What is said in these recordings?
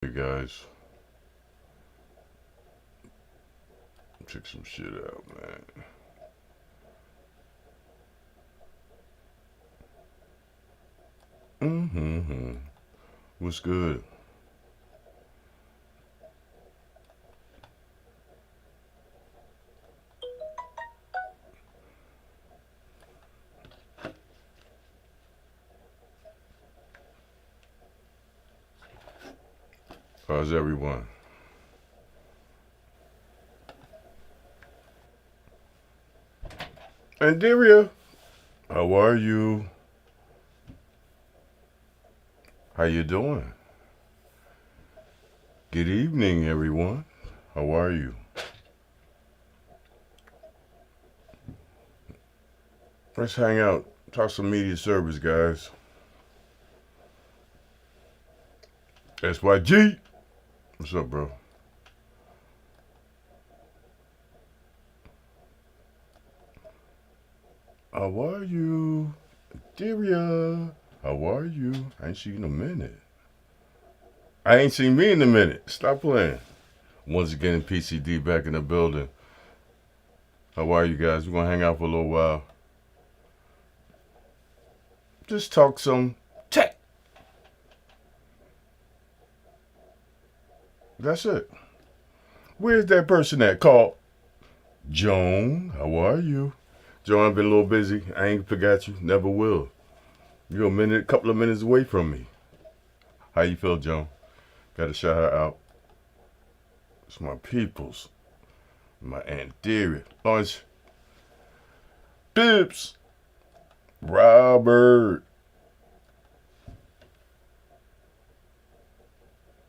Hey guys, check some shit out, man. Mm-hmm. What's good? How's everyone? Andiria, how are you? How you doing? Good evening, everyone. How are you? Let's hang out, talk some media service, guys. SYG, what's up, bro? How are you? Andiria, how are you? I ain't seen you in a minute. I ain't seen me in a minute. Stop playing. Once again, PCD back in the building. How are you guys? We're gonna hang out for a little while. Just talk some tech. That's it. Where's that person at? Call Joan. How are you? Joan, I've been a little busy. I ain't forgot you. Never will. You're a couple of minutes away from me. How you feel, Joan? Gotta shout her out. It's my peoples. My Aunt Deary. Lawrence. Bibbs. Robert.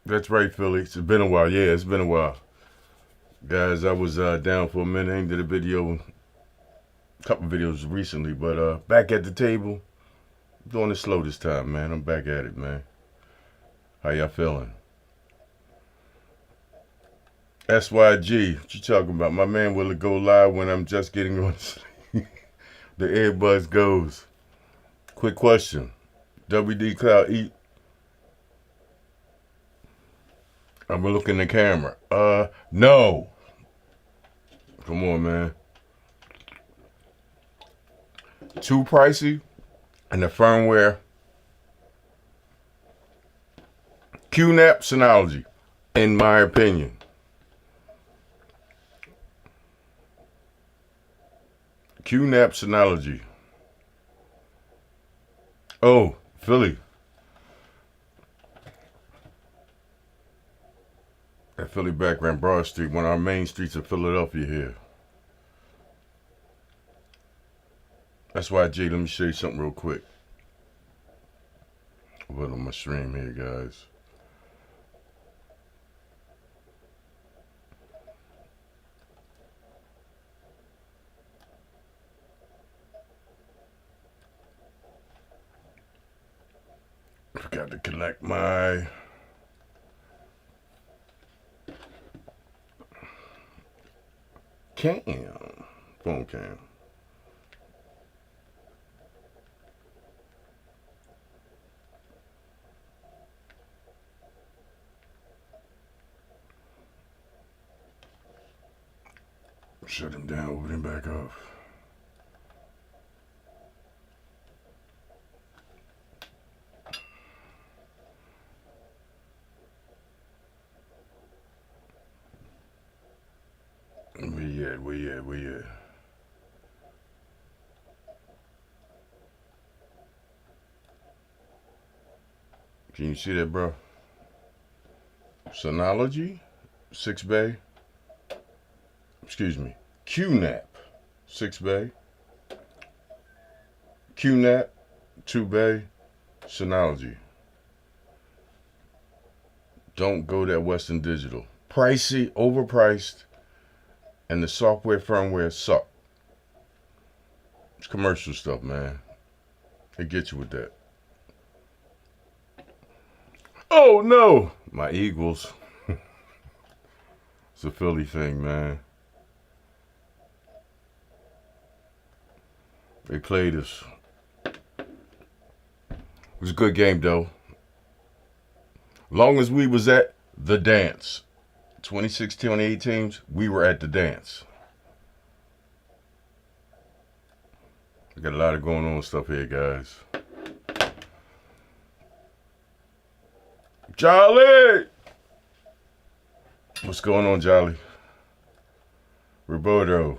That's right, Philly. It's been a while. Yeah, it's been a while. Guys, I was down for a minute. I did a video, a couple videos recently, but back at the table. Doing it slow this time, man. I'm back at it, man. How y'all feeling? SYG, what you talking about? My man, will it go live when I'm just getting on sleep? The earbuds goes. Quick question. WD Cloud eat. I'm gonna look in the camera. No. Come on, man. Too pricey, and the firmware. QNAP Synology, in my opinion. QNAP Synology. Oh, Philly. That Philly background, Broad Street, one of our main streets of Philadelphia here. That's why, Jay, let me show you something real quick. I'll put on my stream here, guys. Forgot to connect my phone cam. Shut him down, open him back up. Where you at? Can you see that, bro? Synology, 6 bay. Excuse me. QNAP, 6 bay. QNAP, 2 bay. Synology. Don't go that Western Digital. Pricey, overpriced, and the software firmware suck. It's commercial stuff, man. It gets you with that. Oh no! My Eagles. It's a Philly thing, man. They played us. It was a good game, though. Long as we was at The dance. 2016, 2018, we were at the dance. We got a lot of going on stuff here, guys. Charlie! What's going on, Jolly? Roberto.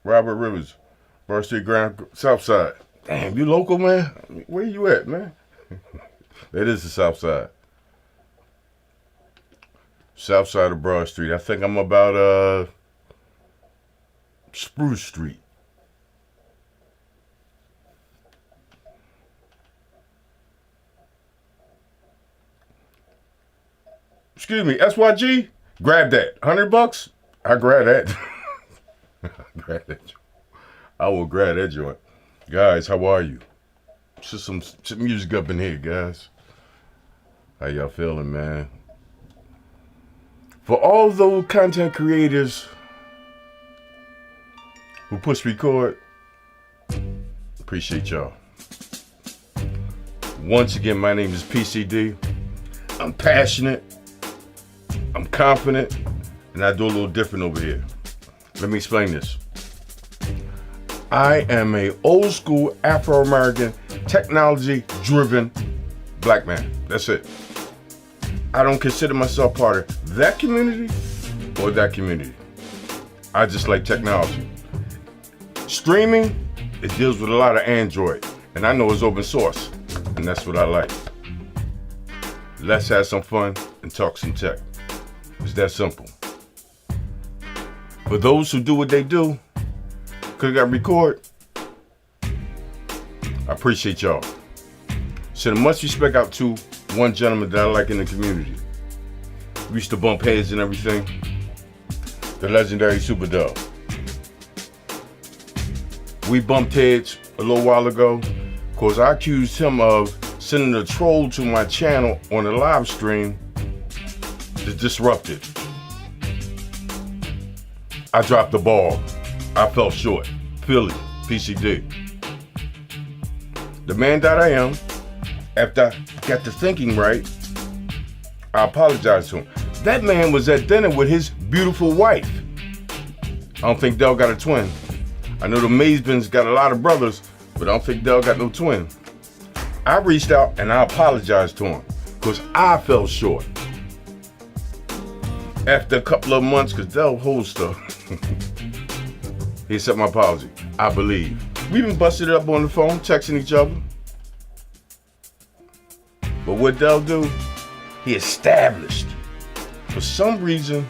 Robert Rivers. Bar Street Ground, Southside. Damn, you local, man? Where you at, man? It is the Southside. South side of Broad Street. I think I'm about Spruce Street. Excuse me, SYG? Grab that. $100? I grab that. Grab that joint. I will grab that joint. Guys, how are you? Just some music up in here, guys. How y'all feeling, man? For all those content creators who push record, appreciate y'all. Once again, my name is PCD. I'm passionate, I'm confident, and I do a little different over here. Let me explain this. I am a old school Afro-American, technology-driven black man. That's it. I don't consider myself part of that community or that community. I just like technology. Streaming, it deals with a lot of Android, and I know it's open source, and that's what I like. Let's have some fun and talk some tech. It's that simple. For those who do what they do, because I record, I appreciate y'all. Send much respect out to one gentleman that I like in the community. We used to bump heads and everything. The legendary Super Dub. We bumped heads a little while ago because I accused him of sending a troll to my channel on a live stream to disrupt it. I dropped the ball. I fell short. Philly, PCD. The man that I am, after I got the thinking right, I apologized to him. That man was at dinner with his beautiful wife. I don't think Dell got a twin. I know the Mazebins got a lot of brothers, but I don't think Dell got no twin. I reached out and I apologized to him because I fell short. After a couple of months, because Dell holds stuff, he accepted my apology, I believe. We even busted it up on the phone, texting each other. But what Dell do, he established. For some reason,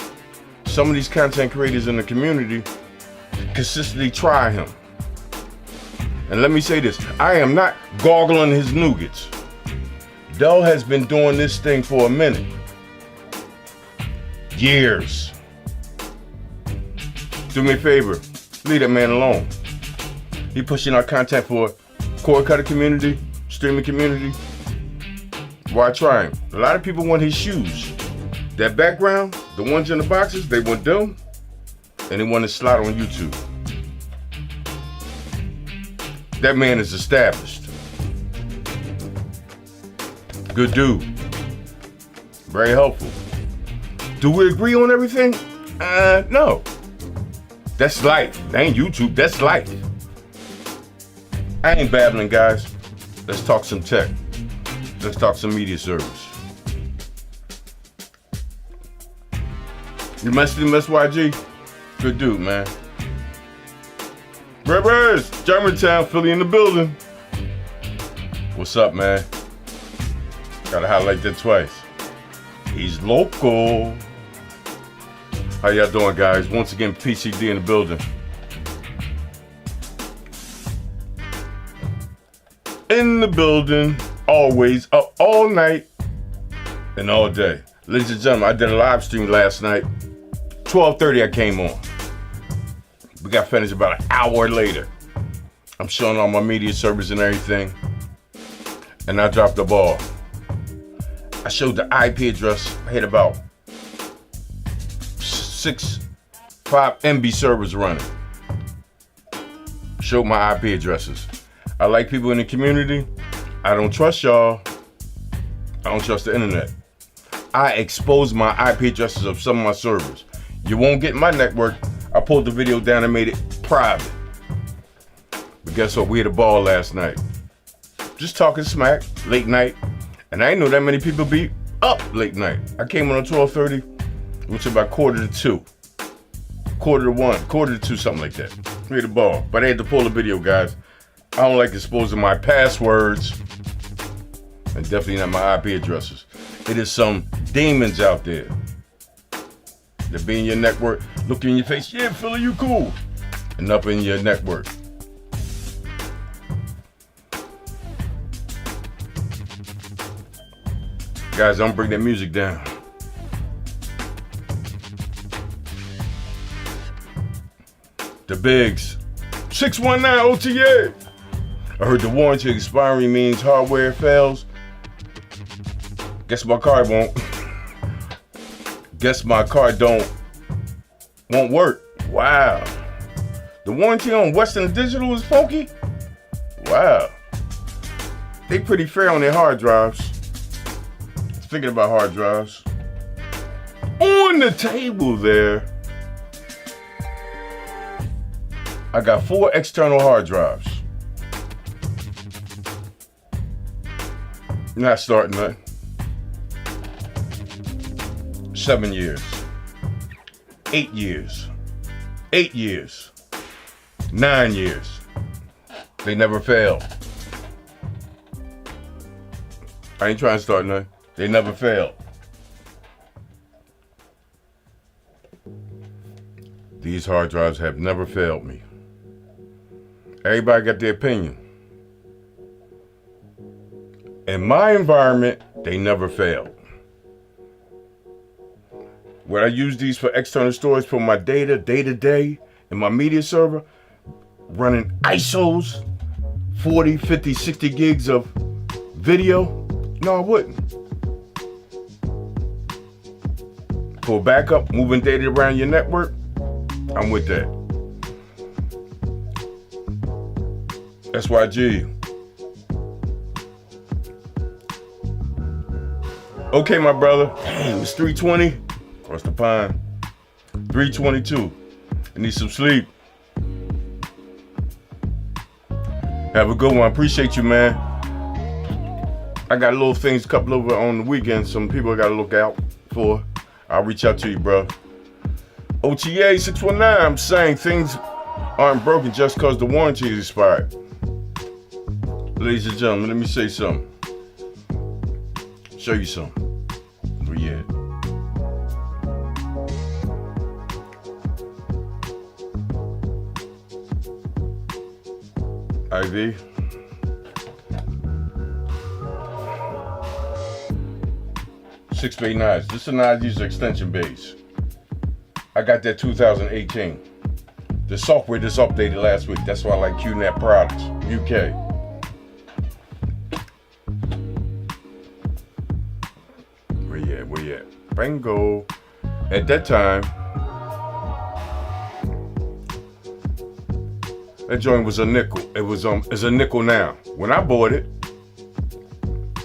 some of these content creators in the community consistently try him. And let me say this, I am not goggling his nougats. Dell has been doing this thing for a minute. Years. Do me a favor, leave that man alone. He pushing our content for cord cutter community, streaming community. Why try him? A lot of people want his shoes. That background, the ones in the boxes, they want them, and they want to slide on YouTube. That man is established. Good dude. Very helpful. Do we agree on everything? No. That's life. That ain't YouTube, that's life. I ain't babbling, guys. Let's talk some tech. Let's talk some media service. You messed with him, SYG? Good dude, man. Rivers, Germantown, Philly in the building. What's up, man? Gotta highlight that twice. He's local. How y'all doing, guys? Once again, PCD in the building. In the building, always, up all night and all day. Ladies and gentlemen, I did a live stream last night. 12:30 I came on. We got finished about an hour later. I'm showing all my media service and everything. And I dropped the ball. I showed the IP address. I had about 5 MB servers running. Showed my IP addresses. I like people in the community. I don't trust y'all. I don't trust the internet. I exposed my IP addresses of some of my servers. You won't get my network. I pulled the video down and made it private. But guess what? We had a ball last night. Just talking smack, late night. And I didn't know that many people be up late night. I came on at 12:30, which is about 1:45, 1:45, 1:45, something like that. We had a ball. But I had to pull the video, guys. I don't like exposing my passwords. And definitely not my IP addresses. It is some demons out there that be in your network, look in your face, yeah, Philly, you cool. And up in your network. Guys, don't bring that music down. The Bigs. 619 OTA. I heard the warranty expiring means hardware fails. Guess my car won't. Guess my car won't work. Wow. The warranty on Western Digital is funky? Wow. They pretty fair on their hard drives. Thinking about hard drives. On the table there, I got 4 external hard drives. Not starting nothing. 7 years. 8 years. 8 years. 9 years. They never fail. I ain't trying to start nothing. They never fail. These hard drives have never failed me. Everybody got their opinion. In my environment, they never fail. When I use these for external storage for my data, day-to-day, in my media server, running ISOs, 40, 50, 60 gigs of video, no, I wouldn't. For backup, moving data around your network, I'm with that. SYG. Okay, my brother. Damn, it's 3:20. Across the pond. 3:22. I need some sleep. Have a good one. Appreciate you, man. I got little things couple over on the weekend. Some people I gotta look out for. I'll reach out to you, bro. OTA 619, I'm saying things aren't broken just because the warranty is expired. Ladies and gentlemen, let me say something. Show you something. Where you at? IV. Six bay knives. This is a knife. These are extension bays. I got that 2018. The software just updated last week. That's why I like QNAP products. UK. Where you at? Where you at? Bingo. At that time, that joint was a nickel. It's a nickel now. When I bought it,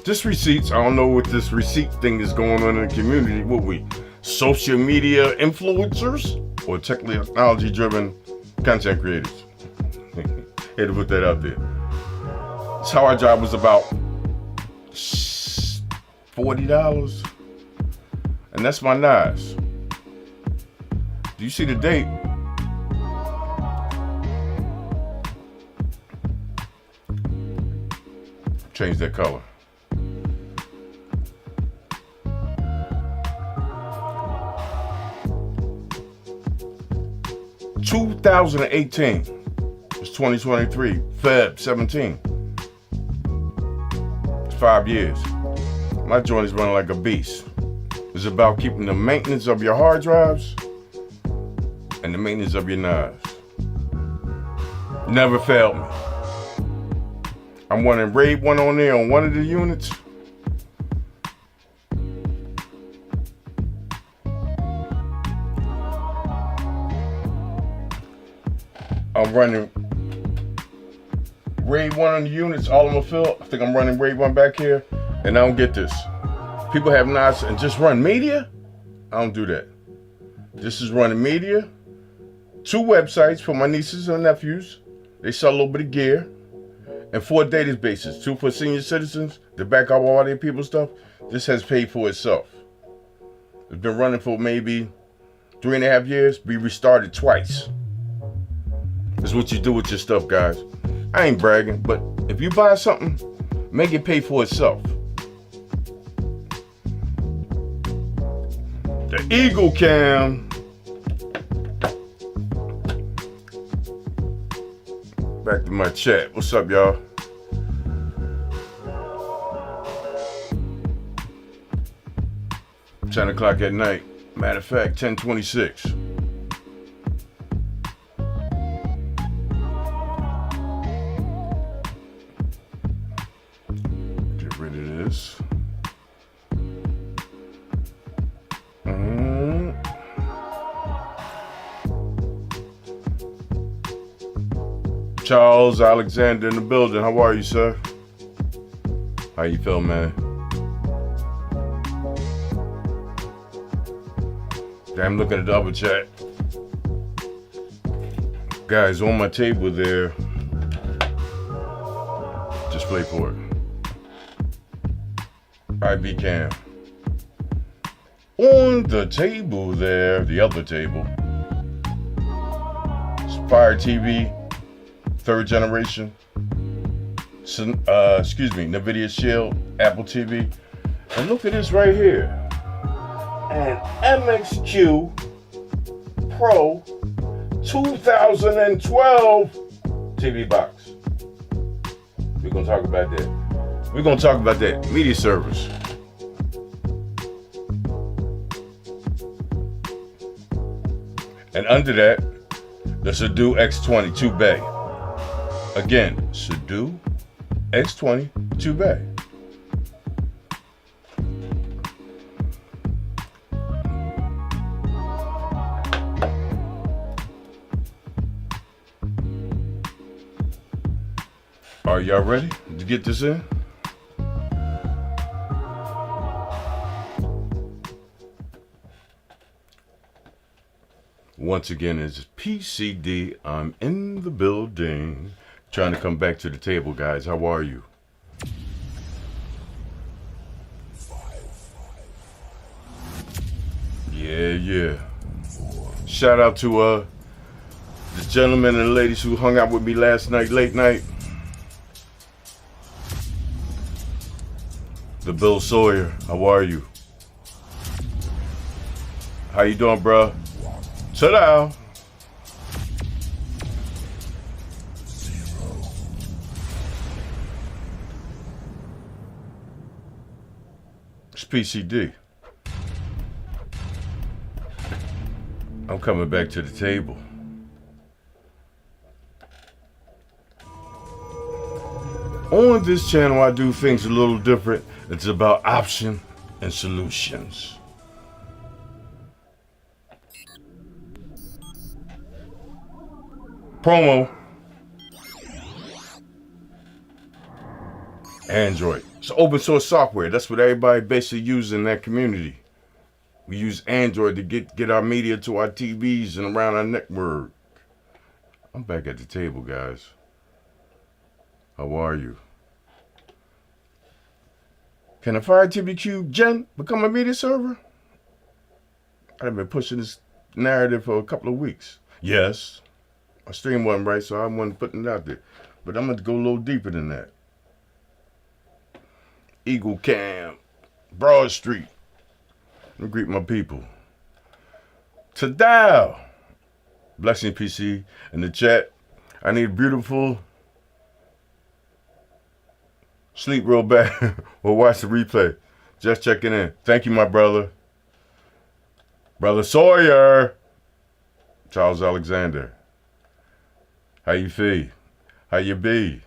this receipts, I don't know what this receipt thing is going on in the community. What we, social media influencers or technology driven content creators? Had to put that out there. This hard drive was about $40. And that's my knives. Do you see the date? Change that color. 2018. It's 2023. Feb 17. It's 5 years. My joint is running like a beast. It's about keeping the maintenance of your hard drives and the maintenance of your knives. Never failed me. I'm running RAID 1 on there on one of the units. I'm running RAID 1 on the units, all of them are filled. I think I'm running RAID 1 back here, and I don't get this. People have not and just run media. I don't do that. This is running media. 2 websites for my nieces and nephews. They sell a little bit of gear. And 4 databases. 2 for senior citizens to back up all their people's stuff. This has paid for itself. It's been running for maybe 3.5 years. We restarted twice. That's what you do with your stuff, guys. I ain't bragging, but if you buy something, make it pay for itself. The Eagle Cam. Back to my chat. What's up, y'all? Ten o'clock at night. Matter of fact, 10:26. Get rid of this. Charles Alexander in the building. How are you, sir? How you feel, man? I'm looking at the other chat. Guys, on my table there. Display port. IB cam. On the table there, the other table. Fire TV. 3rd generation, NVIDIA Shield, Apple TV. And look at this right here. An MXQ Pro 2012 TV box. We're going to talk about that. We're going to talk about that. Media servers. And under that, the Sudo X20 2 bay. Again, Sudo X20 2 bay. Are y'all ready to get this in? Once again, it's PCD. I'm in the building. Trying to come back to the table, guys. How are you? Yeah. Shout out to the gentlemen and the ladies who hung out with me last night, late night. The Bill Sawyer. How are you? How you doing, bro? Ta-da! It's PCD. I'm coming back to the table. On this channel, I do things a little different. It's about option and solutions. Promo. Android. It's open source software. That's what everybody basically uses in that community. We use Android to get our media to our TVs and around our network. I'm back at the table, guys. How are you? Can a Fire TV Cube Gen become a media server? I've been pushing this narrative for a couple of weeks. Yes. My stream wasn't right, so I wasn't putting it out there. But I'm going to go a little deeper than that. Eagle Cam, Broad Street. Let me greet my people. Tadao. Blessing PC in the chat. I need beautiful. Sleep real bad or watch the replay. Just checking in. Thank you, my brother. Brother Sawyer. Charles Alexander. How you feel? How you be?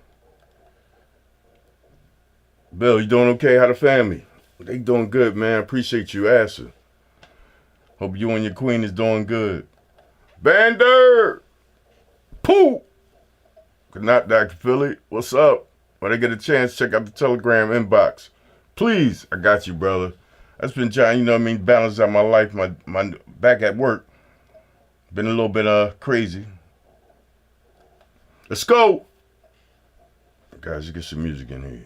Bill, you doing okay? How the family? They doing good, man. Appreciate you asking. Hope you and your queen is doing good. Bander! Pooh! Good night, Dr. Philly. What's up? When I get a chance, check out the Telegram inbox. Please, I got you, brother. I've been trying, you know what I mean, balance out my life. My back at work been a little bit crazy. Let's go, guys. Let's get some music in here.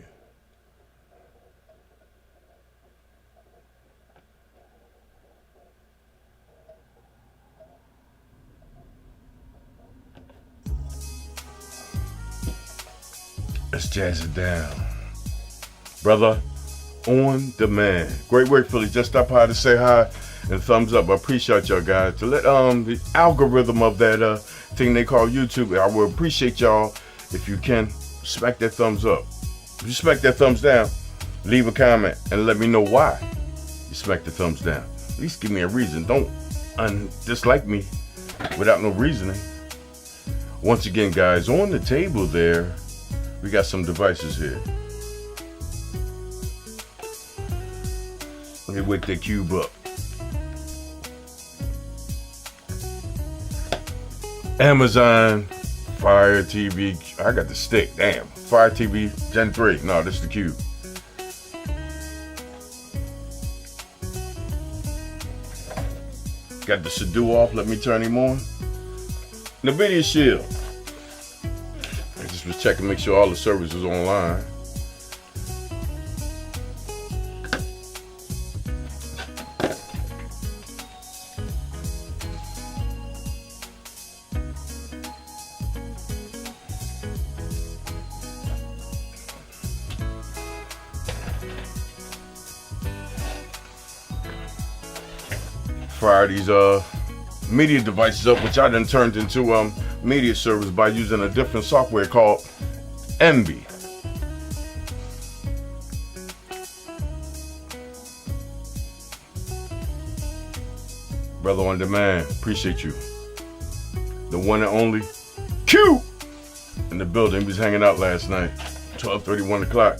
Let's jazz it down, brother. On demand. Great work, Philly. Just stop by to say hi and thumbs up. I appreciate y'all guys. To let the algorithm of that thing they call YouTube, I will appreciate y'all if you can smack that thumbs up. If you smack that thumbs down, leave a comment and let me know why you smack the thumbs down. At least give me a reason. Don't dislike me without no reasoning. Once again, guys, on the table there, we got some devices here. Let me wake that cube up. Amazon Fire TV. I got the stick. Damn. Fire TV Gen 3. No, this is the cube. Got the Sadu off. Let me turn him on. NVIDIA Shield. I just was checking, make sure all the servers was online. Fire these media devices up, which I then turned into media servers by using a different software called Envy. Brother on demand, appreciate you. The one and only Q in the building. He was hanging out last night, 12:30, 1 o'clock.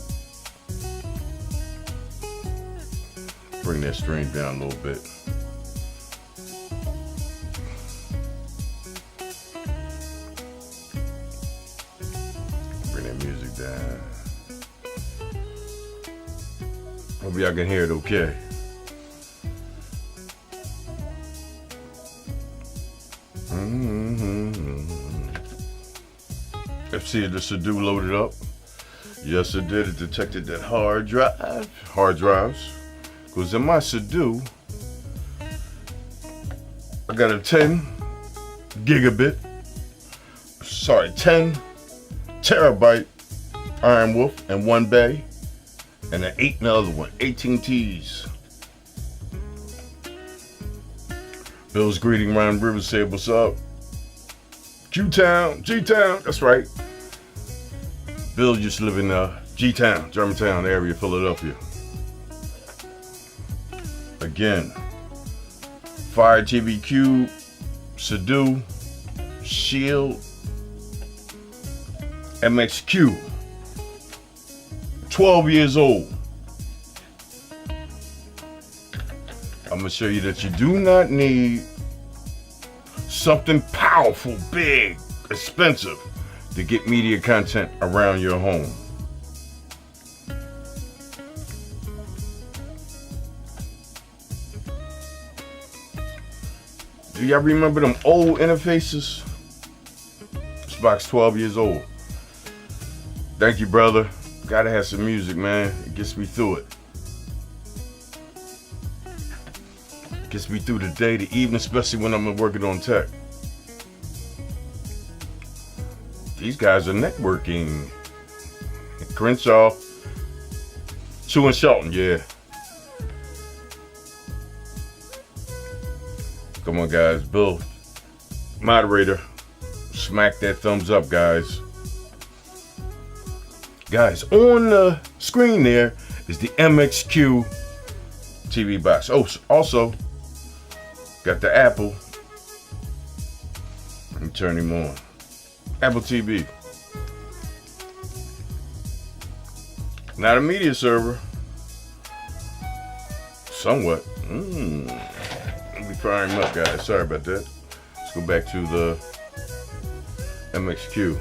Bring that stream down a little bit. Hope y'all can hear it okay. Let's see if the Sadu loaded up. Yes, it did. It detected that hard drives. Because in my Sadu, I got a 10 terabyte Iron Wolf and 1 bay. And an 8 in the other one, 18 T's. Bill's greeting Ron Rivers said, "What's up?" Q-Town, G-Town, that's right. Bill used to live in G-Town, Germantown area, Philadelphia. Again, Fire TV Cube, Sadu, Shield, MXQ. 12 years old. I'm gonna show you that you do not need something powerful, big, expensive to get media content around your home. Do y'all remember them old interfaces? This box 12 years old. Thank you, brother. Gotta have some music, man. It gets me through it. Gets me through the day, the evening, especially when I'm working on tech. These guys are networking. Crenshaw, Chu and Shelton, yeah. Come on, guys. Bill, moderator, smack that thumbs up, guys. Guys, on the screen there is the MXQ TV box. Oh, also got the Apple. Let me turn him on. Apple TV. Not a media server. Somewhat. Let me fire him up, guys. Sorry about that. Let's go back to the MXQ.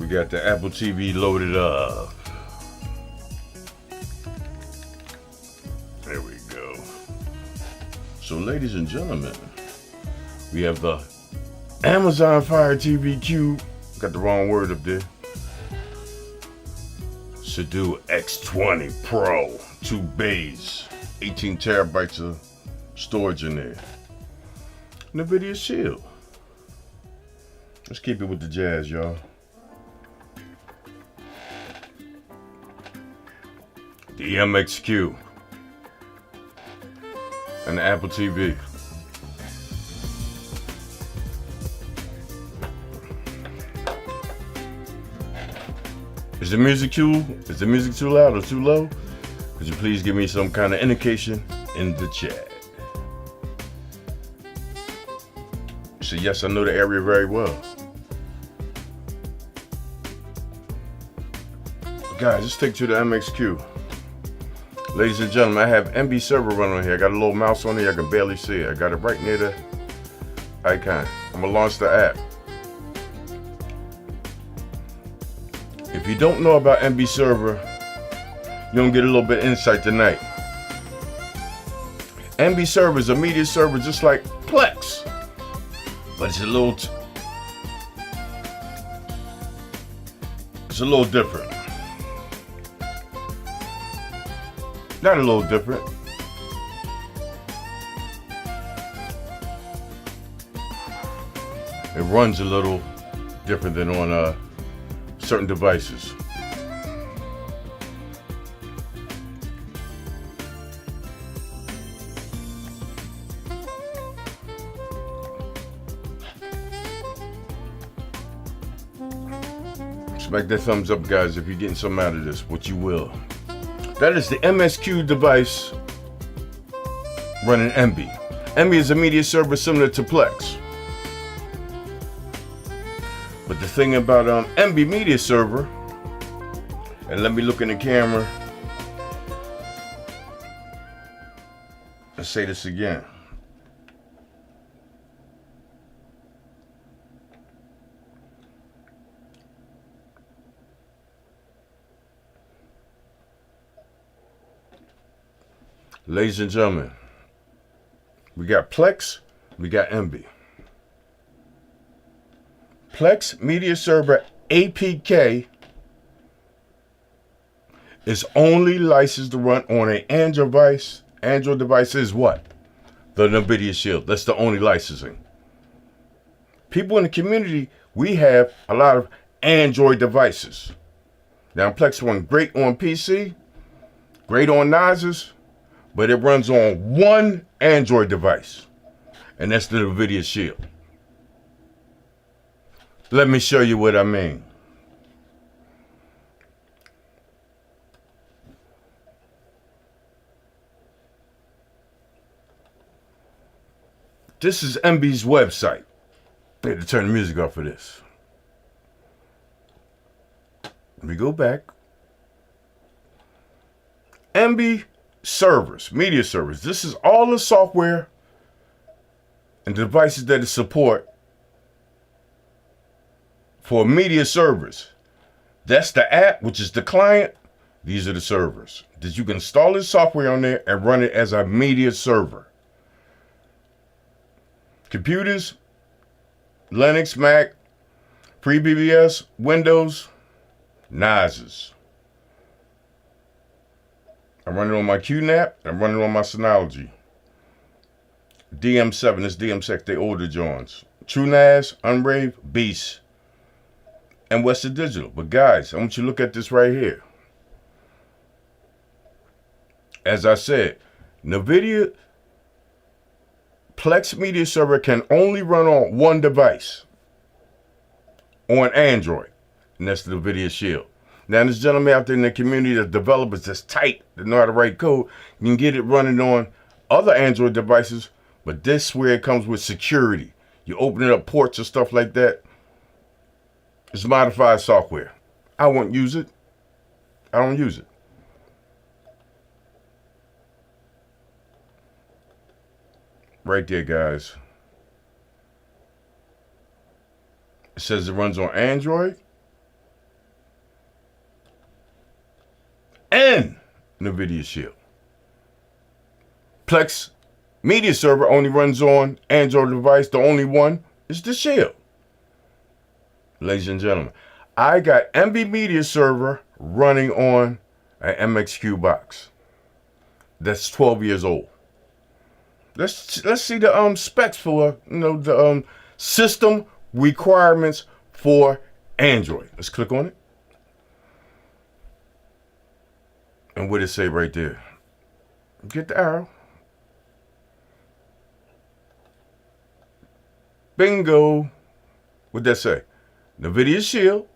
We got the Apple TV loaded up. There we go. So, ladies and gentlemen, we have the Amazon Fire TV Cube. Got the wrong word up there. Sedu X20 Pro, 2 bays, 18 terabytes of storage in there. NVIDIA Shield. Let's keep it with the jazz, y'all. The MXQ and the Apple TV. Is the music too loud or too low? Could you please give me some kind of indication in the chat? So yes, I know the area very well. Guys, let's take to the MXQ. Ladies and gentlemen, I have MB server running on here. I got a little mouse on here. I can barely see it. I got it right near the icon. I'm gonna launch the app. If you don't know about MB server, you're gonna get a little bit of insight tonight. MB server is a media server just like Plex, but it's a little different. Not a little different. It runs a little different than on certain devices. Smack that thumbs up, guys, if you're getting something out of this, which you will. That is the MXQ device running MB. MB is a media server similar to Plex. But the thing about MB media server, and let me look in the camera and say this again. Ladies and gentlemen, we got Plex, we got MB. Plex Media Server APK is only licensed to run on an Android device. Android device is what? The NVIDIA Shield. That's the only licensing. People in the community, we have a lot of Android devices. Now, Plex runs great on PC, great on NASes, but it runs on one Android device, and that's the NVIDIA Shield. Let me show you what I mean. This is MB's website. I had to turn the music off for this. Let me go back. MB servers, media servers. This is all the software and devices that it support for media servers. That's the app, which is the client. These are the servers that you can install this software on there and run it as a media server. Computers, Linux, Mac, pre-BBS, Windows, NASes. I'm running on my QNAP. I'm running on my Synology. DM7, this DM6, they older Johns. TrueNAS, Unbrave, Beast, and Western Digital. But guys, I want you to look at this right here. As I said, NVIDIA Plex Media Server can only run on one device on Android, and that's the NVIDIA Shield. Now, this gentleman out there in the community, the developers that's tight, that know how to write code, you can get it running on other Android devices, but this is where it comes with security. You open it up ports and stuff like that. It's modified software. I won't use it. I don't use it. Right there, guys. It says it runs on Android. NVIDIA Shield. Plex Media Server only runs on Android device. The only one is the Shield. Ladies and gentlemen, I got MV Media Server running on an MXQ box. That's 12 years old. Let's see the specs for the system requirements for Android. Let's click on it. And what does it say right there? Get the arrow. Bingo. What'd that say? NVIDIA Shield.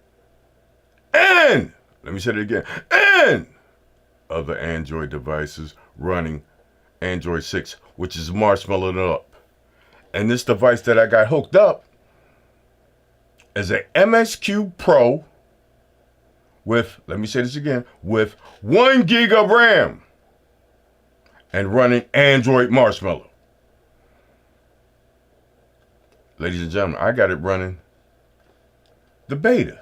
And, let me say it again, and other Android devices running Android 6, which is marshmallowing up. And this device that I got hooked up is a MXQ Pro with, let me say this again, with 1 gig of RAM and running Android Marshmallow. Ladies and gentlemen, I got it running the beta.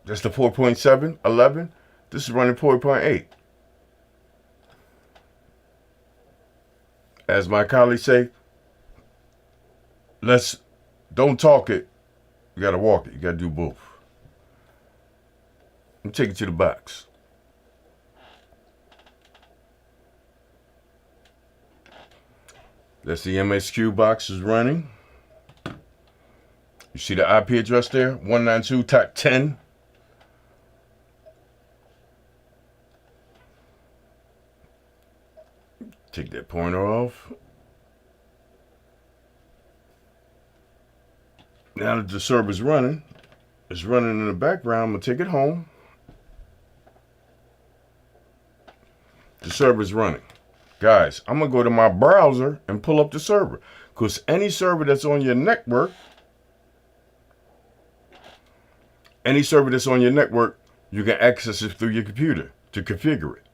That's the 4.7, 11. This is running 4.8. As my colleagues say, don't talk it. You gotta walk it. You gotta do both. Let me take it to the box. That's the MXQ box is running. You see the IP address there? 192.10. Take that pointer off. Now that the server's running, it's running in the background. I'm gonna take it home. The server's running. Guys, I'm gonna go to my browser and pull up the server. Because any server that's on your network, you can access it through your computer to configure it.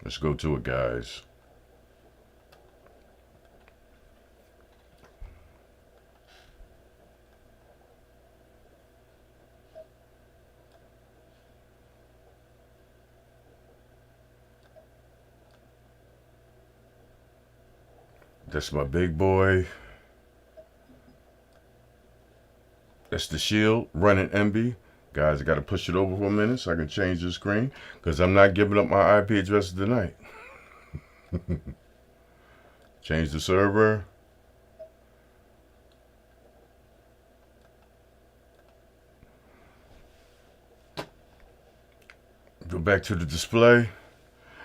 Let's go to it, guys. That's my big boy. That's the Shield running MB. Guys, I got to push it over for a minute so I can change the screen because I'm not giving up my IP address tonight. Change the server. Go back to the display.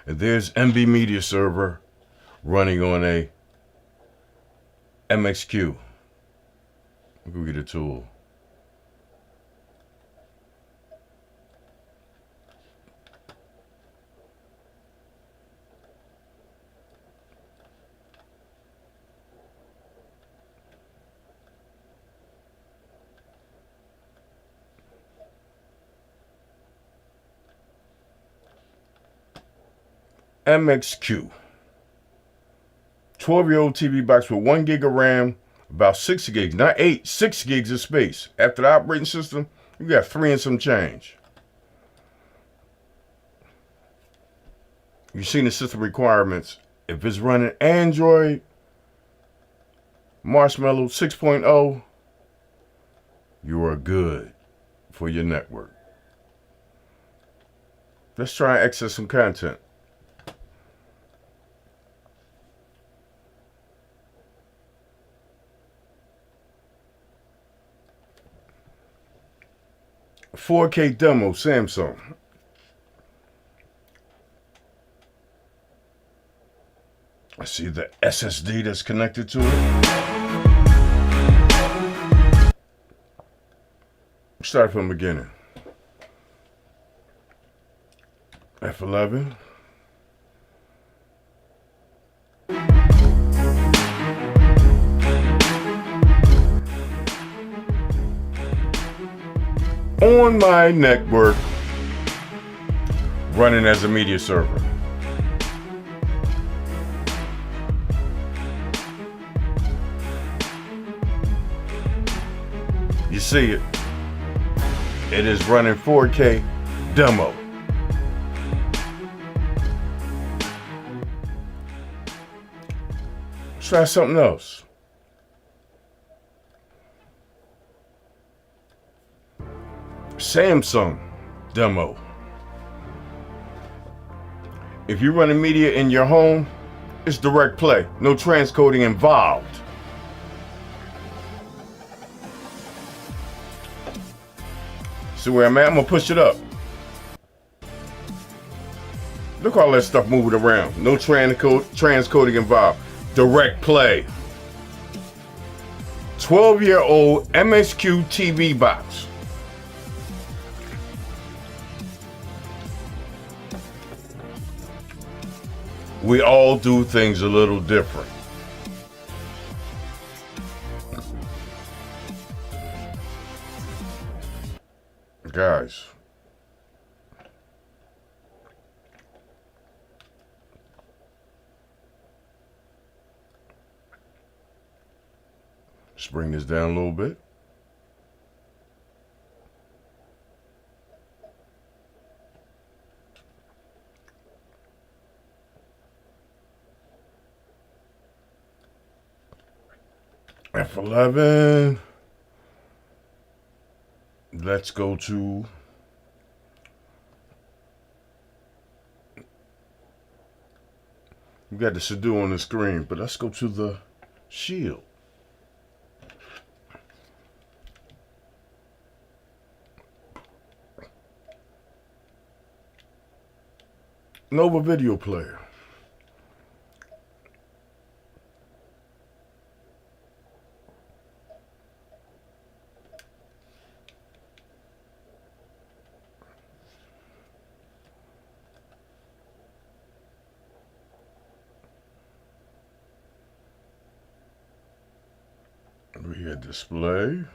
And there's MB Media Server running on a MXQ. I'll go get a tool. MXQ. 12-year-old TV box with 1 gig of RAM, about 6 gigs, not 8, 6 gigs of space. After the operating system, you got 3 and some change. You've seen the system requirements. If it's running Android Marshmallow 6.0, you are good for your network. Let's try and access some content. .4K demo, Samsung. I see the SSD that's connected to it. Start from the beginning. F11. On my network, running as a media server. You see it. It is running 4K demo. Let's try something else. Samsung demo. If you're running media in your home, it's direct play, no transcoding involved. See where I'm at? I'm gonna push it up. Look at all that stuff moving around. No transcoding involved. Direct play. 12-year-old MSQ TV box. We all do things a little different. Guys, let's bring this down a little bit. F11. Let's go to we got the Sadu on the screen, but let's go to the Shield. Nova video player. We had display.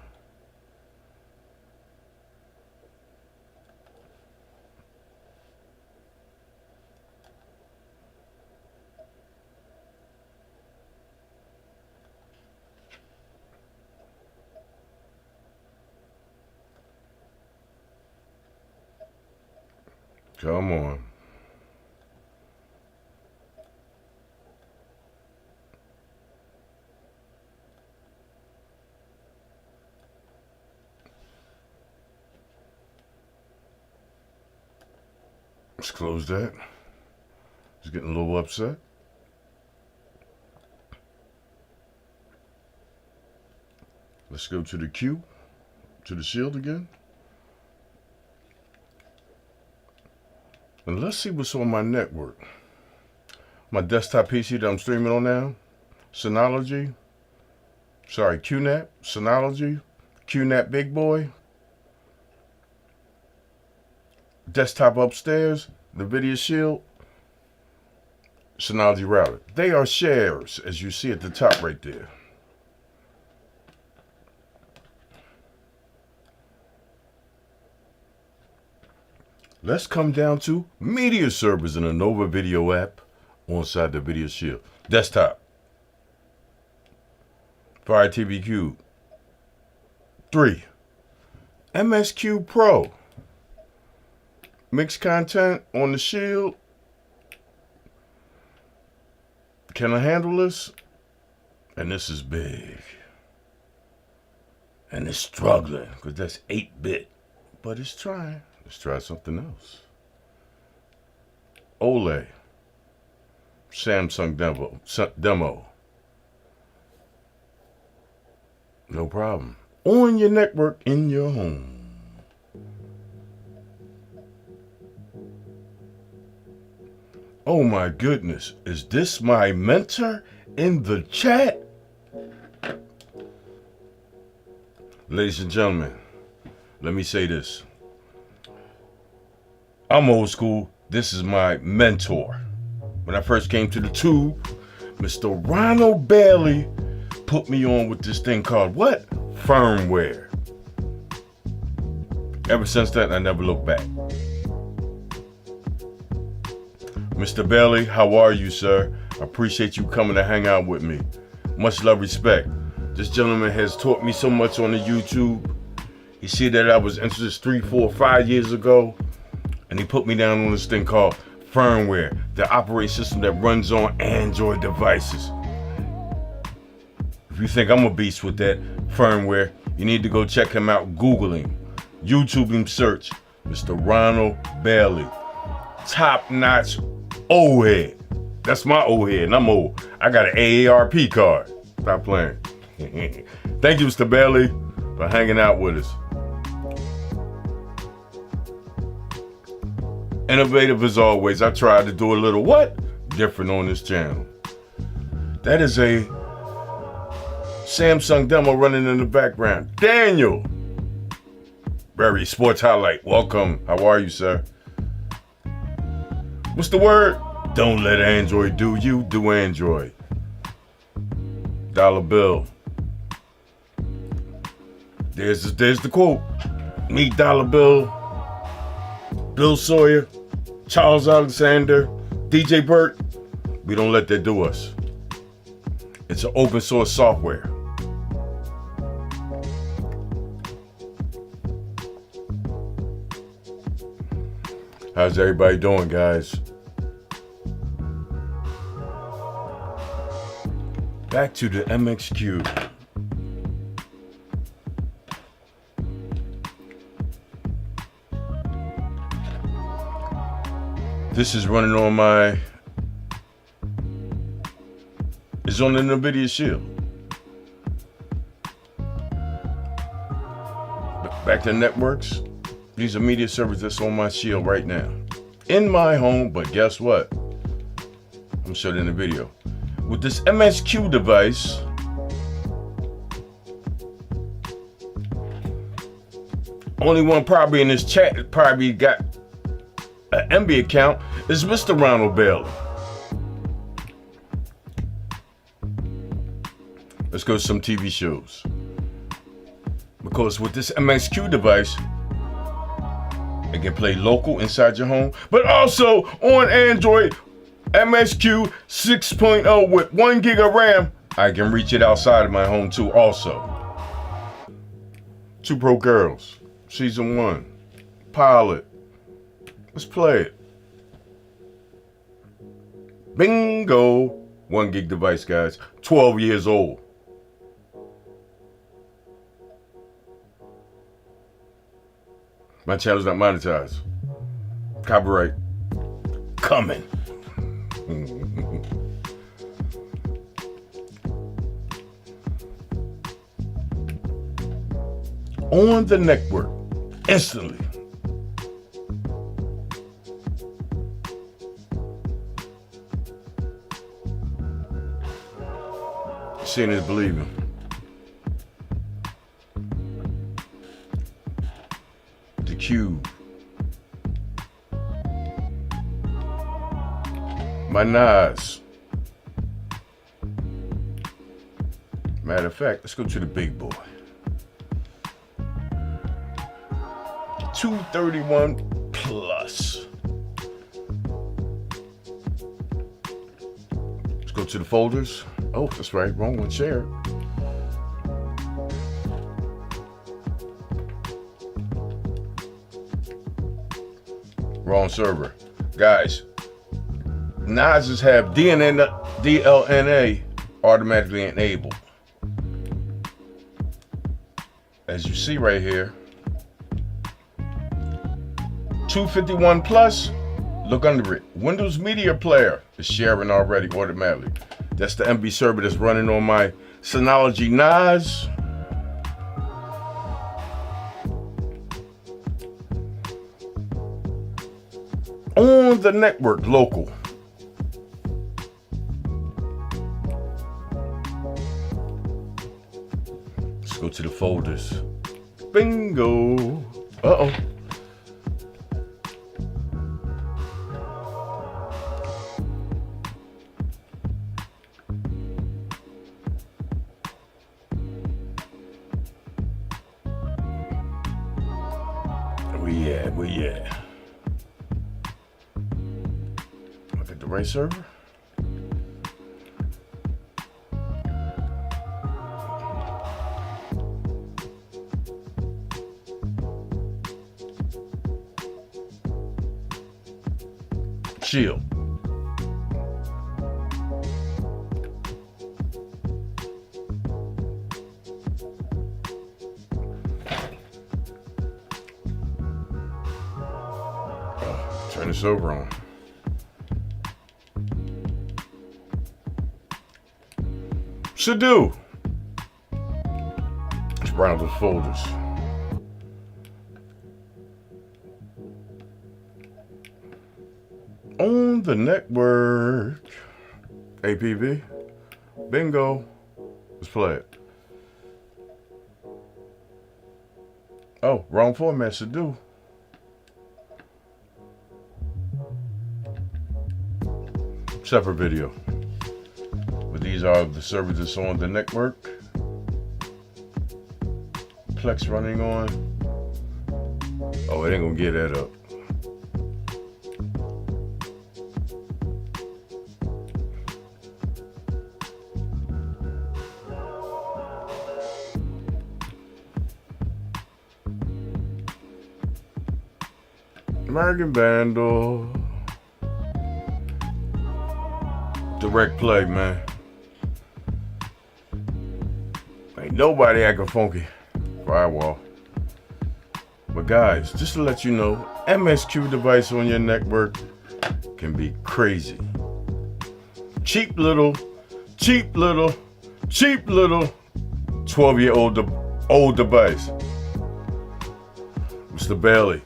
Come on. Let's close that. He's getting a little upset. Let's go to the Q, to the Shield again. And let's see what's on my network. My desktop PC that I'm streaming on now. QNAP, Synology, QNAP Big Boy. Desktop upstairs, the Video Shield, Synology router. They are shares, as you see at the top right there. Let's come down to media servers in a Nova Video app onside the Video Shield. Desktop. Fire TV Cube. 3. MSQ Pro. Mixed content on the Shield. Can I handle this? And this is big. And it's struggling because that's 8-bit. But it's trying. Let's try something else. OLED. Samsung demo. No problem. On your network in your home. Oh my goodness, is this my mentor in the chat? Ladies and gentlemen, let me say this. I'm old school. This is my mentor. When I first came to the tube, Mr. Ronald Bailey put me on with this thing called what? Firmware. Ever since then, I never looked back. Mr. Bailey, how are you, sir? I appreciate you coming to hang out with me. Much love, respect. This gentleman has taught me so much on the YouTube. He see that I was interested 3, 4, 5 years ago, and he put me down on this thing called firmware, the operating system that runs on Android devices. If you think I'm a beast with that firmware, you need to go check him out. Google him, YouTube him, search Mr. Ronald Bailey. Top-notch old head. That's my old head, and I'm old. I got an AARP card. Stop playing. Thank you, Mr. Bailey, for hanging out with us. Innovative as always. I tried to do a little what? Different on this channel. That is a Samsung demo running in the background. Daniel! Barry Sports Highlight. Welcome. How are you, sir? What's the word? Don't let Android do you. Do Android. Dollar Bill. There's the quote. Meet Dollar Bill, Bill Sawyer, Charles Alexander, DJ Burt. We don't let that do us. It's an open source software. How's everybody doing, guys? Back to the MXQ. This is running on my, it's on the NVIDIA Shield. Back to networks. These are media servers that's on my Shield right now. In my home, but guess what? I'm showing in the video. With this MSQ device, only one probably in this chat that probably got an MB account is Mr. Ronald Bailey. Let's go to some TV shows. Because with this MXQ device, it can play local inside your home, but also on Android MSQ 6.0 with 1 gig of RAM. I can reach it outside of my home too also. Two Pro Girls, Season 1, Pilot. Let's play it. Bingo. 1 gig device, guys. 12 years old. My channel's not monetized. Copyright coming. On the network, instantly. Seeing is believing. The Cube. My Nas. Matter of fact, let's go to the big boy. 231 plus. Let's go to the folders. Oh, that's right, wrong one, share. Wrong server. Guys, Nas's have DLNA automatically enabled. As you see right here, 251 plus, look under it. Windows Media Player is sharing already automatically. That's the MB server that's running on my Synology NAS. On the network, local. Let's go to the folders. Bingo. Uh-oh. Where you at? Look at the right server. shield. Turn this over on. Should do. Let's browse those folders. On the network. APV. Bingo. Let's play it. Oh, wrong format. Should do. Separate video. But these are the servers that's on the network. Plex running on. Oh, it ain't gonna get that up. American Vandal. Direct play, man. Ain't nobody acting funky. Firewall. But guys, just to let you know, MSQ device on your network can be crazy. Cheap little 12-year-old old device. Mr. Bailey,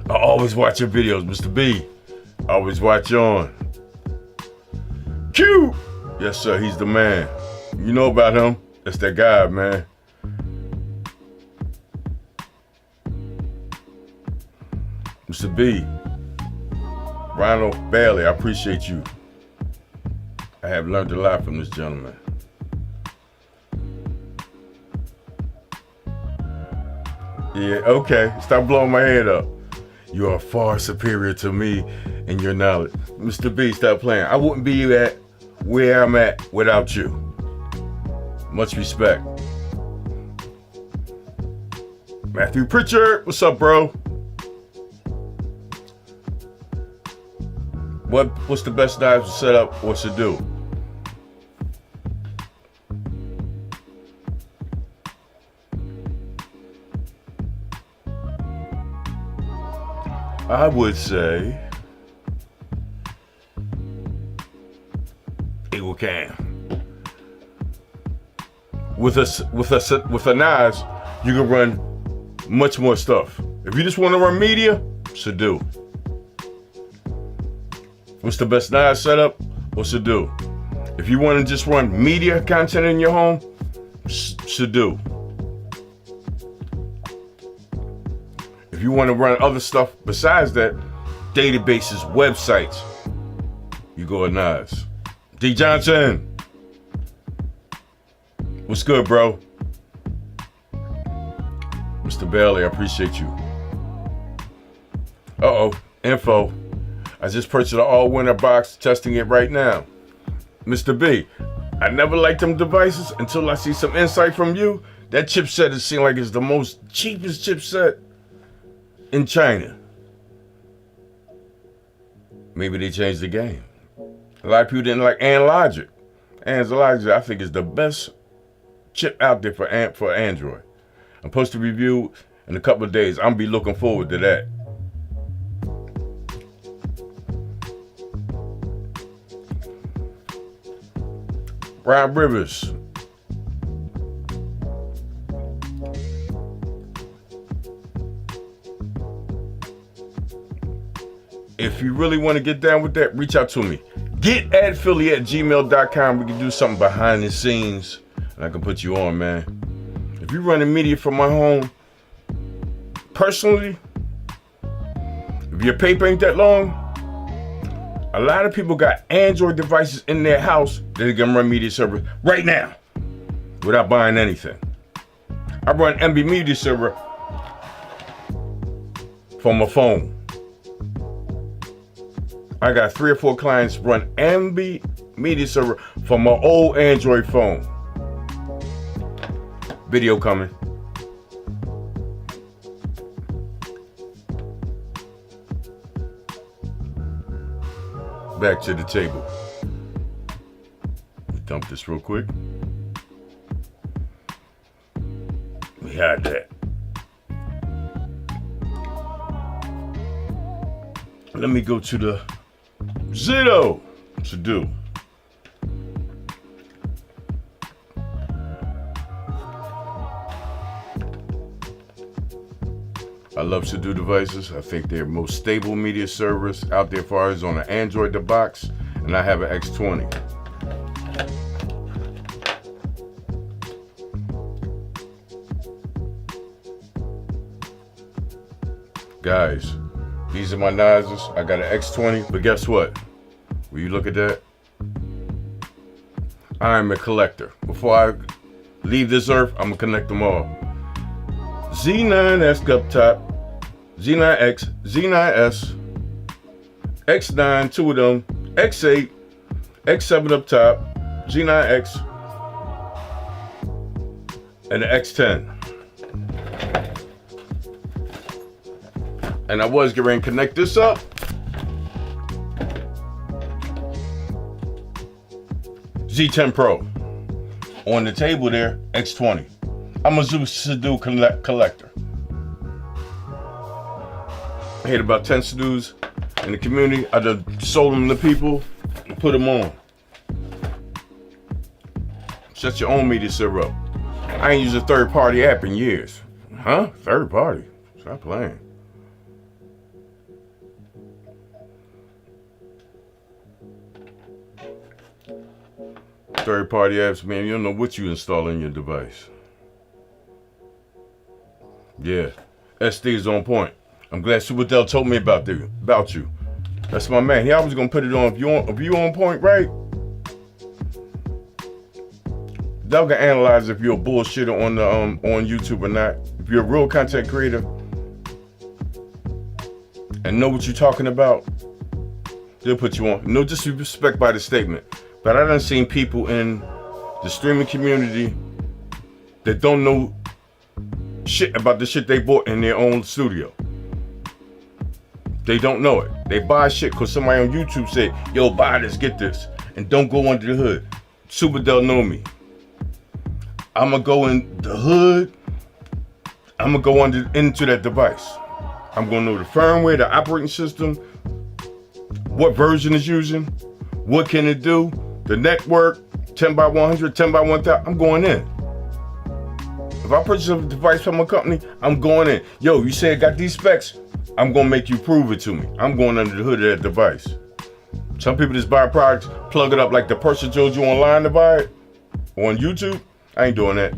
I always watch your videos. Mr. B, I always watch you on. Q! Yes, sir, he's the man. You know about him. That's that guy, man. Mr. B, Ronald Bailey, I appreciate you. I have learned a lot from this gentleman. Yeah, okay, stop blowing my head up. You are far superior to me in your knowledge. Mr. B, stop playing. I wouldn't be at where I'm at without you. Much respect. Matthew Pritchard, what's up, bro? What's the best knives to set up or to do? I would say Eagle Cam. With a knives, you can run much more stuff. If you just want to run media, should do. What's the best knife setup? What should do? If you want to just run media content in your home, should do. If you want to run other stuff besides that, databases, websites, you go with knives. D Johnson, what's good, bro? Mr. Bailey, I appreciate you. Info. I just purchased an all-winter box, testing it right now. Mr. B, I never liked them devices until I see some insight from you. That chipset is seemed like it's the most cheapest chipset in China. Maybe they changed the game. A lot of people didn't like Anlogic. Anlogic, I think, is the best chip out there for Android. I'm supposed to review in a couple of days. I'm gonna be looking forward to that. Rob Rivers. If you really want to get down with that, reach out to me. Get@Philly@gmail.com. We can do something behind the scenes and I can put you on, man. If you're running media from my home, personally, if your paper ain't that long, a lot of people got Android devices in their house that they can run media server right now without buying anything. I run MB Media Server from my phone. I got 3 or 4 clients run MB Media Server from my old Android phone. Video coming. back to the table. Dump this real quick. We had that. Let me go to the Zito to do. I love Sudo devices. I think they're most stable media servers out there as far as on an Android box, and I have an X20. Guys, these are my nozzles. I got an X20, but guess what? When you look at that, I am a collector. Before I leave this earth, I'm gonna connect them all. Z9S up top, Z9X, Z9S, X9, two of them, X8, X7 up top, Z9X, and the X10. And I was getting ready to connect this up. Z10 Pro. On the table there, X20. I'm a Sudo collector. I hit about 10 Sudos in the community. I just sold them to people and put them on. Set your own media server up. I ain't used a third-party app in years. Huh? Third party? Stop playing. Third-party apps, man, you don't know what you install in your device. Yeah, SD is on point. I'm glad Superdell told me about you. That's my man. He always gonna put it on. If you on point, right? They'll gonna analyze if you're a bullshitter on the on YouTube or not. If you're a real content creator and know what you're talking about, they'll put you on. No disrespect by the statement, but I done seen people in the streaming community that don't know shit about the shit they bought in their own studio. They don't know it. They buy shit because somebody on YouTube said, yo, buy this, get this, and don't go under the hood. Superdell know me. I'm gonna go in the hood. I'm gonna go into that device. I'm gonna know the firmware, the operating system, what version is using, what can it do, the network, 10 by 100, 10 by 1000. I'm going in. If I purchase a device from a company, I'm going in. Yo, you say I got these specs, I'm gonna make you prove it to me. I'm going under the hood of that device. Some people just buy products, plug it up like the person told you online to buy it on YouTube. I ain't doing that.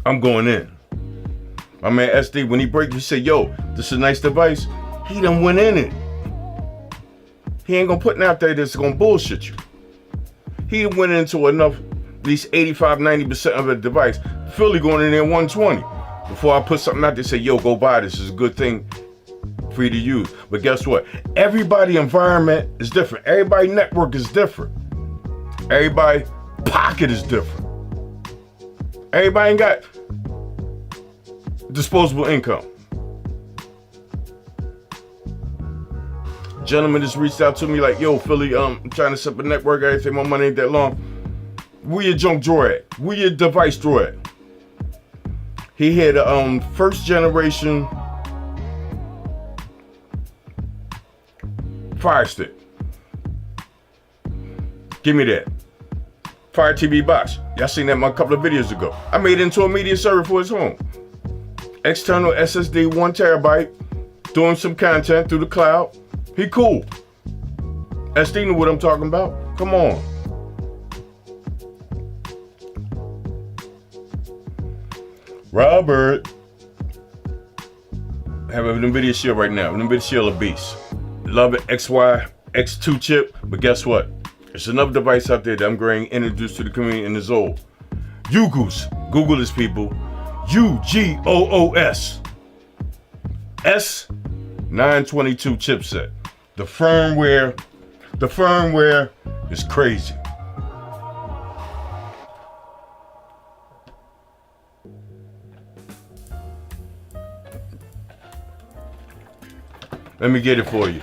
I'm going in. My man SD, when he break, he said, yo, this is a nice device. He done went in it. He ain't gonna put it out there that's gonna bullshit you. He went into enough, at least 85, 90% of the device. Philly going in there 120. Before I put something out there, say, yo, go buy this. This is a good thing for you to use. But guess what? Everybody environment is different. Everybody network is different. Everybody pocket is different. Everybody ain't got disposable income. Gentleman just reached out to me like, yo, Philly, I'm trying to set up a network. I say my money ain't that long. Where your junk drawer at? Where your device drawer at? He had a first generation Fire Stick. Give me that. Fire TV box. Y'all seen that a couple of videos ago. I made it into a media server for his home. External SSD, 1 terabyte. Doing some content through the cloud. He cool. SD knew what I'm talking about. Come on. Robert. I have an NVIDIA Shield right now. An NVIDIA Shield a beast. Love it. XY, X2 chip. But guess what? There's another device out there that I'm going to introduce to the community and it's old. UGOOS. Google this, people. UGOOS. S922 chipset. The firmware is crazy. Let me get it for you.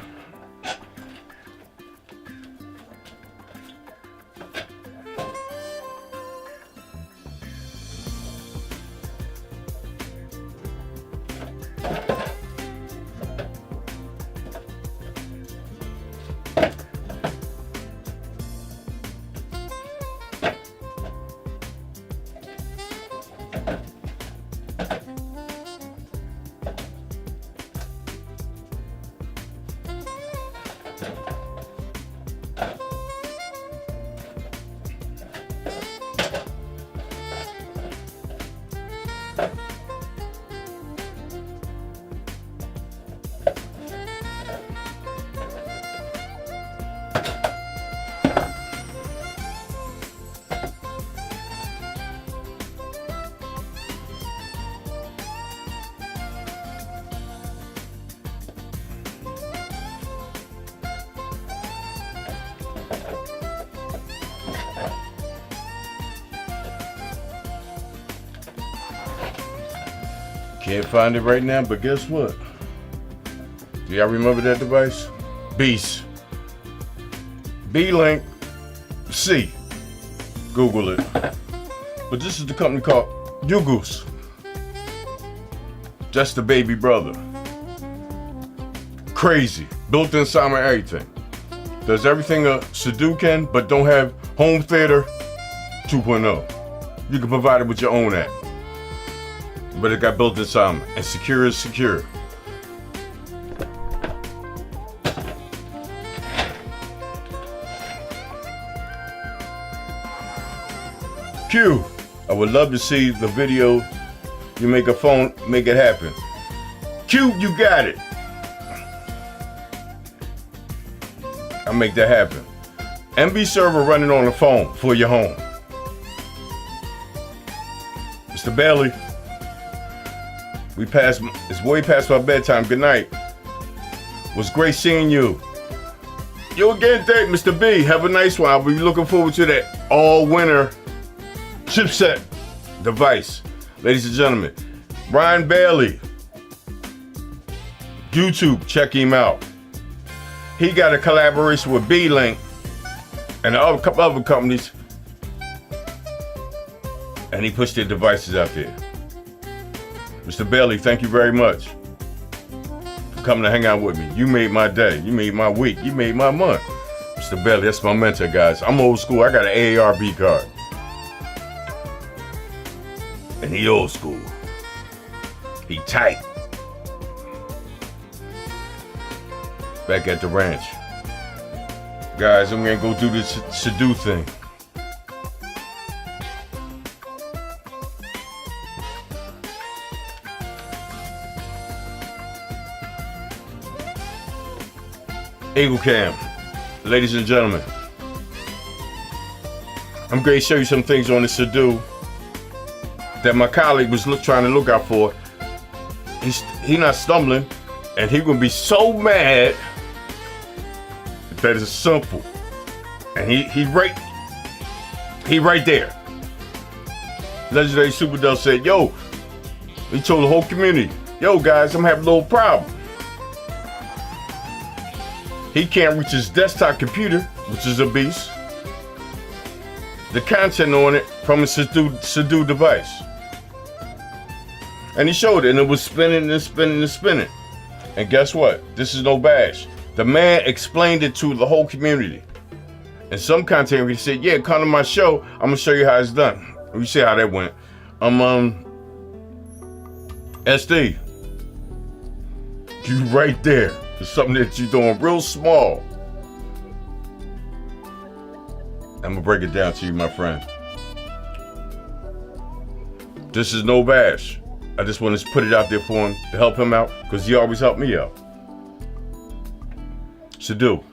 Can't find it right now, but guess what? Do y'all remember that device? Beast. B-Link C. Google it. But this is the company called Goose. Just the baby brother. Crazy. Built-in sound and everything. Does everything a Sudo can, but don't have home theater 2.0. You can provide it with your own app. But it got built-in sound, and secure is secure. Q, I would love to see the video. You make a phone, make it happen. Q, you got it. I'll make that happen. MB server running on the phone for your home. Mr. Bailey. It's way past my bedtime. Good night. Was great seeing you. You again, date, Mr. B. Have a nice one. I'll be looking forward to that all-winter chipset device. Ladies and gentlemen, Ryan Bailey. YouTube, check him out. He got a collaboration with B-Link and a couple other companies, and he pushed their devices out there. Mr. Bailey, thank you very much for coming to hang out with me. You made my day. You made my week. You made my month. Mr. Bailey, that's my mentor, guys. I'm old school. I got an AARP card. And he old school. He tight. Back at the ranch. Guys, I'm going to go do this Sudo thing. Eagle Cam, ladies and gentlemen, I'm going to show you some things on the Sudo that my colleague was trying to look out for. He's not stumbling, and he's going to be so mad that it's simple. And he right there. Legendary Superdell said, yo, he told the whole community, yo guys, I'm having a little problem. He can't reach his desktop computer, which is a beast. The content on it from a Sudo device. And he showed it, and it was spinning and spinning and spinning. And guess what? This is no bash. The man explained it to the whole community. And some content creators said, yeah, come to my show. I'm going to show you how it's done. We see how that went. SD. You right there. It's something that you're doing real small. I'm going to break it down to you, my friend. This is no bash. I just want to put it out there for him to help him out because he always helped me out. Sudo.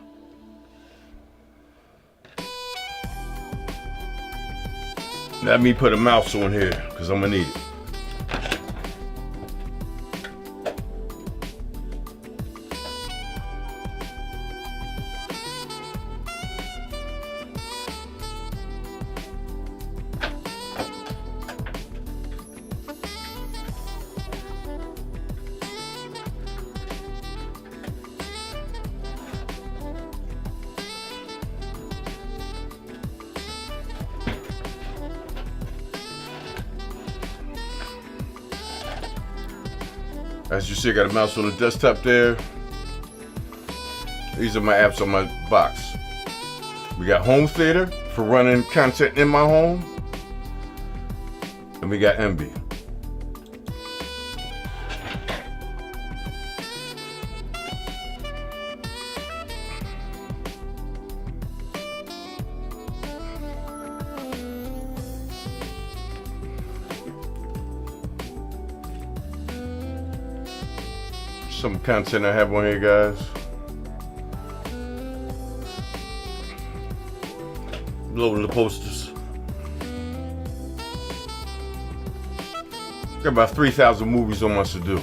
Let me put a mouse on here because I'm going to need it. As you see, I got a mouse on the desktop there. These are my apps on my box. We got home theater for running content in my home. And we got MB. Some content I have on here, guys. Loading the posters. Got about 3,000 movies on my to-do.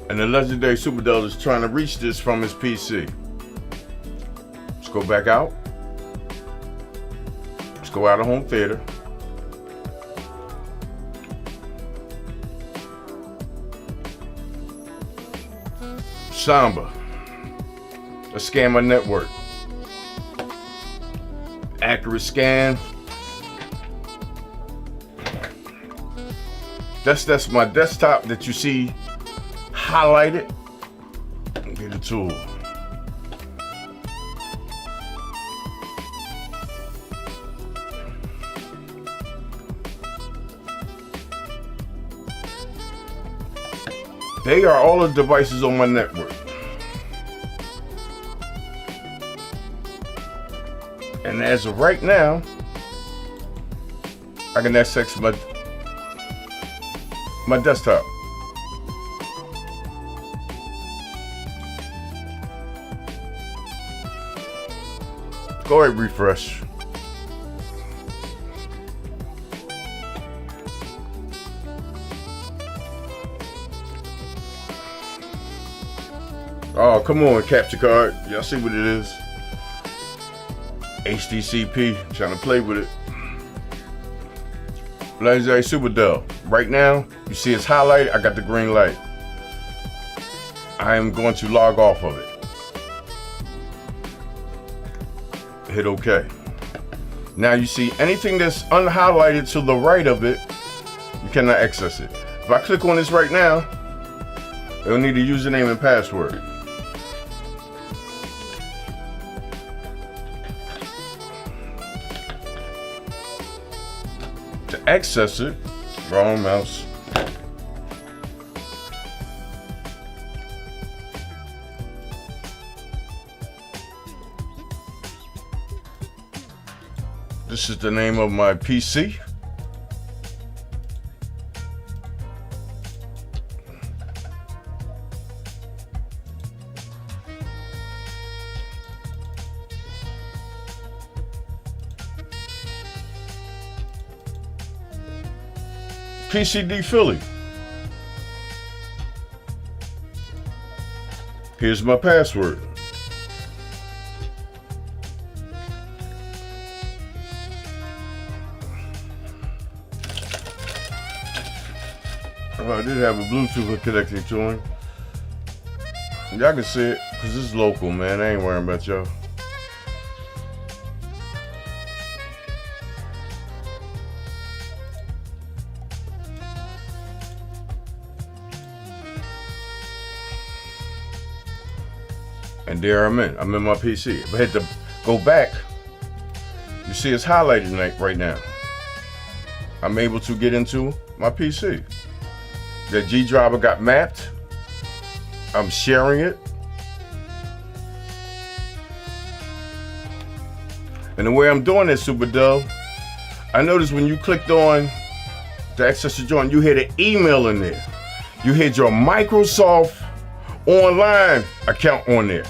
And the legendary Superdell is trying to reach this from his PC. Let's go back out. Let's go out of home theater. Samba. Let's scan my network. Accurate scan. That's my desktop that you see highlighted. Get a tool. They are all the devices on my network. And as of right now, I can access my desktop. Go ahead, refresh. Oh, come on, capture card. Y'all see what it is? HDCP, trying to play with it. Legendary Superdell. Right now, you see it's highlighted. I got the green light. I am going to log off of it. Hit OK. Now you see anything that's unhighlighted to the right of it, you cannot access it. If I click on this right now, it'll need a username and password. To access it, wrong mouse. This is the name of my PC. PCD Philly. Here's my password. Oh, I did have a Bluetooth connected to him. Y'all can see it, because this is local, man. I ain't worrying about y'all. And there I'm in my PC. If I had to go back, you see it's highlighted right now. I'm able to get into my PC. The G driver got mapped. I'm sharing it. And the way I'm doing this, Superdell, I noticed when you clicked on to access the joint, you had an email in there. You had your Microsoft Online account on there.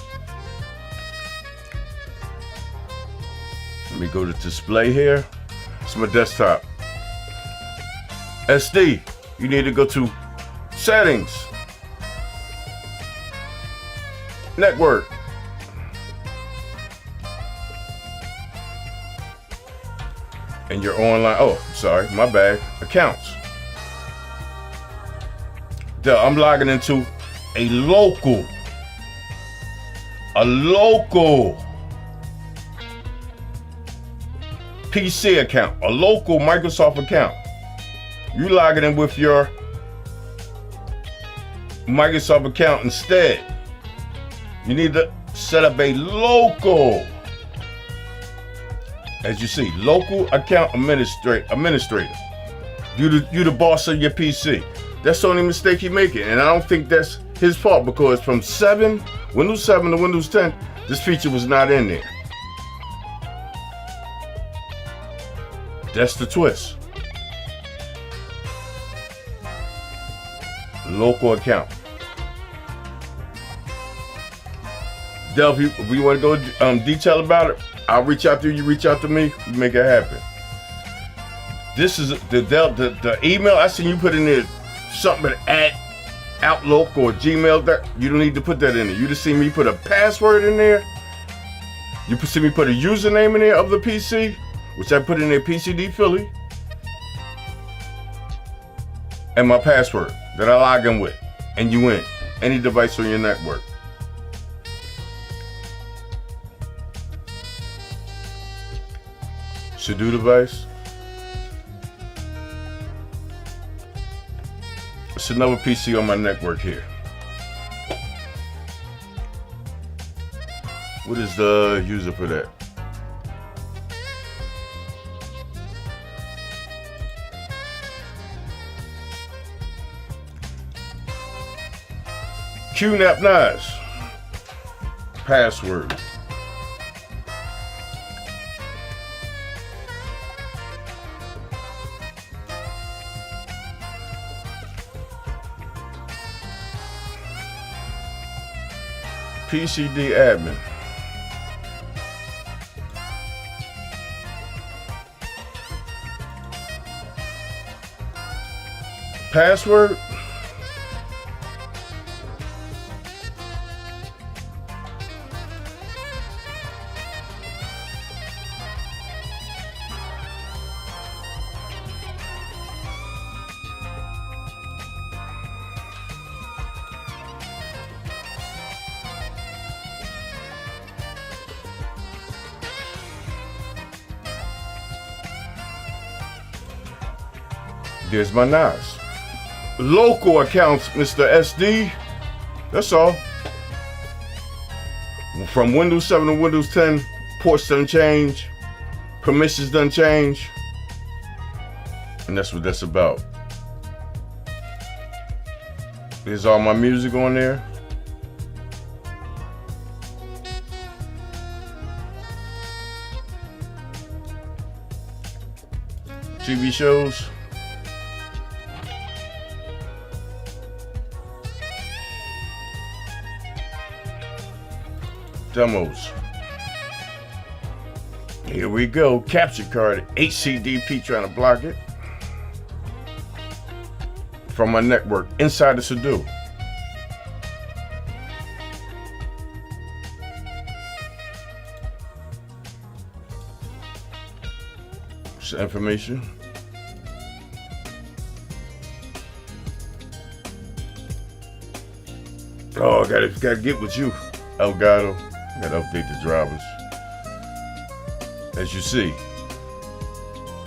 Let me go to display here. It's my desktop. SD, you need to go to settings, network. And your online, oh, sorry, my bad, accounts. I'm logging into a local PC account, a local Microsoft account. You log it in with your Microsoft account instead. You need to set up a local, as you see, local account administrator. You the boss of your PC. That's the only mistake he's making, and I don't think that's his fault, because from Windows 7 to Windows 10, this feature was not in there. That's the twist. Local account. Del, if we want to go detail about it, I'll reach out to you, you reach out to me, we make it happen. This is the email I seen you put in there, something at Outlook or Gmail. That you don't need to put that in there. You just see me put a password in there. You see me put a username in there of the PC, which I put in there, PCD Philly, and my password that I log in with, and you in any device on your network. Sudo device. It's another PC on my network here. What is the user for that? QNAP Nice. Password. PCD admin. Password. There's my NAS. Local accounts, Mr. SD. That's all. From Windows 7 to Windows 10, ports done change, permissions done change, and that's what that's about. There's all my music on there. TV shows. Demos. Here we go. Capture card. HCDP trying to block it. From my network. Inside the Sudo. Some information. Oh, I gotta get with you, Elgato. Gotta update the drivers. As you see,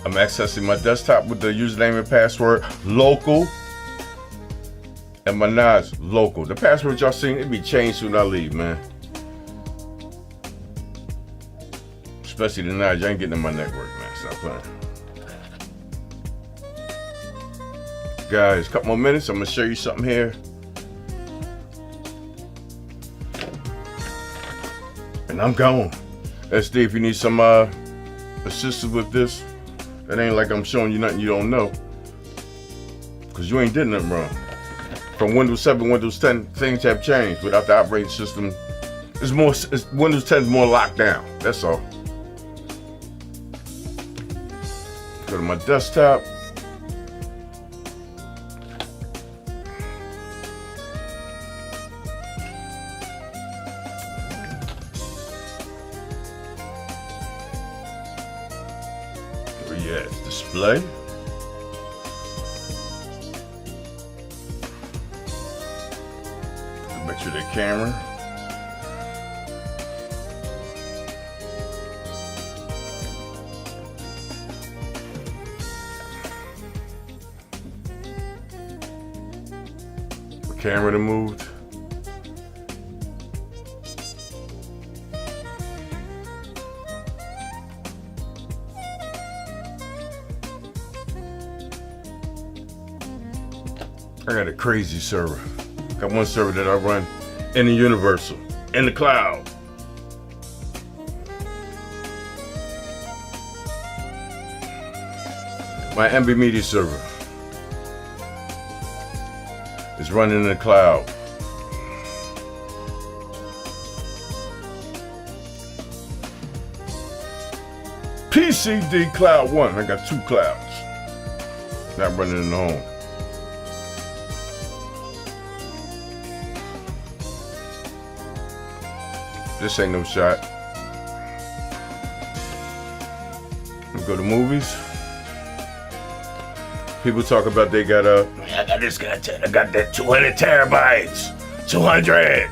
I'm accessing my desktop with the username and password local, and my NAS local. The password y'all seen, it be changed soon as I leave, man. Especially the NAS, y'all ain't getting in my network, man. Stop playing. Guys, a couple more minutes. I'm gonna show you something here. And I'm gone. SD, if you need some assistance with this, it ain't like I'm showing you nothing you don't know. Because you ain't did nothing wrong. From Windows 7, Windows 10, things have changed without the operating system. Windows 10 is more locked down. That's all. Go to my desktop. Yes, display. Make sure the camera. Camera done moved. I got a crazy server. Got one server that I run in the Universal, in the cloud. My MB Media server is running in the cloud. PCD Cloud 1. I got 2 clouds. Not running in the home. This ain't no shot. Go to movies. People talk about they got I got this content. I got that 200 terabytes. 200.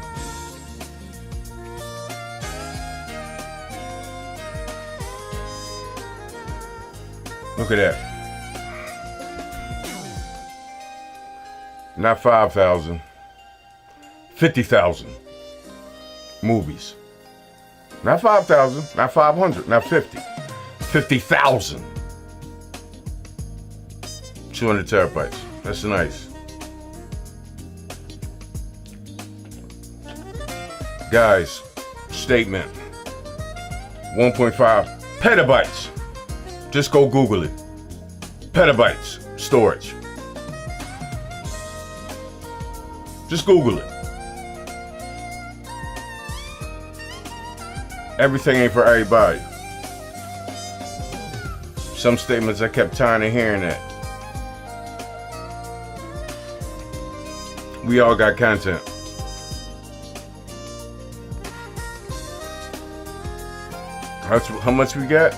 Look at that. Not 5,000. 50,000 movies. Not 5,000, not 500, not 50. 50,000. 200 terabytes. That's nice. Guys, statement. 1.5 petabytes. Just go Google it. Petabytes storage. Just Google it. Everything ain't for everybody. Some statements I kept tired of hearing that. We all got content. How much we got?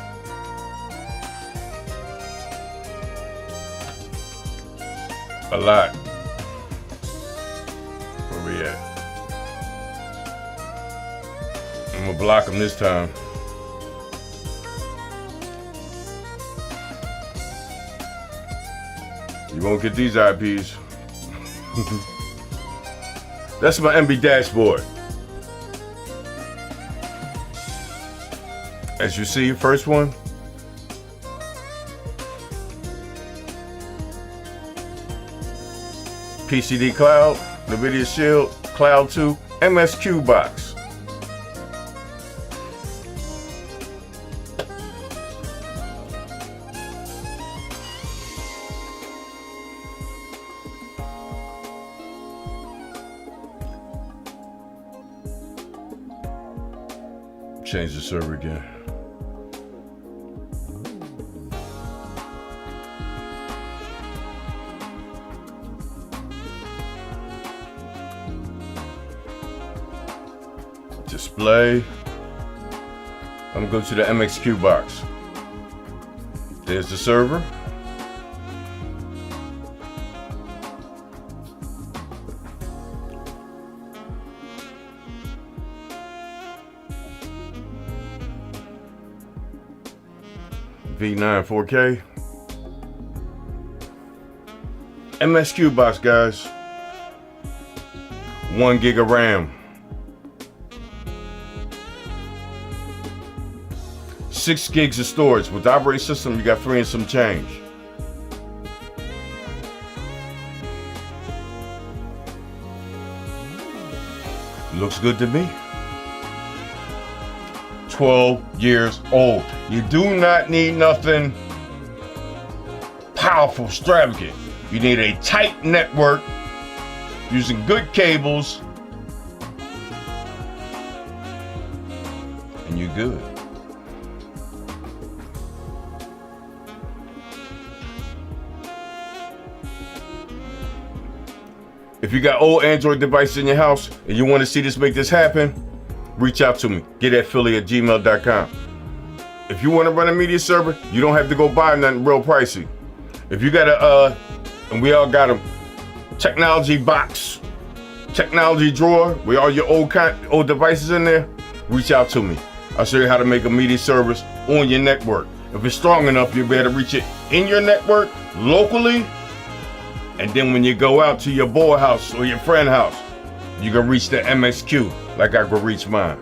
A lot. Where we at? I'm gonna block them this time. You won't get these IPs. That's my MB dashboard. As you see, first one. PCD Cloud, NVIDIA Shield, Cloud 2, MSQ box. Change the server again. Display. I'm gonna go to the MXQ box. There's the server. V9 4K. MSQ box, guys. 1 gig of RAM. 6 gigs of storage. With the operating system, you got 3 and some change. Looks good to me. 12 years old. You do not need nothing powerful, extravagant. You need a tight network using good cables, and you're good. If you got old Android devices in your house and you want to see this, make this happen, reach out to me. GetAtPhilly@gmail.com. If you want to run a media server, you don't have to go buy nothing real pricey. If you got and we all got them, technology box, technology drawer with all your old devices in there, reach out to me. I'll show you how to make a media service on your network. If it's strong enough, you'll be able to reach it in your network locally And then when you go out to your boy house or your friend house, you can reach the MXQ like I could reach mine.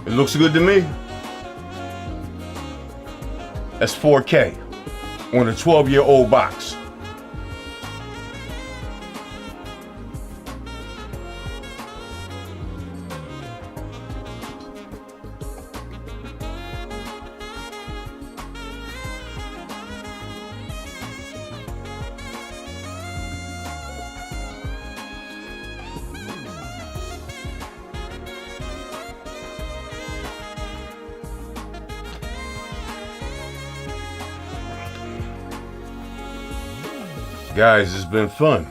It looks good to me. That's 4K on a 12-year-old box. Guys, it's been fun.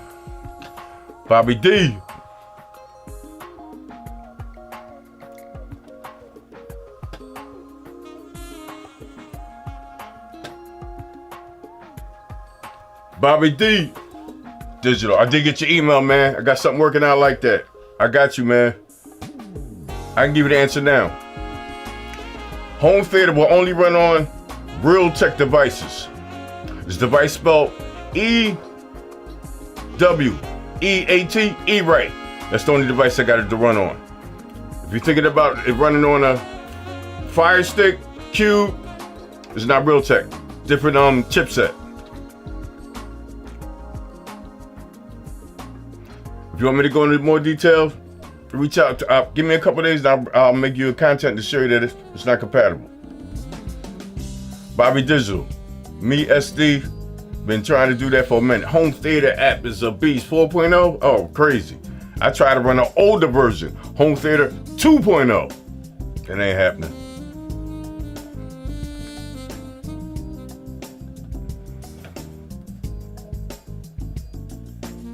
Bobby D. Bobby D. Digital. I did get your email, man. I got something working out like that. I got you, man. I can give you the answer now. Home theater will only run on Realtek devices. This device spelled E-W-E-A-T, E-Right. That's the only device I got it to run on. If you're thinking about it running on a Fire Stick, Cube, it's not Realtek. Different chipset. If you want me to go into more details, reach out to, give me a couple days and I'll make you a content to show you that it's not compatible. Bobby Digital, me SD, been trying to do that for a minute. Home theater app is a beast. 4.0, oh crazy. I try to run an older version, Home Theater 2.0. It ain't happening.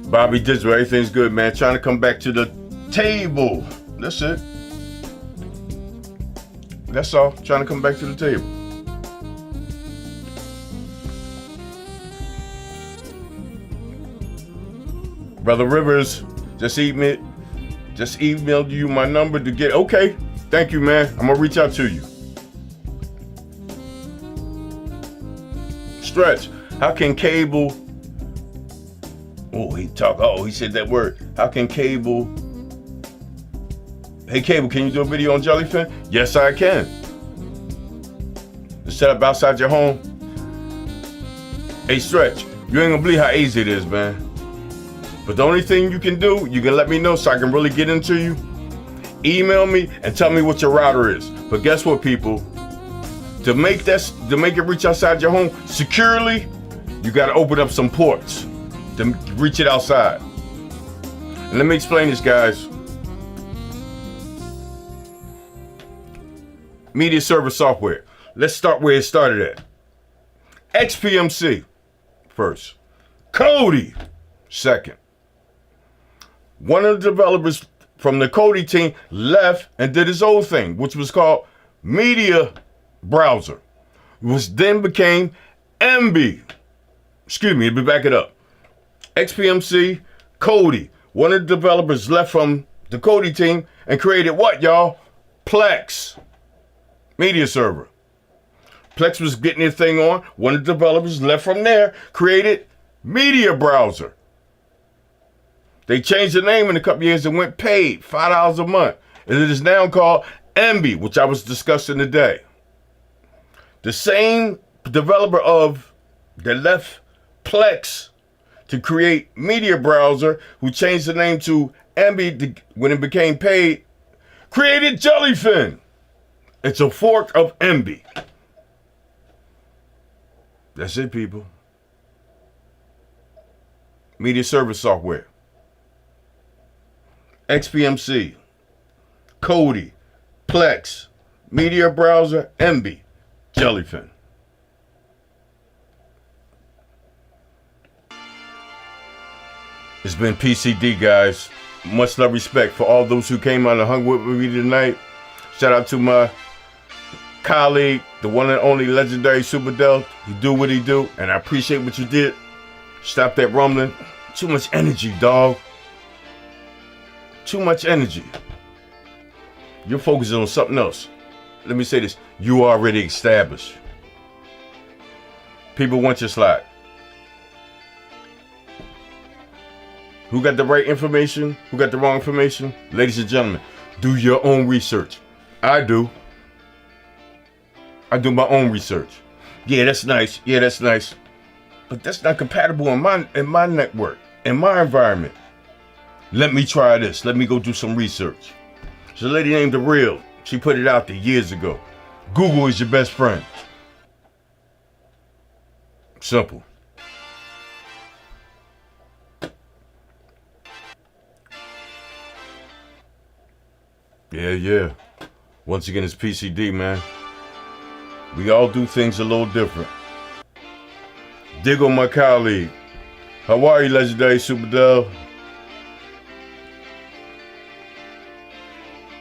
Bobby Digital, everything's good, man. Trying to come back to the table. That's it. That's all. Trying to come back to the table. Brother Rivers, just emailed you my number to get. Okay, thank you, man. I'm gonna reach out to you. Stretch, how can cable? Oh, he said that word. How can cable? Hey, cable, can you do a video on Jellyfin? Yes, I can. The setup outside your home. Hey, Stretch, you ain't gonna believe how easy it is, man. But the only thing you can do, you can let me know so I can really get into you. Email me and tell me what your router is. But guess what, people? To make it reach outside your home securely, you gotta open up some ports to reach it outside. And let me explain this, guys. Media server software. Let's start where it started at. XPMC first. Kodi second. One of the developers from the Kodi team left and did his own thing, which was called Media Browser, which then became MB. Excuse me, let me back it up. XPMC, Kodi. One of the developers left from the Kodi team and created what, y'all? Plex. Media server. Plex was getting their thing on. One of the developers left from there, created Media Browser. They changed the name in a couple years and went paid, $5 a month. And it is now called MB, which I was discussing today. The same developer that left Plex to create Media Browser, who changed the name to MB when it became paid, created Jellyfin. It's a fork of MB. That's it, people. Media service software. XPMC, Kodi, Plex, Media Browser, MB, Jellyfin. It's been PCD, guys. Much love, respect for all those who came out and hung with me tonight. Shout out to my colleague, the one and only legendary Super Del. He do what he do, and I appreciate what you did. Stop that rumbling. Too much energy, dog. Too much energy. You're focusing on something else. Let me say this. You already established. People want your slide. Who got the right information? Who got the wrong information? Ladies and gentlemen, do your own research. I do. I do my own research. Yeah, that's nice. Yeah, that's nice. But that's not compatible in my network, in my environment. Let me try this. Let me go do some research. There's a lady named The Real. She put it out there years ago. Google is your best friend. Simple. Yeah. Once again, it's PCD, man. We all do things a little different. Dig on my colleague. How are you, legendary Superdell?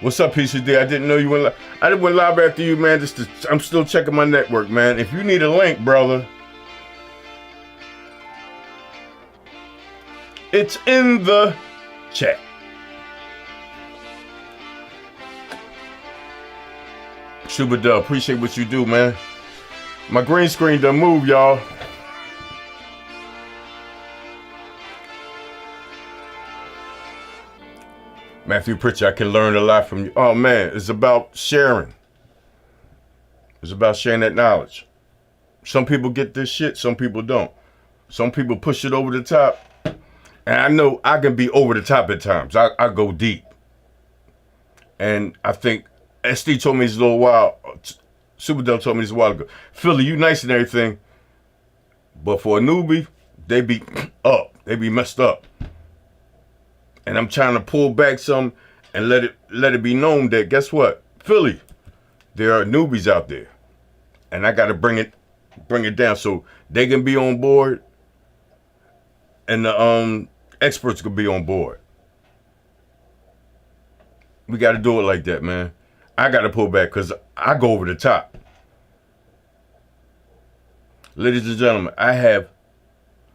What's up, PCD? I didn't know you went live. I didn't went live after you, man. I'm still checking my network, man. If you need a link, brother, it's in the chat. Superdell, appreciate what you do, man. My green screen done move, y'all. Matthew Pritchard, I can learn a lot from you. Oh, man, it's about sharing. It's about sharing that knowledge. Some people get this shit, some people don't. Some people push it over the top. And I know I can be over the top at times. I go deep. And I think SD told me this a little while. Superdell told me this a while ago. Philly, you nice and everything. But for a newbie, they be up. They be messed up. And I'm trying to pull back some and let it be known that, guess what? Philly, there are newbies out there. And I got to bring it down so they can be on board and the experts can be on board. We got to do it like that, man. I got to pull back because I go over the top. Ladies and gentlemen, I have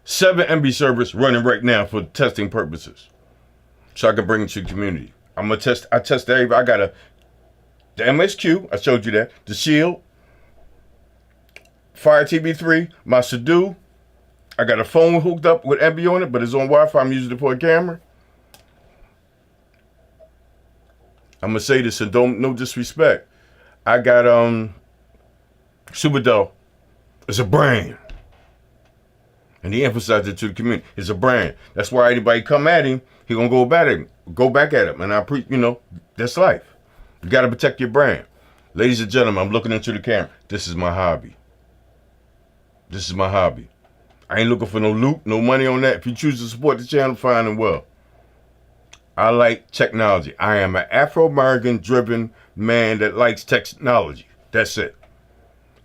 7 MB servers running right now for testing purposes. So I can bring it to the community. I test everybody. I got the MSQ, I showed you that. The Shield, Fire TB3, my Sadu. I got a phone hooked up with MB on it, but it's on Wi-Fi. I'm using it for a camera. I'm gonna say this and no disrespect. I got Superdell. It's a brand. And he emphasized it to the community. It's a brand. That's why anybody come at him, he gonna go back at him. And that's life. You gotta protect your brand. Ladies and gentlemen, I'm looking into the camera. This is my hobby. This is my hobby. I ain't looking for no loot, no money on that. If you choose to support the channel, fine and well. I like technology. I am an Afro-American driven man that likes technology. That's it.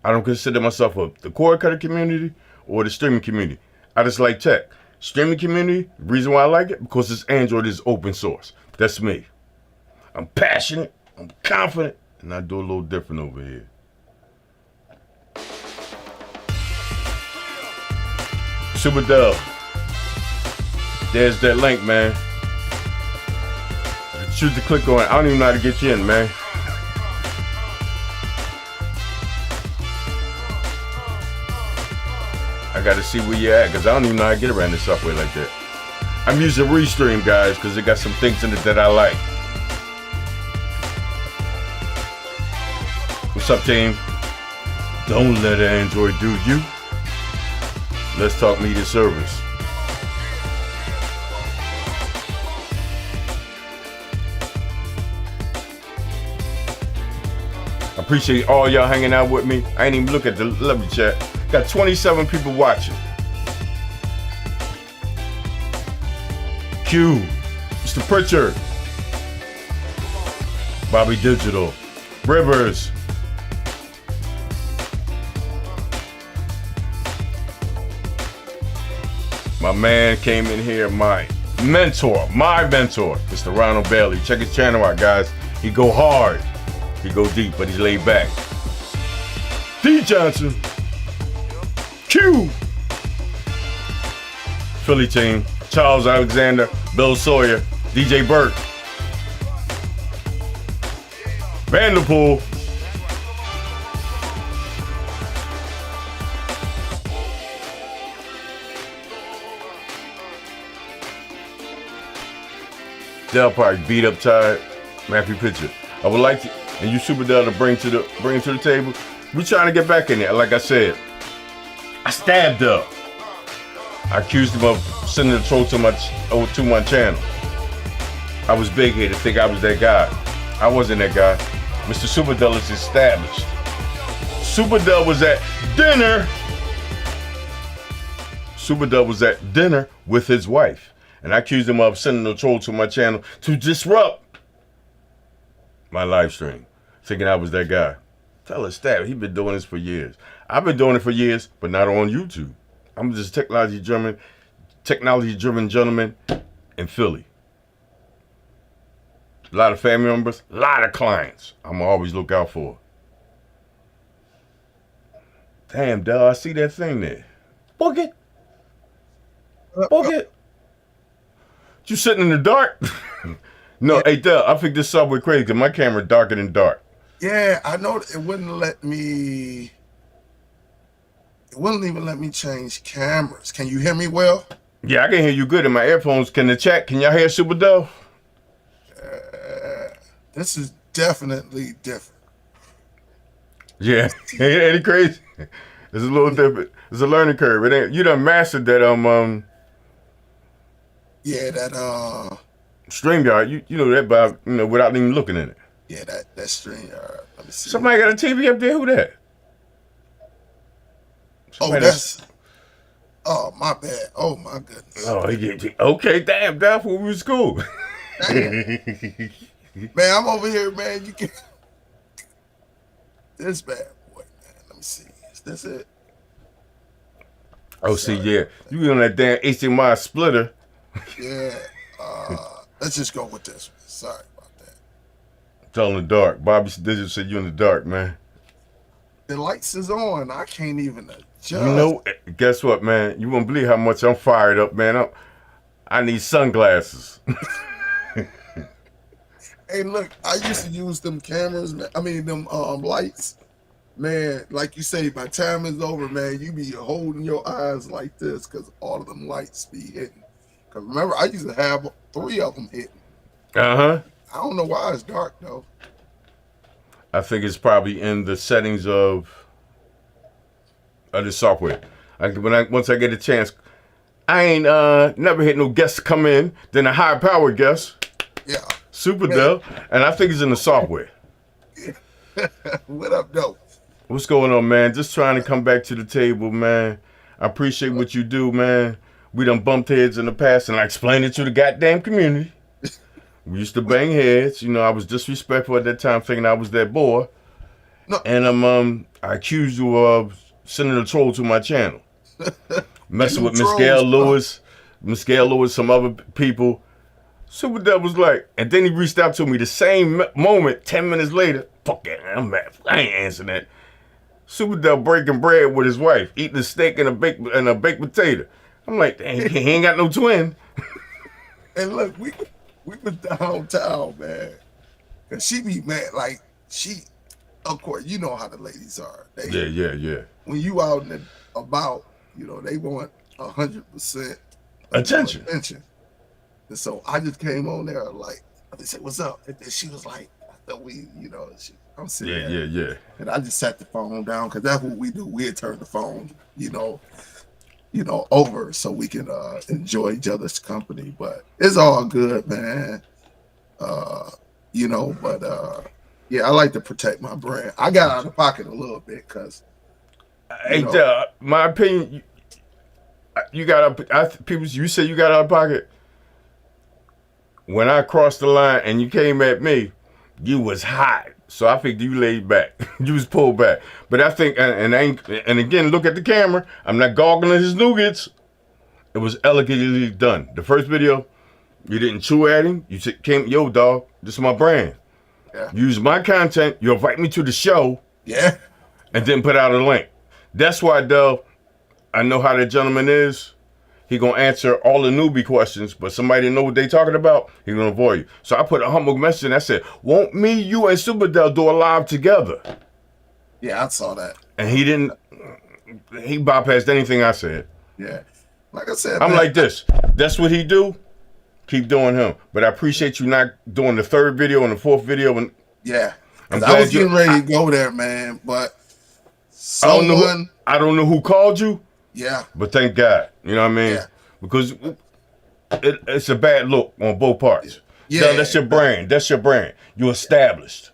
I don't consider myself the cord cutter community or the streaming community. I just like tech. Streaming community, the reason why I like it, because this Android is open source. That's me. I'm passionate, I'm confident, and I do a little different over here. Superdell. There's that link, man. Choose to click on it. I don't even know how to get you in, man. I gotta see where you're at, because I don't even know how to get around this software like that. I'm using Restream, guys, because it got some things in it that I like. What's up, team? Don't let an Android do you. Let's talk media service. I appreciate all y'all hanging out with me. I ain't even look at the lovely chat. Got 27 people watching. Q, Mr. Pritchard, Bobby Digital, Rivers, my man came in here, my mentor, Mr. Ronald Bailey. Check his channel out, guys. He go hard, he go deep, but he's laid back. D. Johnson, Q, Philly team, Charles Alexander, Bill Sawyer, DJ Burke, Vanderpool, Del probably beat up, tired. Matthew picture. I would like to, and you Super Del to bring to the table. We trying to get back in there. Like I said, I stabbed Del. I accused him of sending the troll to my channel. I was big here to think I was that guy. I wasn't that guy. Mr. Super Del is established. Super Del was at dinner. Super Del was at dinner with his wife. And I accused him of sending a troll to my channel to disrupt my live stream. Thinking I was that guy. Tell us that. He's been doing this for years. I've been doing it for years, but not on YouTube. I'm just technology-driven gentleman in Philly. A lot of family members, a lot of clients I'm always look out for. Damn, dog, I see that thing there. Book it. Book it. You sitting in the dark? No, yeah. Hey, Dell, I think this subway crazy because my camera darker than dark. Yeah, I know it wouldn't let me. It wouldn't even let me change cameras. Can you hear me well? Yeah, I can hear you good in my earphones. Can y'all hear Super Dell? This is definitely different. Yeah, ain't it crazy? It's a little different. It's a learning curve. It ain't. You done mastered that Yeah, that StreamYard. You know that by without even looking at it. Yeah, that StreamYard. Let me see. Somebody got a TV up there. Who that? Oh, my bad. Oh my goodness. Oh, okay. Damn, that's when we was cool. Man, I'm over here, man. You can. This bad boy, man. Let me see. Is this it? Oh, see, yeah. You on that damn HDMI splitter. Yeah. Let's just go with this one. Sorry about that. It's all in the dark. Bobby Digital said you in the dark, man. The lights is on. I can't even adjust. You know, guess what, man? You won't believe how much I'm fired up, man. I need sunglasses. Hey, look, I used to use them cameras, man. I mean, them lights. Man, like you say, by time it's over, man, you be holding your eyes like this because all of them lights be hitting. Because remember, I used to have 3 of them hitting. Uh-huh. I don't know why it's dark, though. I think it's probably in the settings of the software. Once I get a chance, I ain't never had no guests come in, then a high power guest. Yeah. Super Dell, and I think it's in the software. What up, though? What's going on, man? Just trying to come back to the table, man. I appreciate what you do, man. We done bumped heads in the past, and I explained it to the goddamn community. We used to bang heads. I was disrespectful at that time, thinking I was that boy. No. And I accused you of sending a troll to my channel. Messing with Miss Gail Lewis, some other people. Super Dell was like, and then he reached out to me the same moment, 10 minutes later. Fuck that, I'm mad. I ain't answering that. Super Dell breaking bread with his wife, eating a steak and a baked potato. I'm like, dang, he ain't got no twin. And look, we was downtown, man. And she be mad, like, of course, you know how the ladies are. Yeah. When you out and about, they want 100% attention. And so I just came on there like, they said, what's up? And then she was like, I thought I'm sitting there. Yeah. And I just sat the phone down because that's what we do. We'd turn the phone, over so we can enjoy each other's company. But it's all good, man. Yeah, I like to protect my brand. I got out of pocket a little bit because my opinion, you say you got out of pocket. When I crossed the line and you came at me, you was hot. So I think you laid back. You was pulled back. But I think, and again, look at the camera. I'm not goggling his nougats. It was elegantly done. The first video, you didn't chew at him. You came, yo, dog, this is my brand. Yeah. Use my content. You invite me to the show. Yeah. And then put out a link. That's why, though, I know how that gentleman is. He gonna answer all the newbie questions, but somebody didn't know what they talking about, he gonna avoid you. So I put a humble message and I said, won't me, you, and Super Dell do a live together? Yeah, I saw that. And he bypassed anything I said. Yeah. Like I said, I'm like this. That's what he do. Keep doing him. But I appreciate you not doing the third video and the fourth video. And Yeah, I'm because I was glad you. getting ready to go there, man. But I don't know. someone, I don't know who called you, yeah, but thank God. You know what I mean? yeah, Because it's a bad look on both parts. That's yeah, your brand. That's your brand. You established,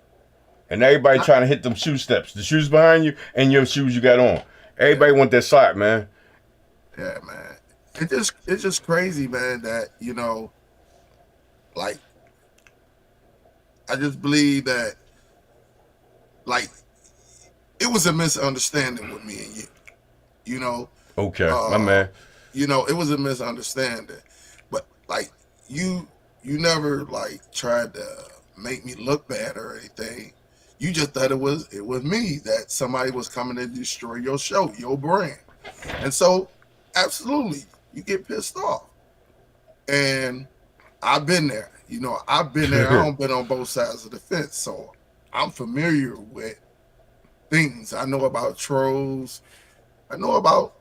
and everybody trying to hit them shoe steps. The shoes behind you and your shoes you got on. Everybody want that slot, man. yeah, man. It's just crazy, man. That like I just believe that like it was a misunderstanding with me and you. You know, Okay, my uh, man. it was a misunderstanding, but like you, you never like tried to make me look bad or anything. You just thought it was me that somebody was coming to destroy your show, your brand, and so absolutely you get pissed off. And I've been there. I've been there. I don't been on both sides of the fence, so I'm familiar with things. I know about trolls. I know about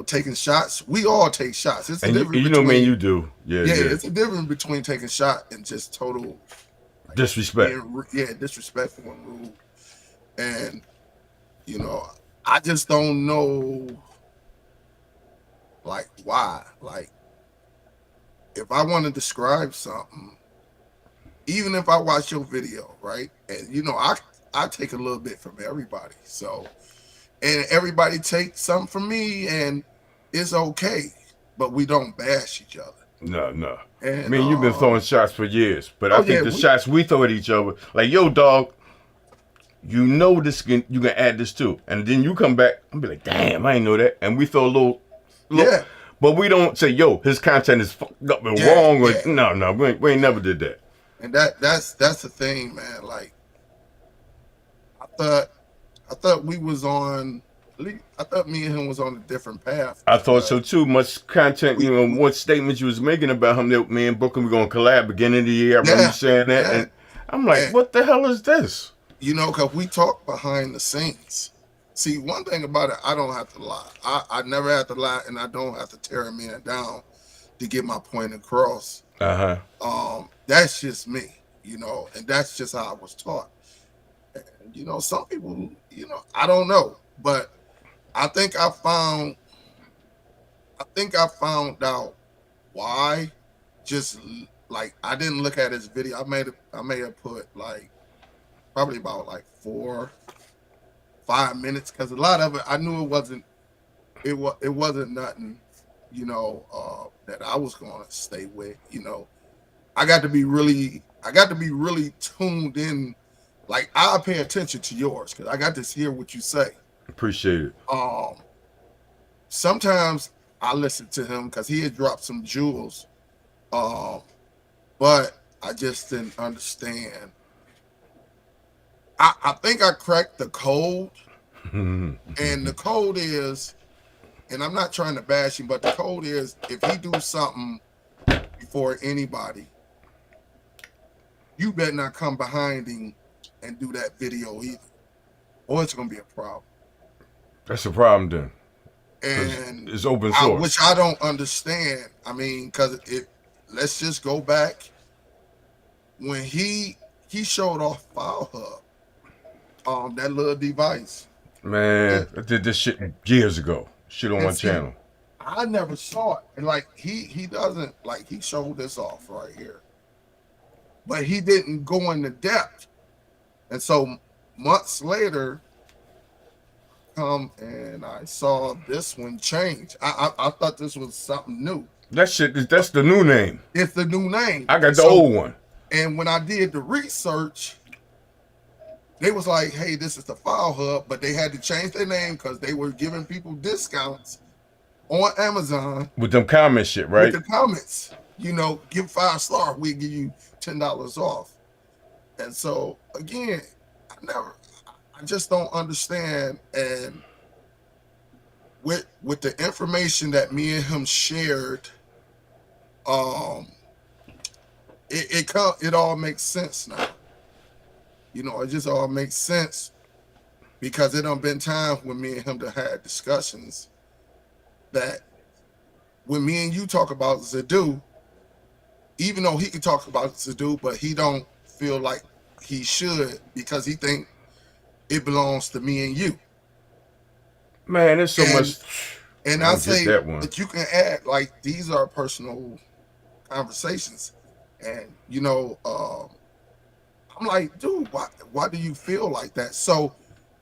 taking shots. We all take shots. It's a And difference you know, man, between you do. Yeah, yeah. yeah. It's a difference between taking shot and just total Disrespect. disrespectful and rude. And you know, I just don't know like why. Like if I want to describe something, even if I watch your video, right? And I take a little bit from everybody. So and everybody takes something from me and it's okay. But we don't bash each other. No, no. And Me and you've been throwing shots for years, but I oh think yeah, the shots we throw at each other, like yo, dog, you can add this too, and then you come back and be like, damn, I ain't know that, and we throw a little, yeah, but we don't say, yo, his content is fucked up and yeah, wrong, or yeah. no, we ain't never did that. And that's the thing, man. Like I thought we was on. I thought me and him was on a different path. I thought so too. Much content, what statements you was making about him that me and Booker were gonna collab beginning of the year. I remember you saying that, and I'm like, what the hell is this? Because we talk behind the scenes. See, one thing about it, I don't have to lie. I never have to lie, and I don't have to tear a man down to get my point across. That's just me, and that's just how I was taught. And, some people, I don't know, but I think I found out why. Just like I didn't look at his video. I may have put like probably about like 4-5 minutes because a lot of it I knew it wasn't nothing that I was going to stay with. I got to be really tuned in. Like I pay attention to yours because I got to hear what you say. Appreciate it. Sometimes I listen to him because he had dropped some jewels, but I just didn't understand. I think I cracked the code, and the code is, and I'm not trying to bash him, but the code is if he do something before anybody, you better not come behind him and do that video either, or it's gonna be a problem. That's a problem then. And it's open source, which I don't understand. I mean, because let's just go back when he showed off File Hub, that little device. Man, I did this shit years ago. Shit on my channel. I never saw it, and like he doesn't like he showed this off right here, but he didn't go into depth, and so months later. And I saw this one change. I thought this was something new. That's the new name. It's the new name. I got the old one. And when I did the research, they was like, hey, this is the File Hub, but they had to change their name because they were giving people discounts on Amazon. With them comment shit, right? With the comments. Give 5 stars, we'll give you $10 off. And so again, I just don't understand. And with the information that me and him shared, it all makes sense now. It just all makes sense because it done been times when me and him to had discussions that when me and you talk about Zadu, even though he can talk about Sadu, but he don't feel like he should because he think it belongs to me and you. Man, there's so And much. and I I don't get say that one. that you can add like these are personal conversations, and I'm like, dude, why do you feel like that? So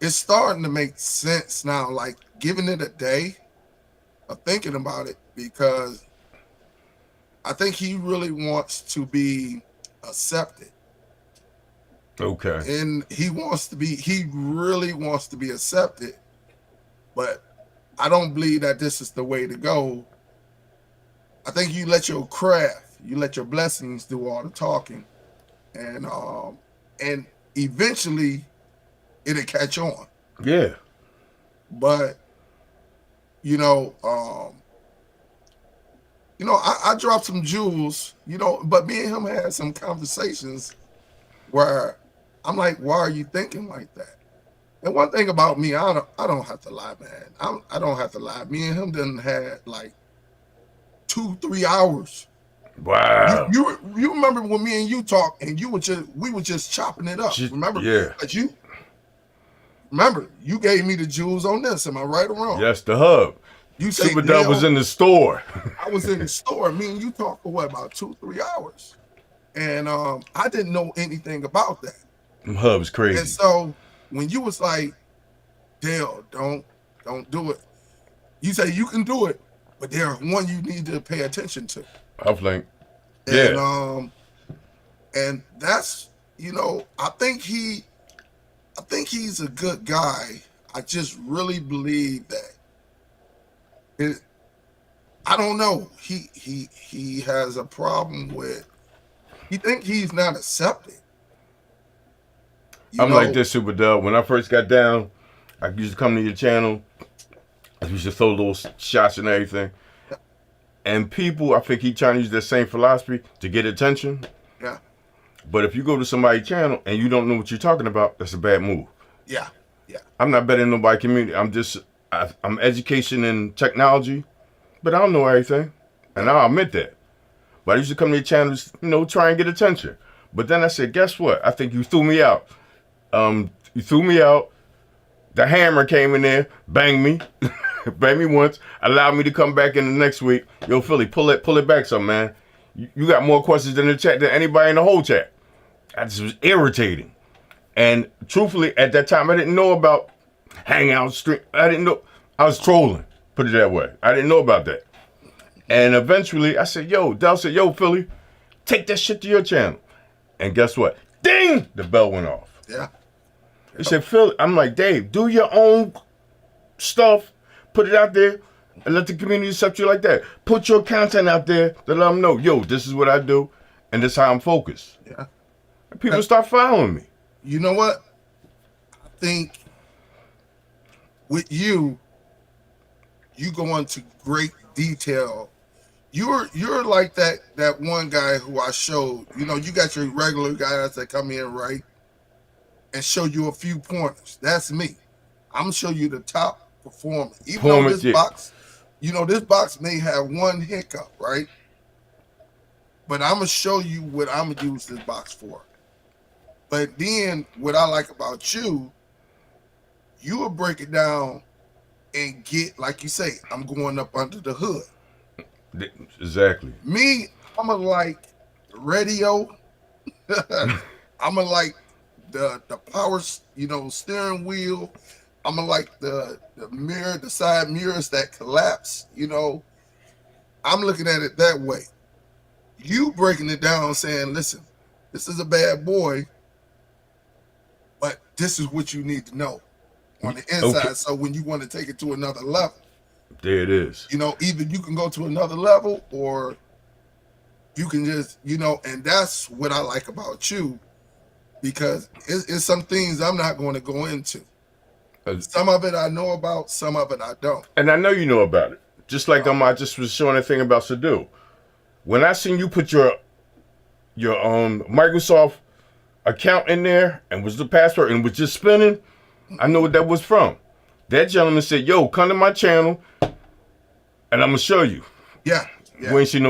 it's starting to make sense now, like giving it a day of thinking about it, because I think he really wants to be accepted. Okay. And he really wants to be accepted, but I don't believe that this is the way to go. I think you let your craft, you let your blessings do all the talking, and eventually it'll catch on. Yeah. But you know, um, I dropped some jewels, but me and him had some conversations where I'm like, why are you thinking like that? And one thing about me, I don't have to lie, man. I don't have to lie. Me and him done had like 2-3 hours. You Wow. you you remember when me and you talked and we were just chopping it up. Remember? Yeah. But you gave me the jewels on this. Am I right or wrong? Yes, the hub. You say Super Dub was in the store. I was in the store. Me and you talked for what, about 2-3 hours, and I didn't know anything about that. Them hubs And crazy. so when you was like, Dale, don't do it. You say you can do it, but there's one you need to pay attention to. I'm like, And yeah. and that's I think he's a good guy. I just really believe that I don't know. He has a problem with. He think he's not accepted. I'm like this, Super Dub. When I first got down, I used to come to your channel. I used to throw little shots and everything. And people, I think he trying to use that same philosophy to get attention. Yeah. But if you go to somebody's channel and you don't know what you're talking about, that's a bad move. Yeah. Yeah. I'm not better than nobody's community. I'm education and technology, but I don't know everything. And I'll admit that. But I used to come to your channels, try and get attention. But then I said, guess what? I think you threw me out. You threw me out. The hammer came in there, banged me, banged me once, allowed me to come back in the next week. Yo, Philly, pull it back some, man. You got more questions in the chat than anybody in the whole chat. I just was irritating. And truthfully, at that time, I didn't know about Hangout Stream. I didn't know. I was trolling, put it that way. I didn't know about that. And eventually, I said, Del said, Philly, take that shit to your channel. And guess what? Ding! The bell went off. Yeah. He said, Phil, I'm like, Dave, do your own stuff, put it out there, and let the community accept you like that. Put your content out there to let them know, this is what I do, and this is how I'm focused. Yeah. And people start following me. You know what? I think with you go into great detail. You're like that one guy who I showed. You got your regular guys that come in, right? And show you a few pointers. That's me. I'm gonna show you the top performer. Even though this box, this box may have one hiccup, right? But I'm gonna show you what I'm gonna use this box for. But then what I like about you will break it down and get, like you say, I'm going up under the hood. Exactly. Me, I'm a like radio. I'm a like the power, steering wheel. I'm a like the mirror, the side mirrors that collapse. I'm looking at it that way. You breaking it down, saying, "Listen, this is a bad boy, but this is what you need to know on the inside." Okay. So when you want to take it to another level, there it is. Either you can go to another level or you can just, and that's what I like about you, because it's some things I'm not going to go into. Some of it I know about, some of it I don't. And I know you know about it. Just like I just was showing a thing about Sadu. When I seen you put your Microsoft account in there and was the password and was just spinning, I know what that was from. That gentleman said, come to my channel and I'm gonna show you. Yeah. We ain't seen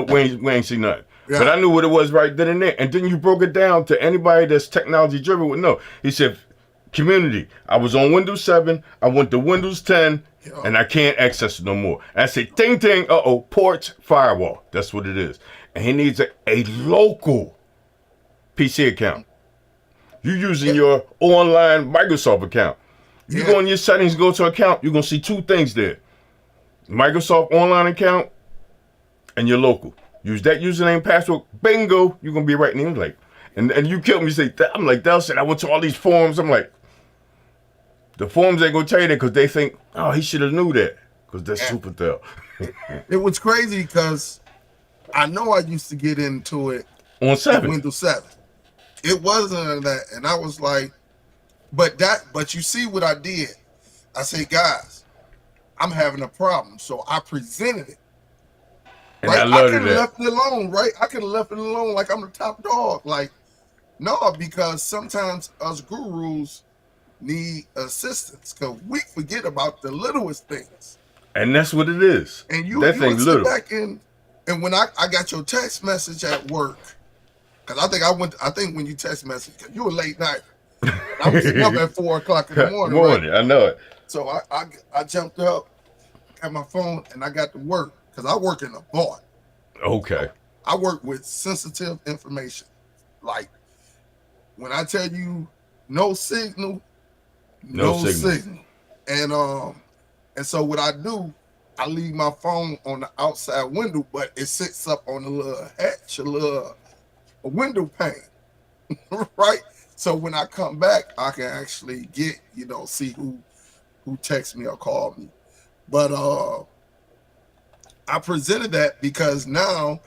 nothing. But Yeah. I knew what it was right then and there. And then you broke it down to anybody that's technology driven would know. He said, community, I was on Windows 7, I went to Windows 10, Yeah. and I can't access it no more. And I said, ting ting, ports, firewall. That's what it is. And he needs a local PC account. You using Yeah. your online Microsoft account. You Yeah. go in your settings, go to account, you're gonna see two things there. Microsoft online account and your local. Use that username, password, bingo, you're gonna be right in there. Like, and you killed me. You say, I'm like, Del said I went to all these forums. I'm like, the forums ain't gonna tell you that because they think, oh, he should have knew that. Because that's Yeah. super Del. It was crazy because I know I used to get into it On in 7. Windows 7. It wasn't that, and I was like, but you see what I did? I said, guys, I'm having a problem, so I presented it. And Right? I I loved could have that. left it alone, right? I could have left it alone like I'm the top dog. Like, no, because sometimes us gurus need assistance because we forget about the littlest things. And that's what it is. And you That would thing sit little. back and when I got your text message at work, because I think when you text message, because you were late night. I was up at 4 o'clock in the morning, right? I know it. So I jumped up, got my phone, and I got to work because I work in a bar. Okay. I work with sensitive information. Like when I tell you no signal, no signal. And so what I do, I leave my phone on the outside window, but it sits up on a little hatch, a window pane, right? So when I come back, I can actually get, see who texts me or call me. But I presented that because now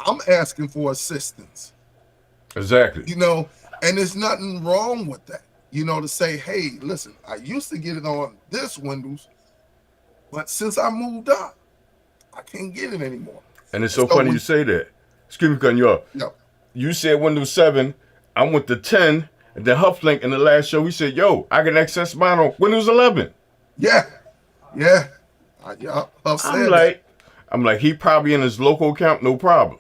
I'm asking for assistance, Exactly. and there's nothing wrong with that, to say, hey, listen, I used to get it on this Windows, but since I moved up, I can't get it anymore. And it's And so so funny you say that. Excuse me for cutting you off. no, You said Windows 7, I went to 10, and then Hufflink in the last show, we said, yo, I can access mine on Windows 11. yeah, I've I'm said that. like, he probably in his local account, no problem.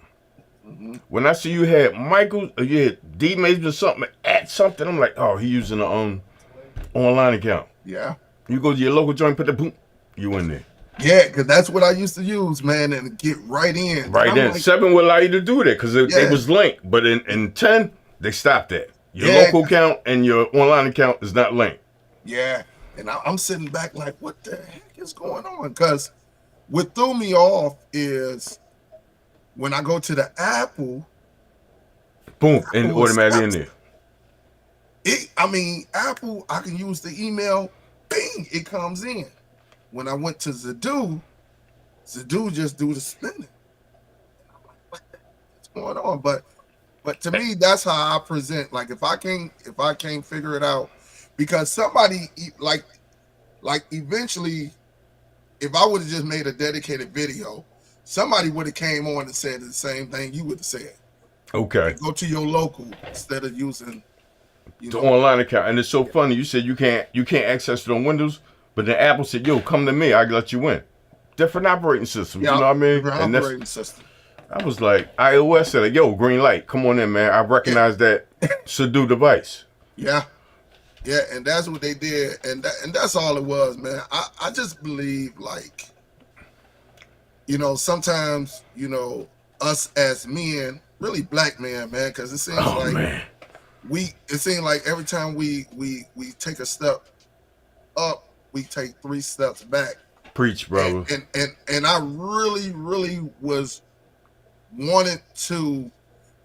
Mm-hmm. When I see you had Michael, or you had D Mason or something at something, I'm like, oh, he using an online account. Yeah. You go to your local joint, put the boom, you in there. Yeah, because that's what I used to use, man, and get right in. Right then. Like, 7 would allow you to do that because they Yeah. was linked. But in 10, they stopped that. Your Yeah. local account and your online account is not linked. yeah. And I'm sitting back like, what the heck is going on? Because what threw me off is when I go to the Apple, Boom, and Apple automatically in stops there. Apple, I can use the email, bing, it comes in. When I went to Zadu just do the spinning. I'm like, what the heck's going on? But to me, that's how I present. Like if I can't figure it out, because somebody like eventually, if I would have just made a dedicated video, somebody would have came on and said the same thing you would have said. Okay. Go to your local instead of using The online account. And it's so funny. You said you can't access it on Windows, but then Apple said, yo, come to me, I can let you in. Different operating systems, you know what I mean? different operating system. I was like, iOS said, like, yo, green light, come on in, man. I recognize that Sadu device. Yeah. Yeah, and that's what they did, and that's all it was, man. I just believe, like, sometimes, us as men, really black men, man, because it seems Man. it seems like every time we take a step up, we take 3 steps back. Preach, brother. And I really, really wanted to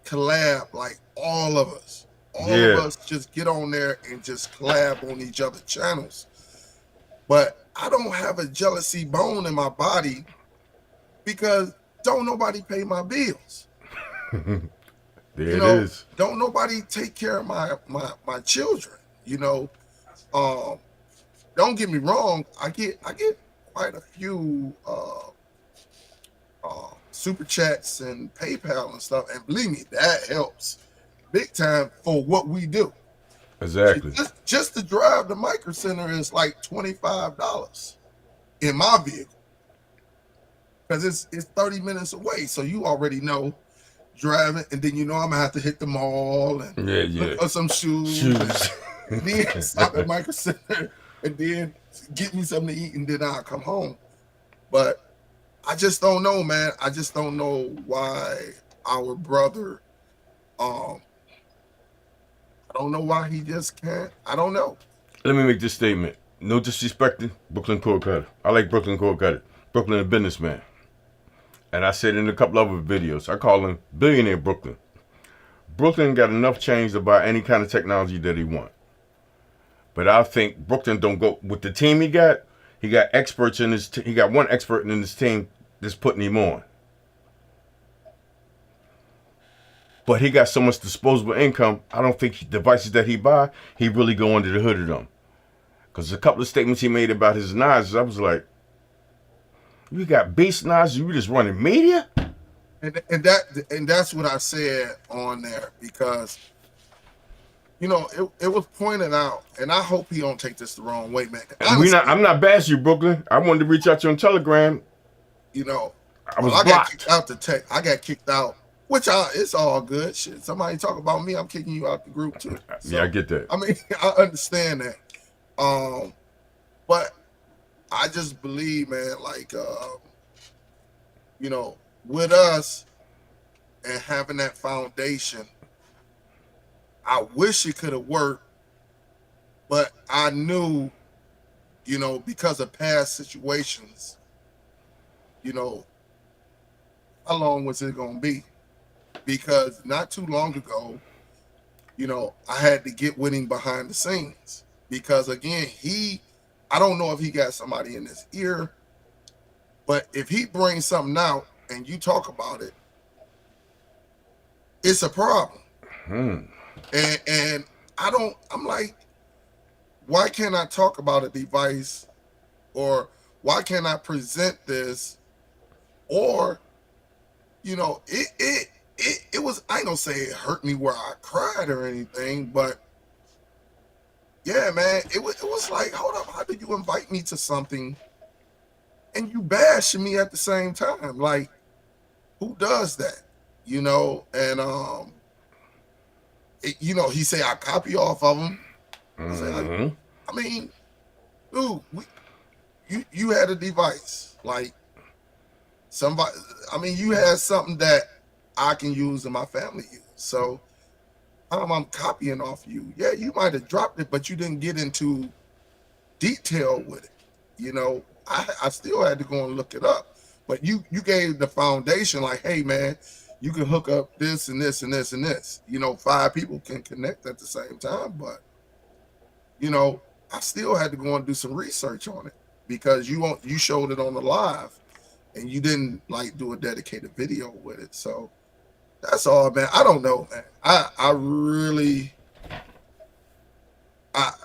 collab, like all of us. All of us just get on there and just collab on each other's channels. But I don't have a jealousy bone in my body because don't nobody pay my bills. There it is. Don't nobody take care of my children. Don't get me wrong. I get quite a few super chats and PayPal and stuff, and believe me, that helps big time for what we do. Exactly. Just to drive the Micro Center is like $25 in my vehicle. because it's 30 minutes away. So you already know driving, and then I'm gonna have to hit the mall and Yeah, look yeah. for some shoes, Shoes. and then stop at Micro Center and then get me something to eat, and then I'll come home. But I just don't know, man. I just don't know why our brother. Um, I don't know why he just can't. I don't know. Let me make this statement. No disrespecting Brooklyn Cord Cutter. I like Brooklyn Cord Cutter. Brooklyn a businessman. And I said in a couple other videos, I call him Billionaire Brooklyn. Brooklyn got enough change to buy any kind of technology that he want. But I think Brooklyn don't go with the team he got. He got experts in his. He got one expert in his team that's putting him on. But he got so much disposable income. I don't think devices that he buy, he really go under the hood of them. Because a couple of statements he made about his knives, I was like, you got beast knives, you just running media? And that's what I said on there, because it was pointed out, and I hope he don't take this the wrong way, man. Honestly, I'm not bashing you, Brooklyn. I wanted to reach out to you on Telegram. I got kicked out the tech. I got kicked out, which it's all good. Shit, somebody talk about me, I'm kicking you out the group too. So, yeah, I get that. I mean, I understand that. But I just believe, man, like with us and having that foundation, I wish it could have worked, but I knew, because of past situations, how long was it going to be? Because not too long ago, I had to get with him behind the scenes, because again, I don't know if he got somebody in his ear, but if he brings something out and you talk about it, it's a problem. And I'm like, why can't I talk about a device, or why can't I present this? Or, it was, I ain't gonna say it hurt me where I cried or anything, but yeah, man, it was like, hold up, how did you invite me to something and you bashing me at the same time? Like, who does that? And he say I copy off of him. I mean, dude, you had a device, like somebody. I mean, you had something that I can use and my family use. So I'm copying off you. Yeah, you might have dropped it, but you didn't get into detail with it. I still had to go and look it up. But you gave the foundation, like, hey man, you can hook up this and this and this and this. 5 people can connect at the same time, but I still had to go and do some research on it, because you showed it on the live and you didn't like do a dedicated video with it. So that's all, man. I don't know, man. I really,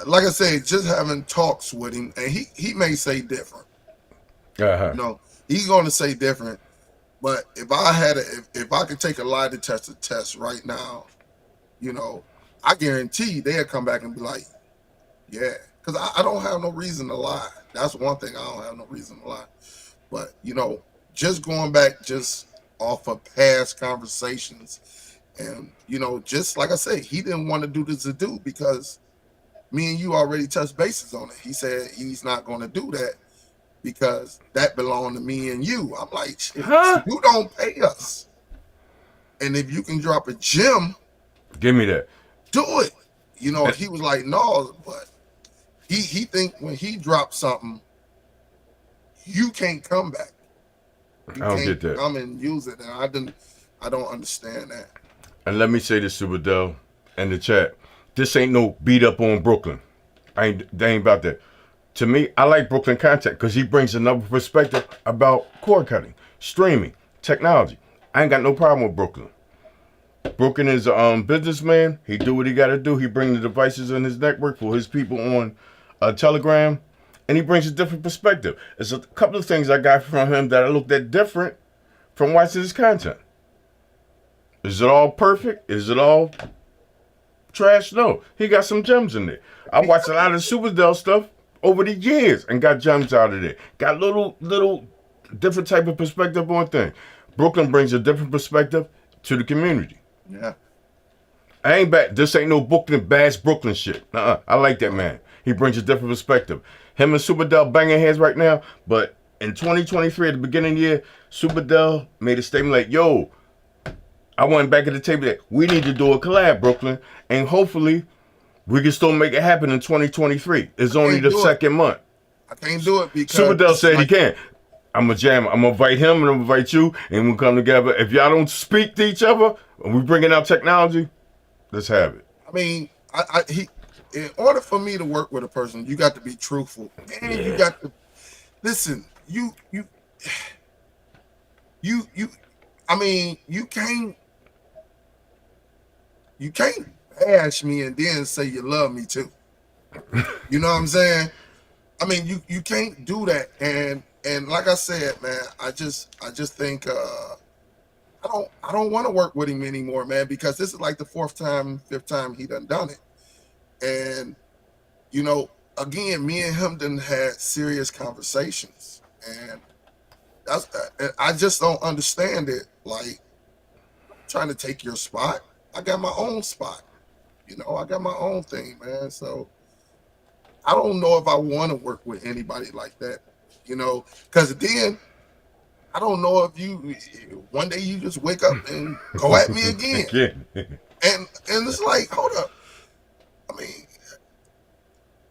like I said, just having talks with him, and he may say different. He's going to say different. But if I could take a lie detector test right now, I guarantee they'll come back and be like, yeah, because I don't have no reason to lie. That's one thing, I don't have no reason to lie. But just going back, just off of past conversations, and just like I say, he didn't want to do this to do, because me and you already touched bases on it. He said he's not going to do that because that belonged to me and you. I'm like, shit, you don't pay us, and if you can drop a gem, give me that. Do it. He was like, no, but he think when he drops something, you can't come back. You I don't get that. Come and use it, and I don't understand that. And let me say this to Adele and the chat: this ain't no beat up on Brooklyn. They ain't about that. To me, I like Brooklyn content because he brings another perspective about cord cutting, streaming, technology. I ain't got no problem with Brooklyn. Brooklyn is a businessman. He do what he got to do. He brings the devices in his network for his people on Telegram, and he brings a different perspective. There's a couple of things I got from him that I looked at different from watching his content. Is it all perfect? Is it all trash? No. He got some gems in there. I watched a lot of Superdell stuff over the years and got gems out of there. Got little different type of perspective on things. Brooklyn brings a different perspective to the community. Yeah. I ain't back. This ain't no Brooklyn bash Brooklyn shit. I like that man. He brings a different perspective. Him and Superdell banging heads right now, but in 2023 at the beginning of the year, Superdell made a statement like, "Yo, I went back at the table that we need to do a collab, Brooklyn, and hopefully we can still make it happen in 2023. It's only the second month." I can't do it because Superdell said he can. I'm gonna jam. I'm gonna invite him and I'm gonna invite you, and we'll come together. If y'all don't speak to each other, and we bringing out technology, let's have it. I mean, in order for me to work with a person, you got to be truthful, and you got to listen. You. I mean, you can't bash me and then say you love me too. You know what I'm saying? I mean, you can't do that. And like I said, man, I just think I don't want to work with him anymore, man, because this is like the fifth time he done it. And you know, again, me and him done had serious conversations, and I just don't understand it. Like, I'm trying to take your spot. I got my own spot. You know, I got my own thing, man. So I don't know if I want to work with anybody like that. You know, because then I don't know if you one day you just wake up and go at me again. And it's like, hold up. I mean,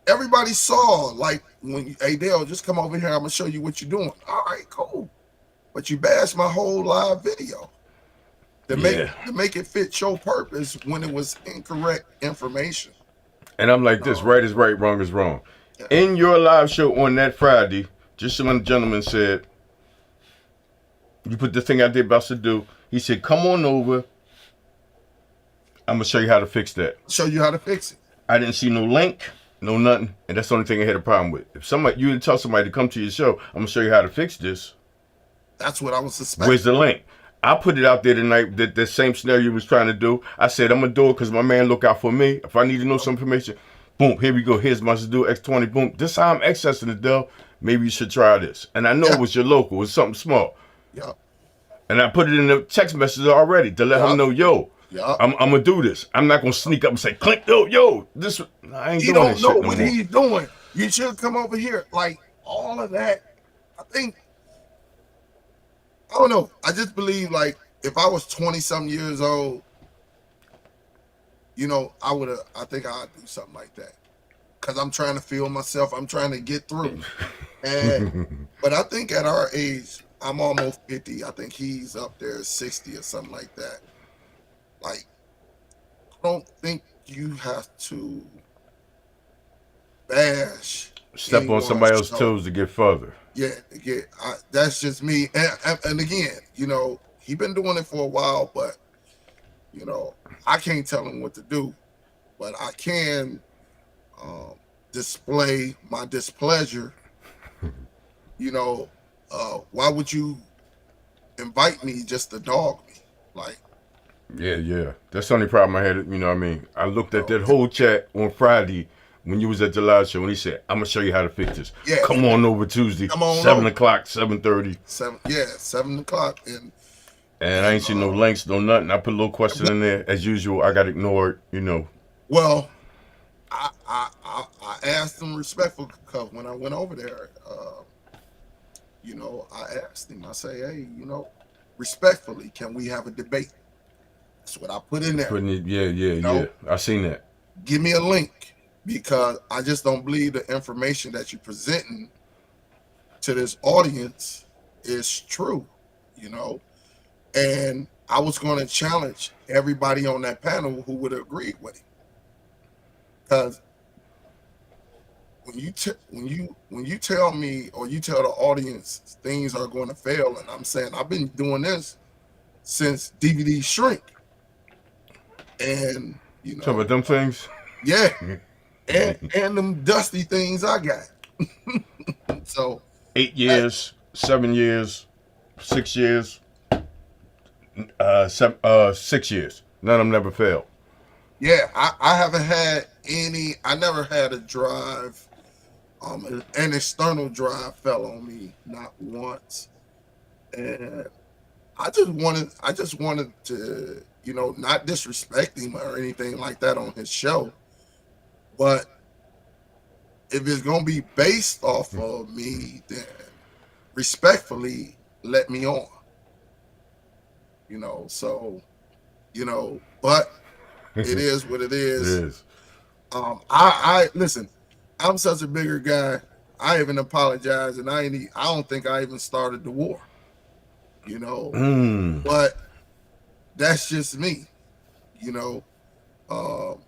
everybody saw like when hey Dale, just come over here. I'm gonna show you what you're doing. All right, cool. But you bashed my whole live video to make it fit your purpose when it was incorrect information. And I'm like this: right is right, wrong is wrong. Yeah. In your live show on that Friday, just when the gentleman said, you put the thing out there about to do, he said, "Come on over. I'm gonna show you how to fix that." Show you how to fix it. I didn't see no link, no nothing, and that's the only thing I had a problem with. If you would tell somebody to come to your show, I'm gonna show you how to fix this. That's what I was suspecting. Where's the link? I put it out there tonight that the same scenario you was trying to do. I said, I'm gonna do it because my man look out for me. If I need to know some information, boom, here we go. Here's my do X20, boom. This how I'm accessing it, though. Maybe you should try this. And I know it was your local, it's something small. Yeah. And I put it in the text message already to let him know, yo, I'm gonna do this. I'm not gonna sneak up and say, click, yo, this. I ain't doing this shit no more. You don't know what he's doing. You should come over here. Like all of that. I think. I don't know. I just believe like if I was 20-something years old, you know, I think I'd do something like that. Cause I'm trying to feel myself. I'm trying to get through. But I think at our age, I'm almost 50. I think he's up there 60 or something like that. Like, I don't think you have to bash. Step on somebody else's toes to get further. Yeah, that's just me. And again, you know, he been doing it for a while, but you know, I can't tell him what to do, but I can display my displeasure. You know, why would you invite me just to dog me? Like, yeah. That's the only problem I had. You know what I mean? I looked at that whole chat on Friday when you was at the live show, and he said, I'm going to show you how to fix this. Yeah. Come on over Tuesday, 7 o'clock, 7:30. 7 o'clock. And I ain't seen no links, no nothing. I put a little question in there. As usual, I got ignored, you know. Well, I asked him respectfully because when I went over there, you know, I asked him, I say, hey, you know, respectfully, can we have a debate? That's what I put in there. Yeah. I seen that. Give me a link because I just don't believe the information that you're presenting to this audience is true, you know. And I was going to challenge everybody on that panel who would agree with him. Because when you tell me or you tell the audience things are going to fail, and I'm saying I've been doing this since DVD shrink, and you know, talking about them things, yeah, and them dusty things I got. So 8 years, 7 years, 6 years, 6 years. None of them never failed. Yeah, I haven't had any. I never had a drive. An external drive fell on me not once. And I just wanted to, not disrespect him or anything like that on his show, but if it's gonna be based off of me, then respectfully let me on. So but it is what it It is. is. I listen. I'm such a bigger guy. I even apologize, and I don't think I even started the war. You know, Mm. but that's just me. You know, um,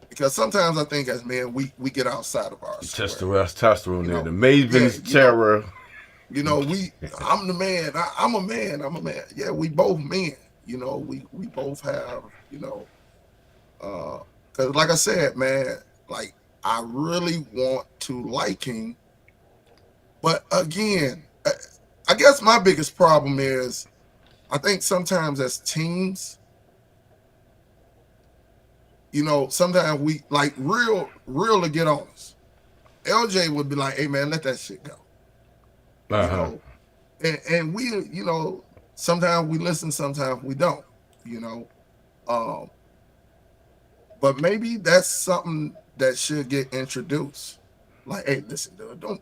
because sometimes I think as men we get outside of our square. Testosterone You there. The know, yeah. Maven's terror. I'm the man. I'm a man. I'm a man. Yeah, we both men. We both have. Because like I said, man, like I really want to like him, but again, I guess my biggest problem is I think sometimes as teams, sometimes we like real to get on us. LJ would be like, "Hey man, let that shit go," you Uh-huh. know, and we, sometimes we listen, sometimes we don't, you know. Um, but maybe that's something that should get introduced. Like, hey, listen, dude, don't.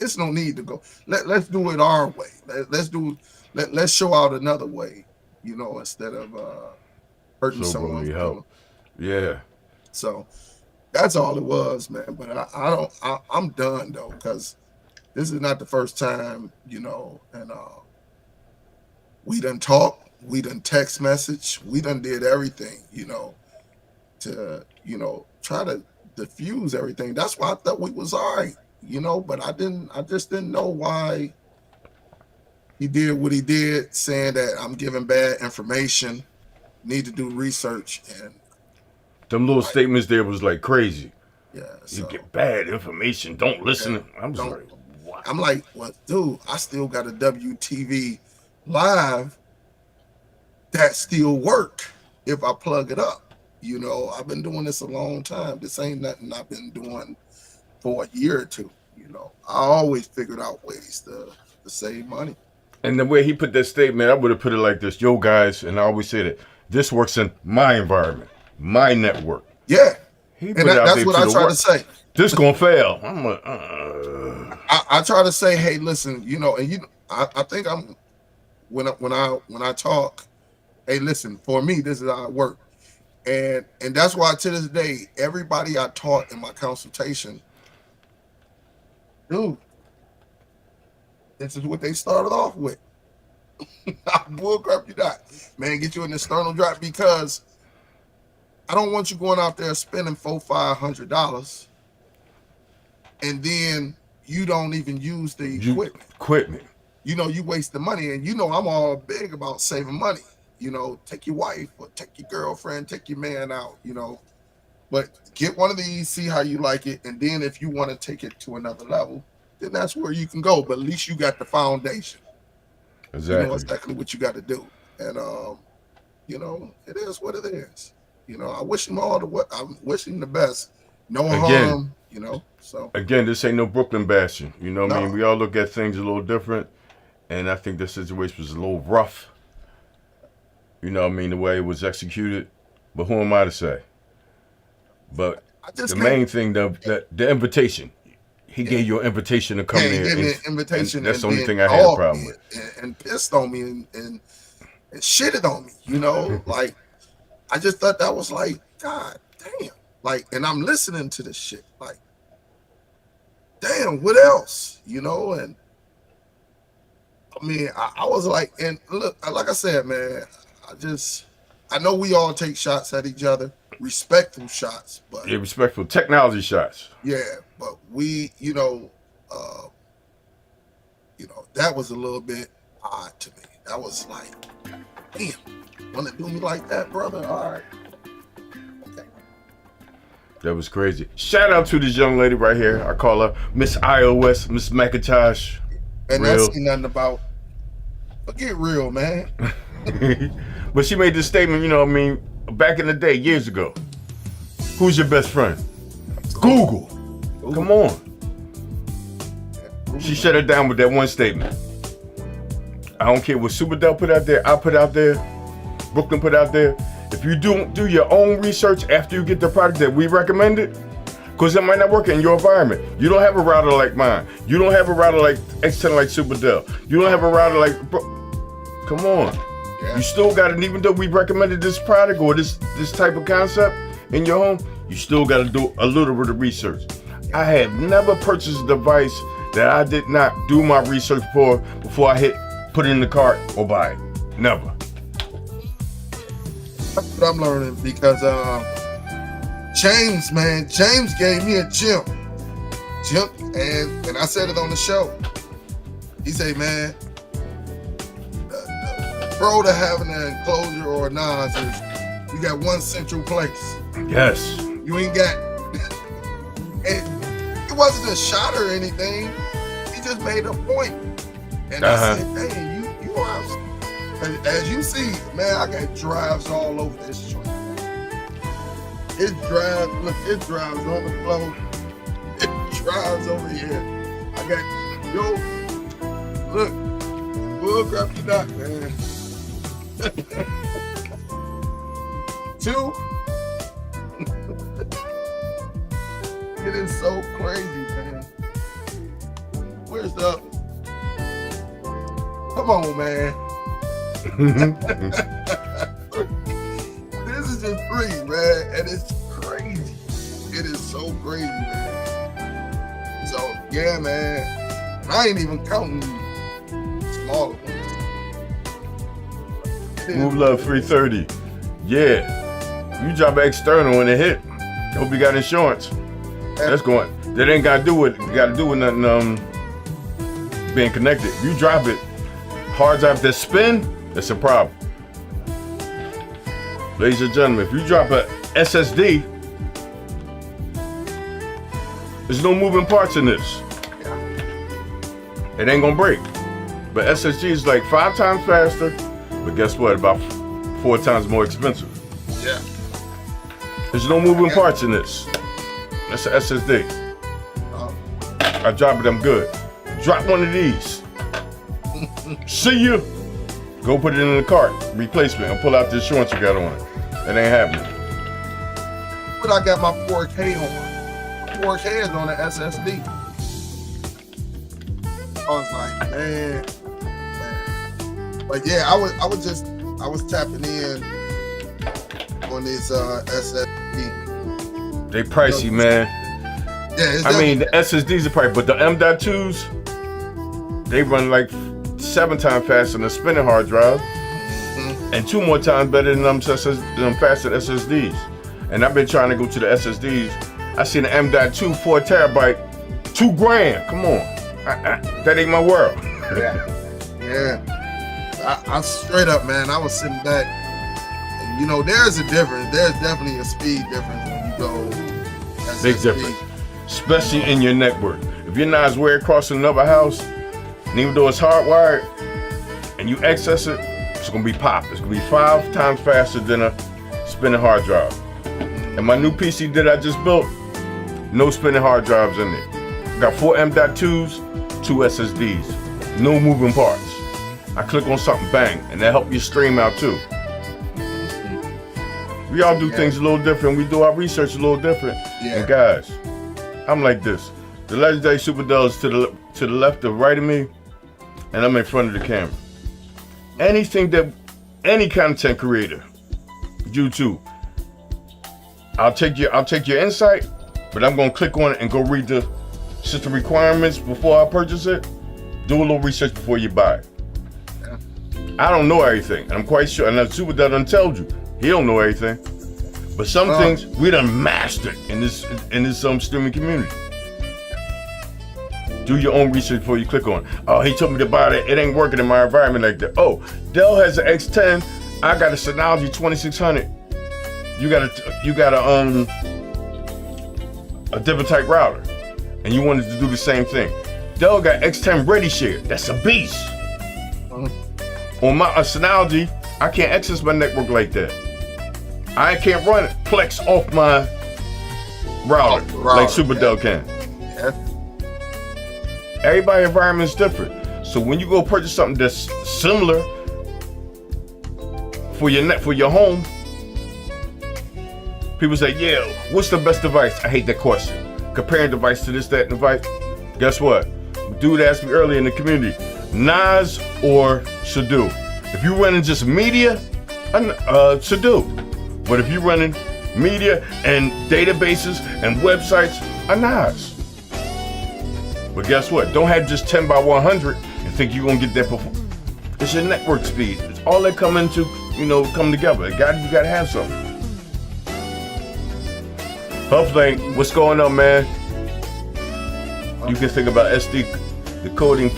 It's no need to go. Let's do it our way. Let's show out another way, instead of hurting someone's Soberly help. feelings. Yeah. So that's all it was, man. But I don't. I'm done though, because this is not the first time, and we done talk, we done text message, we done did everything, to try to diffuse everything. That's why I thought we was all right, but I just didn't know why he did what he did, saying that I'm giving bad information, need to do research, and Them little like, statements there was like crazy. yeah. You So get bad information. Don't yeah, listen. I was don't. like, what? I'm like, well, dude, I still got a WTV live that still work if I plug it up. I've been doing this a long time. This ain't nothing I've been doing for a year or two. I always figured out ways to save money. And the way he put that statement, I would have put it like this: Yo, guys, and I always say that this works in my environment, my network. Yeah, He and put it out that's there what to I the try to world. say. This gonna fail. I'm like, I try to say, hey, listen, and I think I'm when I talk, hey, listen, for me, this is how it works. And that's why to this day, everybody I taught in my consultation, dude, this is what they started off with. Bullcrap you not. Man, get you an external drive because I don't want you going out there spending $400-500 and then you don't even use the you equipment. quit me. You waste the money, and I'm all big about saving money. Take your wife or take your girlfriend, take your man out, but get one of these, see how you like it, and then if you want to take it to another level, then that's where you can go. But at least you got the foundation. You know Exactly. exactly what you got to do, and it is what it is. I wish him all the what. I'm wishing the best. No Again, harm. So again, this ain't no Brooklyn bashing. You know what I mean? no, We all look at things a little different, and I think this situation was a little rough. You know what I mean? The way it was executed. But who am I to say? But I just the can't. main thing, the invitation. He Yeah. gave you an invitation to come Yeah, he there, gave me and, an invitation and that's and the only then thing I had a dogged problem me with. and pissed on me and shitted on me. Like I just thought that was like, God damn. Like, and I'm listening to this shit. Like, damn, what else? And I mean, I was like, and look, like I said, man, I know we all take shots at each other, respectful shots, but Yeah, respectful technology shots. yeah, but we, uh, that was a little bit odd to me. That was like, damn, want to do me like that, brother? All right. Okay. That was crazy. Shout out to this young lady right here. I call her Miss iOS, Miss Macintosh. And Real. that's nothing about, forget real, man. But she made this statement, back in the day, years ago. Who's your best friend? Google. Come on. Yeah. She shut it down with that one statement. I don't care what Superdell put out there, I put out there, Brooklyn put out there. If you do your own research after you get the product that we recommended, because it might not work in your environment. You don't have a router like mine. You don't have a router like X10 like Superdell. You don't have a router like, come on. Yeah. You still got it, even though we recommended this product or this type of concept in your home, you still got to do a little bit of research. I have never purchased a device that I did not do my research for before I put it in the cart or buy it. Never. That's what I'm learning because James gave me a chimp, and I said it on the show. He said, man, the pro to having an enclosure or a NOS is you got one central place. Yes. You ain't got, and it wasn't a shot or anything. He just made a point. And I said, hey, you are, as you see, man, I got drives all over this joint. It drives, look, it drives on the floor. It drives over here. I got, look, bull crap you not, man. 2. It is so crazy, man. Where's the, come on, man. This is just free, man, and it's crazy. It is so crazy, man. So, yeah, man. I ain't even counting smaller ones. Move Love 330. Yeah. You drop an external and it hit. Hope you got insurance. That's going. That ain't got to do with nothing being connected. If you drop it, hard drive that spin, that's a problem. Ladies and gentlemen, if you drop a SSD, there's no moving parts in this. It ain't gonna break. But SSD is like 5 times faster, but guess what? About 4 times more expensive. Yeah. There's no moving parts in this. That's an SSD. I drop it, I'm good. Drop one of these. See you. Go put it in the cart, replacement, and pull out the insurance you got on it. That ain't happening. But I got my 4K on. 4K is on the SSD. I was like, man. But yeah, I was tapping in on this SSD. They pricey, man. Yeah, I mean, the SSDs are pricey, but the M.2s, they run like 7 times faster than a spinning hard drive, and 2 more times better than them faster SSDs. And I've been trying to go to the SSDs. I seen an M.2 4 terabyte, $2,000. Come on, that ain't my world. Yeah. I straight up, man. I was sitting back, and you know, there's a difference. There's definitely a speed difference when you go SSD. Big difference, especially in your network. If your NOS way across another house, and even though it's hardwired, and you access it, it's gonna be pop. It's gonna be 5 times faster than a spinning hard drive. And my new PC that I just built, no spinning hard drives in it. Got 4 M.2s, 2 SSDs, no moving parts. I click on something, bang, and that help you stream out too. We all do things a little different. We do our research a little different. Yeah. And guys, I'm like this. The legendary Superdell is to the left or right of me, and I'm in front of the camera. Anything that, any content creator, YouTube, I'll take your insight, but I'm gonna click on it and go read the system requirements before I purchase it. Do a little research before you buy it. I don't know everything, and I'm quite sure, and Superdell done told you, he don't know everything. But some things we done mastered in this streaming community. Do your own research before you click on it. Oh, he told me to buy that. It ain't working in my environment like that. Oh, Dell has an X10. I got a Synology 2600. You got a different type router, and you wanted to do the same thing. Dell got X10 Ready Share. That's a beast. On my Synology, I can't access my network like that. I can't run Plex off my router like Superdell can. Yeah. Everybody's environment is different. So when you go purchase something that's similar for your home, people say, yeah, what's the best device? I hate that question. Comparing device to this, that, and device. Guess what? Dude asked me earlier in the community, Nas or Sadu? If you're running just media, Sadu. But if you're running media and databases and websites, a Nas. But guess what? Don't have just 10 by 100 and think you're gonna get that before. It's your network speed. It's all that come together. You gotta have something. Hopefully, what's going on, man? You can think about SD decoding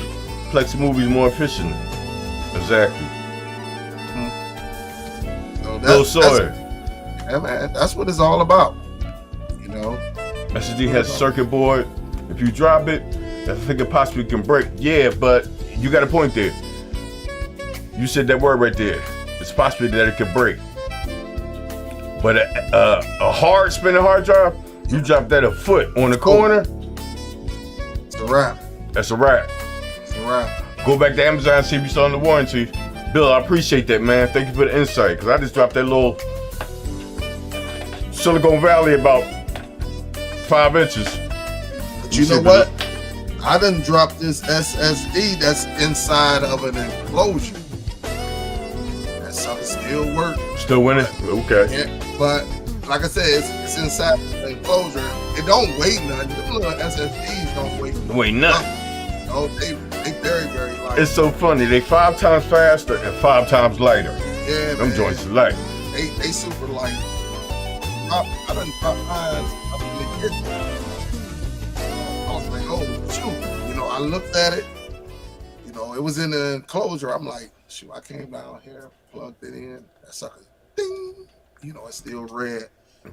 Plex movies more efficiently. Exactly. So Bill Sawyer. Yeah, man, that's what it's all about. SSD has circuit board. If you drop it, I think it possibly can break. Yeah, but you got a point there. You said that word right there. It's possible that it could break. But a hard spinning hard drive, you drop that a foot on the corner. It's a wrap. That's a wrap. It's a wrap. Go back to Amazon and see if you're still on the warranty. Bill, I appreciate that, man. Thank you for the insight. Because I just dropped that little Silicon Valley about 5 inches. But you know what? I done dropped this SSD that's inside of an enclosure. That something still works. Still winning? Okay. Yeah, but like I said, it's inside the enclosure. It don't weigh nothing. The little SSDs don't weigh nothing. Wait, nothing. No, they very, very light. It's so funny. They 5 times faster and 5 times lighter. Yeah, Them man. joints are light. They super light. I done dropped mine up in the kitchen. I was like, oh, shoot. I looked at it. It was in the enclosure. I'm like, shoot, I came down here, plugged it in. That sucker, ding. It's still red.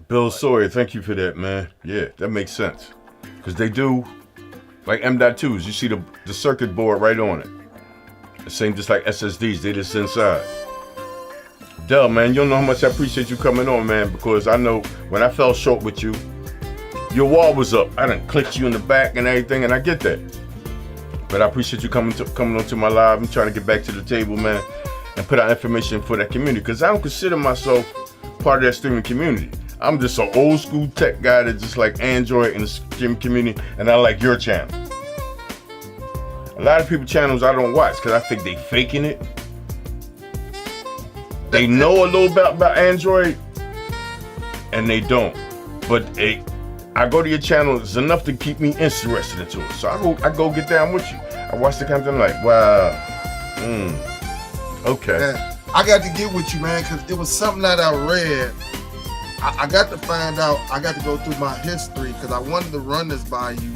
Bill Sawyer, thank you for that, man. Yeah, that makes sense. Because they do, like M.2s, you see the circuit board right on it. The same just like SSDs, they just inside. Del, man, you don't know how much I appreciate you coming on, man, because I know when I fell short with you, your wall was up. I done clicked you in the back and everything, and I get that. But I appreciate you coming onto my live. I'm trying to get back to the table, man, and put out information for that community, because I don't consider myself part of that streaming community. I'm just an old school tech guy that just like Android and the streaming community, and I like your channel. A lot of people channels I don't watch because I think they faking it. They know a little bit about Android, and they don't. But I go to your channel, it's enough to keep me interested into it. So I go get down with you. I watch the content, I'm like, wow, okay. Man, I got to get with you, man, because it was something that I read. I got to find out, I got to go through my history because I wanted to run this by you.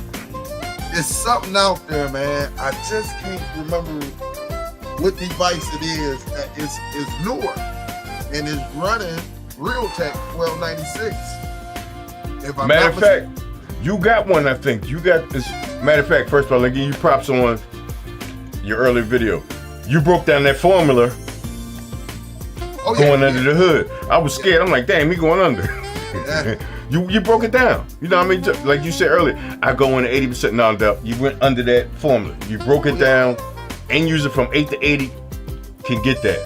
There's something out there, man. I just can't remember what device it is that is newer and is running Realtek 1296. Matter of fact, you got one, I think. You got this. Matter of fact, first of all, let me give you props on your earlier video. You broke down that formula going under the hood. I was scared. I'm like, damn, he going under. Yeah. You broke it down. You know what I mean? Like you said earlier, I go in 80% knocked out. You went under that formula. You broke it down. End user from 8 to 80 can get that.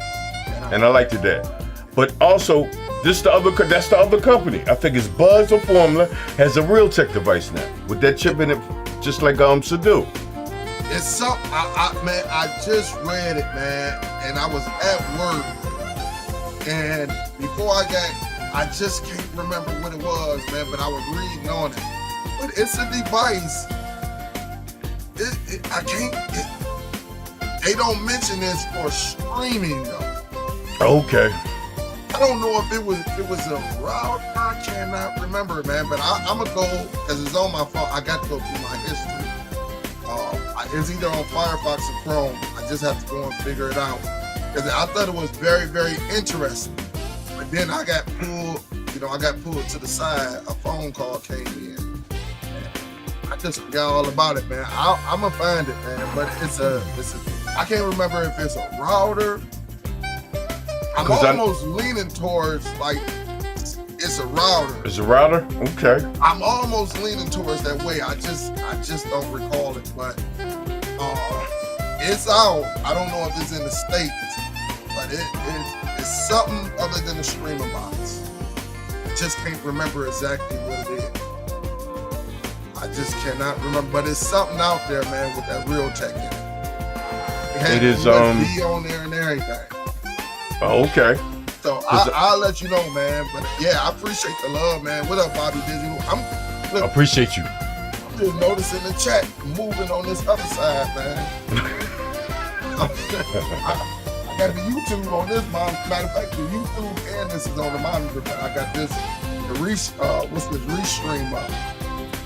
And I liked it that. But also, that's the other company. I think it's Buzz or Formula has a Realtek device now with that chip in it, just like Sadu. It's something, man, I just read it, man, and I was at work, and before I just can't remember what it was, man, but I was reading on it. But it's a device, they don't mention this for streaming, though. Okay. I don't know if it was a router. I cannot remember, man. But I'm gonna go because it's on my phone. I got to go through my history. It's either on Firefox or Chrome. I just have to go and figure it out because I thought it was very, very interesting. But then I got pulled. I got pulled to the side. A phone call came in. I just forgot all about it, man. I'm gonna find it, man. But it's a. I can't remember if it's a router. I'm almost leaning towards like it's a router. It's a router? Okay. I'm almost leaning towards that way. I just don't recall it, but It's out. I don't know if it's in the States, but it's something other than a streaming box. I just can't remember exactly what it is. I just cannot remember, but it's something out there, man, with that real tech in it. It is USB on there and everything. Oh, okay. So I'll let you know, man. But yeah, I appreciate the love, man. What up, Bobby Digital? I appreciate you. I'm just noticing the chat moving on this other side, man. I got the YouTube on this monitor. Matter of fact, the YouTube and this is on the monitor, but I got this. What's this Restream up?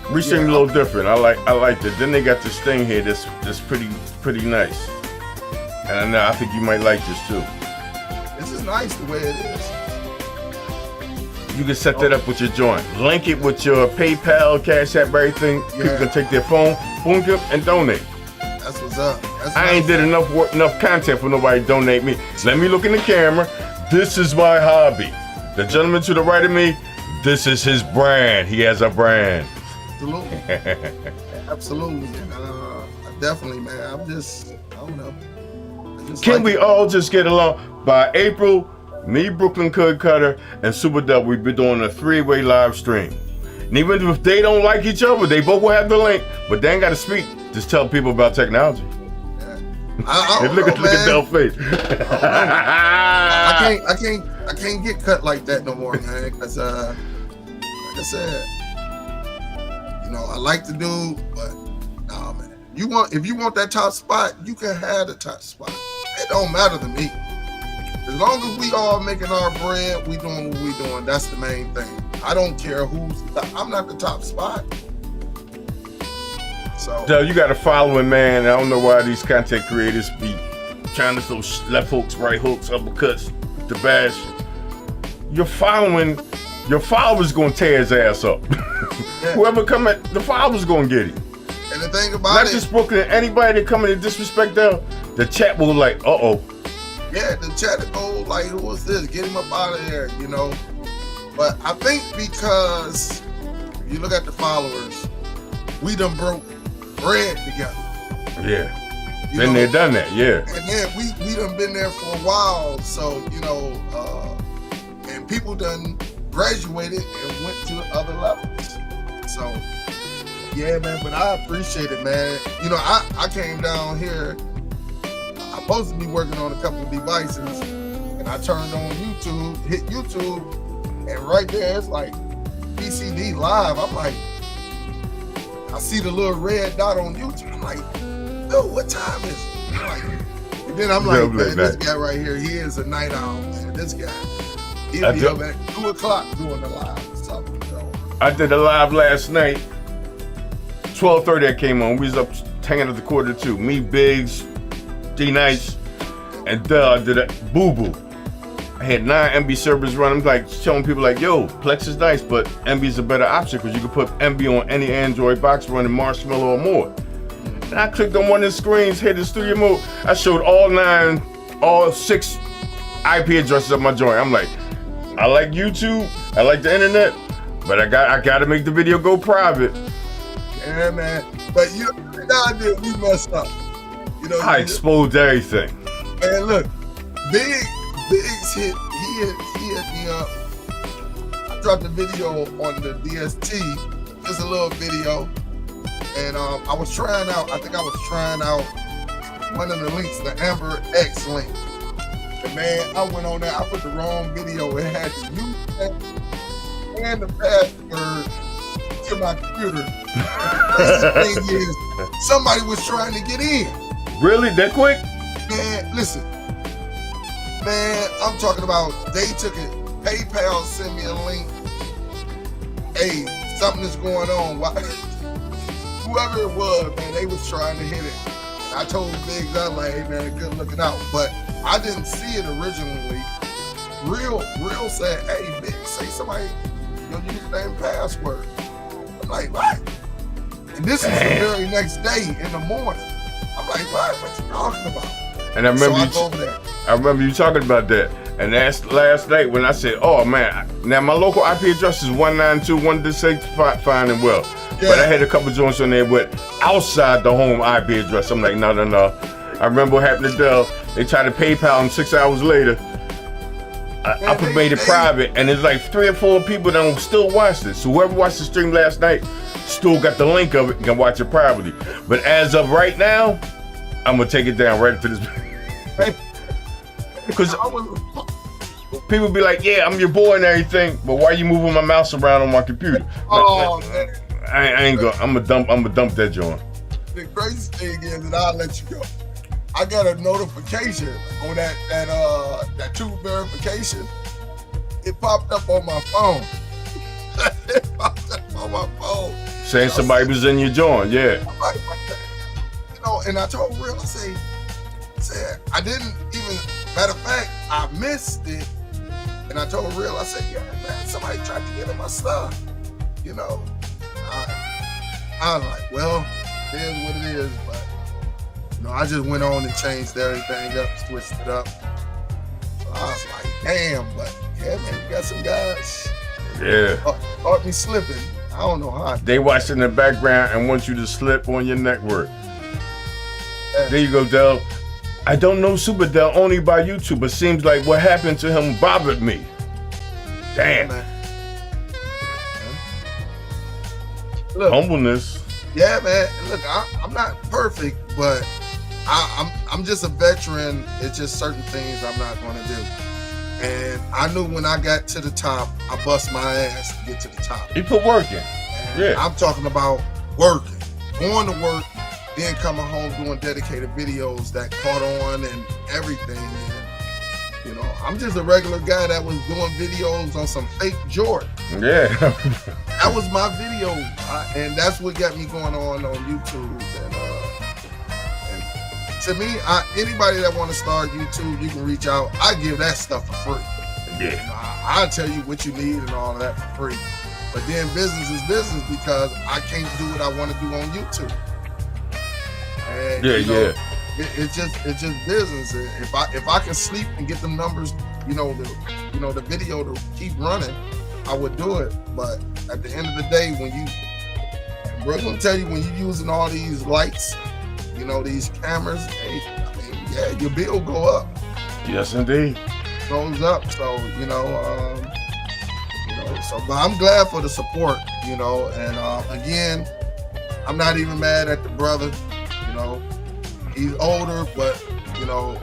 Restream a little different. I like it. Then they got this thing here that's pretty nice. And I think you might like this too. This is nice the way it is. You can set that up with your joint. Link it with your PayPal, Cash App, everything. Yeah. People can take their phone, boom, and donate. That's what's up. That's I ain't did enough content for nobody to donate me. Let me look in the camera. This is my hobby. The gentleman to the right of me, this is his brand. He has a brand. Absolutely. Absolutely. And, definitely, man. I don't know. Can we all just get along? By April, me, Brooklyn Code Cutter, and Super Dub, we've been doing a 3-way live stream. And even if they don't like each other, they both will have the link, but they ain't got to speak. Just tell people about technology. I look at Del's face. I can't get cut like that no more, man. Because like I said, I like to do, but nah, man. If you want that top spot, you can have the top spot. It don't matter to me. As long as we all making our bread, we doing what we doing. That's the main thing. I don't care I'm not the top spot. So Del, you got a following, man. I don't know why these content creators be trying to throw left hooks, right hooks, uppercuts, to bash. Your followers gonna tear his ass up. Yeah. Whoever come at the followers gonna get him. And the thing about not just Brooklyn, anybody that come in and disrespect Del, the chat will like, uh-oh. Yeah, the chat will go like, who is this? Get him up out of there, But I think because if you look at the followers, we done broke bread together. Yeah. Been there, done that, yeah. And then we done been there for a while, so, and people done graduated and went to other levels. So, yeah, man, but I appreciate it, man. I came down here, I'm supposed to be working on a couple of devices, and I turned on YouTube, hit YouTube, and right there, it's like PCD live. I'm like, I see the little red dot on YouTube. I'm like, dude, what time is it? And then I'm like, man, this guy right here, he is a night owl, man. This guy, he'll be up at 2 o'clock doing the live or something. So. I did a live last night. 12:30 I came on. We was up hanging at the 1:45. Me, Biggs, D-Nice, and I did a boo-boo. I had 9 MB servers running. I'm like telling people like, yo, Plex is nice, but MB is a better option because you can put MB on any Android box running Marshmallow or more. And I clicked on one of the screens, hit the studio mode. I showed all 6 IP addresses of my joint. I'm like, I like YouTube, I like the internet, but I gotta make the video go private. Yeah, man. But we messed up. I exposed everything. Man, look, Biggs hit me up. I dropped a video on the DST, just a little video, and I was trying out one of the links, the Amber X link. And man, I went on there, I put the wrong video. It had the username and the password to my computer. The thing is, somebody was trying to get in. Really? That quick? Man, listen. Man, I'm talking about they took it. PayPal sent me a link. Hey, something is going on. Whoever it was, man, they was trying to hit it. And I told Biggs, I was like, hey man, good looking out. But I didn't see it originally. Real said, hey, Biggs, say somebody your username and password. I'm like, what? And this is the very next day in the morning. I'm like, what you talking about? And I remember so I go over there. I remember you talking about that. And that's last night when I said, oh man, now my local IP address is 192.168, fine and well. Yeah. But I had a couple joints on there with outside the home IP address. I'm like, no. I remember what happened to Dell. They tried to PayPal him 6 hours later. I made it private, and there's like 3 or 4 people that still watch this. So whoever watched the stream last night still got the link of it and can watch it privately. But as of right now, I'm gonna take it down right after this. Because people be like, yeah, I'm your boy and everything, but why you moving my mouse around on my computer? Oh man. I ain't gonna. I'm gonna dump that joint. The crazy thing is that I'll let you go. I got a notification on that two verification. It popped up on my phone. It popped up on my phone. Saying somebody was in your joint, yeah. You know, and I told Real, I said, I didn't even, matter of fact, I missed it. And I told Real, I said, yeah, man, somebody tried to get in my stuff. You know, I was like, well, it is what it is, but you know, I just went on and changed everything up, switched it up. So I was like, damn, but yeah, man, you got some guys. Yeah. Caught me slipping. I don't know how. They watch in the background and want you to slip on your network. Yeah. There you go, Dell. I don't know Super Dell only by YouTube, but seems like what happened to him bothered me. Damn. Man. Look, Humbleness. yeah, man. Look, I'm not perfect, but I'm just a veteran. It's just certain things I'm not going to do. And I knew when I got to the top, I bust my ass to get to the top. He put work in. And Yeah. I'm talking about working, going to work, then coming home doing dedicated videos that caught on and everything. And, you know, I'm just a regular guy that was doing videos on some fake Jordan. Yeah. That was my video, and that's what got me going on YouTube. And to me, anybody that want to start YouTube, you can reach out. I give that stuff for free. Yeah. You know, I'll tell you what you need and all of that for free. But then business is business because I can't do what I want to do on YouTube. And, Yeah, you know, yeah. It's just business. If I can sleep and get them numbers, the video to keep running, I would do it. But at the end of the day, bro, I'm gonna tell you, when you're using all these lights, you know, these cameras, hey, I mean, yeah, your bill go up. Yes, indeed. Goes up. So, but I'm glad for the support, you know, and again, I'm not even mad at the brother, you know. He's older, but you know,